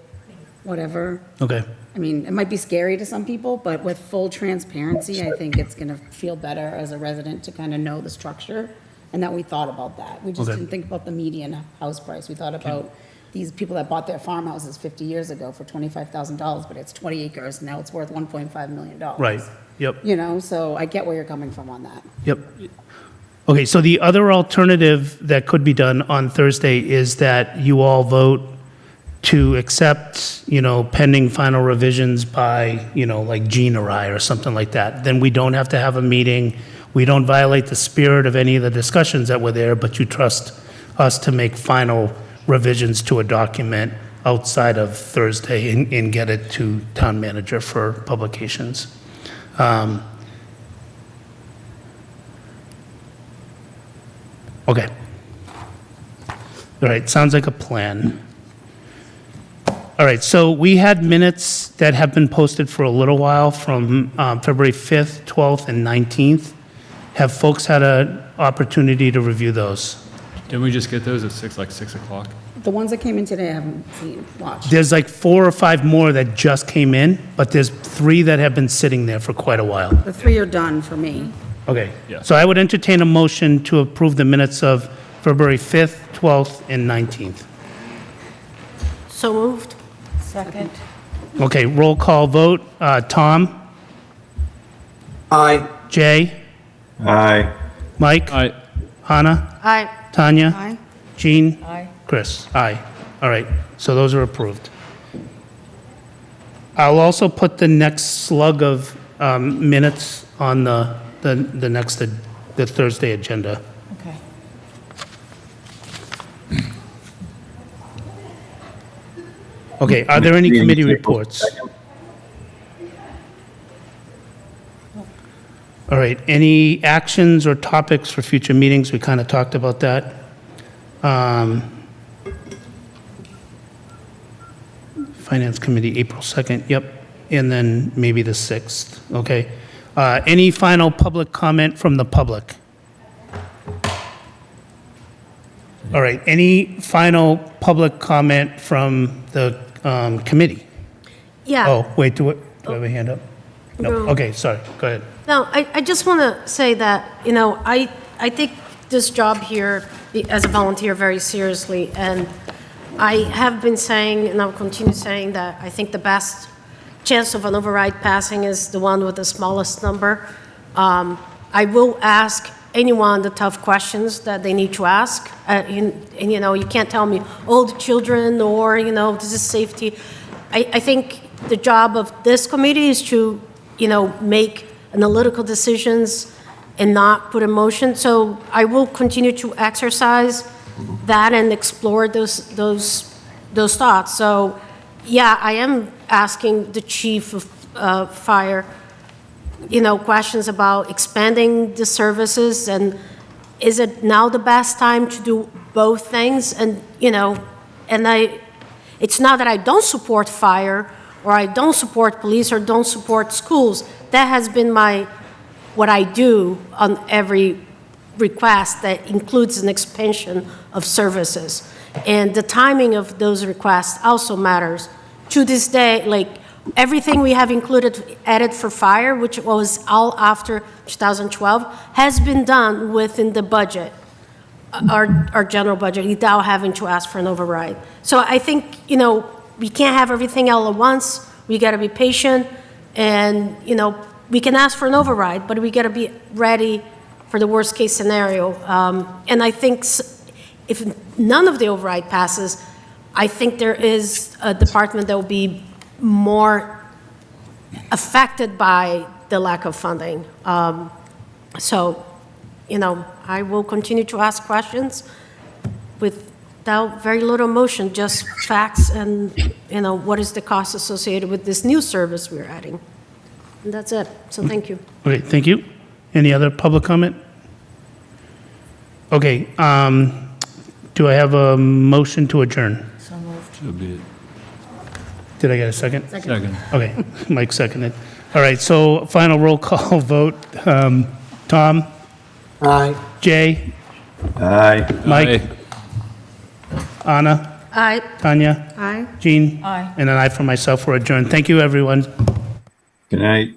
G: whatever.
A: okay.
G: I mean, it might be scary to some people, but with full transparency, I think it's gonna feel better as a resident to kind of know the structure and that we thought about that. We just
A: Okay.
G: didn't think about the median house price. We thought about these people that bought their farmhouses 50 years ago for $25,000, but it's 20 acres, now it's worth $1.5 million.
A: Right, yep.
G: You know, so I get where you're coming from on that.
A: Yep. Okay, so the other alternative that could be done on Thursday is that you all vote to accept, you know, pending final revisions by, you know, like Jean or I or something like that. Then we don't have to have a meeting. We don't violate the spirit of any of the discussions that were there, but you trust us to make final revisions to a document outside of Thursday and get it to town manager for publications. Okay. All right, sounds like a plan. All right, so we had minutes that have been posted for a little while from February 5th, 12th, and 19th. Have folks had an opportunity to review those?
I: Didn't we just get those at 6 o'clock?
G: The ones that came in today, I haven't seen, watched.
A: There's like 4 or 5 more that just came in, but there's 3 that have been sitting there for quite a while.
G: The 3 are done for me.
A: Okay. So I would entertain a motion to approve the minutes of February 5th, 12th, and 19th.
D: So moved.
K: Second.
A: Okay, roll call vote. Tom?
H: Aye.
A: Jay?
P: Aye.
A: Mike?
I: Aye.
A: Hannah?
D: Aye.
A: Tanya?
G: Aye.
A: Jean?
K: Aye.
A: Chris? Aye. All right, so those are approved. I'll also put the next slug of minutes on the Thursday agenda.
K: Okay.
A: Okay, are there any committee reports? All right, any actions or topics for future meetings? We kind of talked about that. Finance Committee, April 2nd, yep, and then maybe the 6th, okay. Any final public comment from the public? All right, any final public comment from the committee?
D: Yeah.
A: Oh, wait, do I have a hand up? No,
D: No.
A: okay, sorry, go ahead.
D: No, I just want to say that, I take this job here as a volunteer very seriously, and I have been saying, and I'll continue saying, that I think the best chance of an override passing is the one with the smallest number. I will ask anyone the tough questions that they need to ask, and you can't tell me, the children, or, this is safety. I think the job of this committee is to, make analytical decisions and not put emotion. So I will continue to exercise that and explore those thoughts. So, yeah, I am asking the chief of fire, questions about expanding the services, and is it now the best time to do both things? And, it's not that I don't support fire, or I don't support police, or don't support schools. That has been what I do on every request that includes an expansion of services. And the timing of those requests also matters. To this day, everything we have added for fire, which was all after 2012, has been done within the budget, our general budget, without having to ask for an override. So I think, we can't have everything all at once. We got to be patient, and, we can ask for an override, but we got to be ready for the worst case scenario. And I think if none of the override passes, I think there is a department that will be more affected by the lack of funding. So, I will continue to ask questions without very little emotion, just facts and, what is the cost associated with this new service we're adding. And that's it. So thank you.
A: Okay, thank you. Any other public comment? Okay, do I have a motion to adjourn?
K: So moved.
I: So be it.
A: Did I get a second?
I: Second.
A: Okay, Mike seconded. All right, so final roll call vote. Tom?
H: Aye.
A: Jay?
P: Aye.
A: Mike? Anna?
D: Aye.
A: Tanya?
G: Aye.
A: Jean?
K: Aye.
A: And an aye for myself for adjourn. Thank you, everyone.
P: Good night.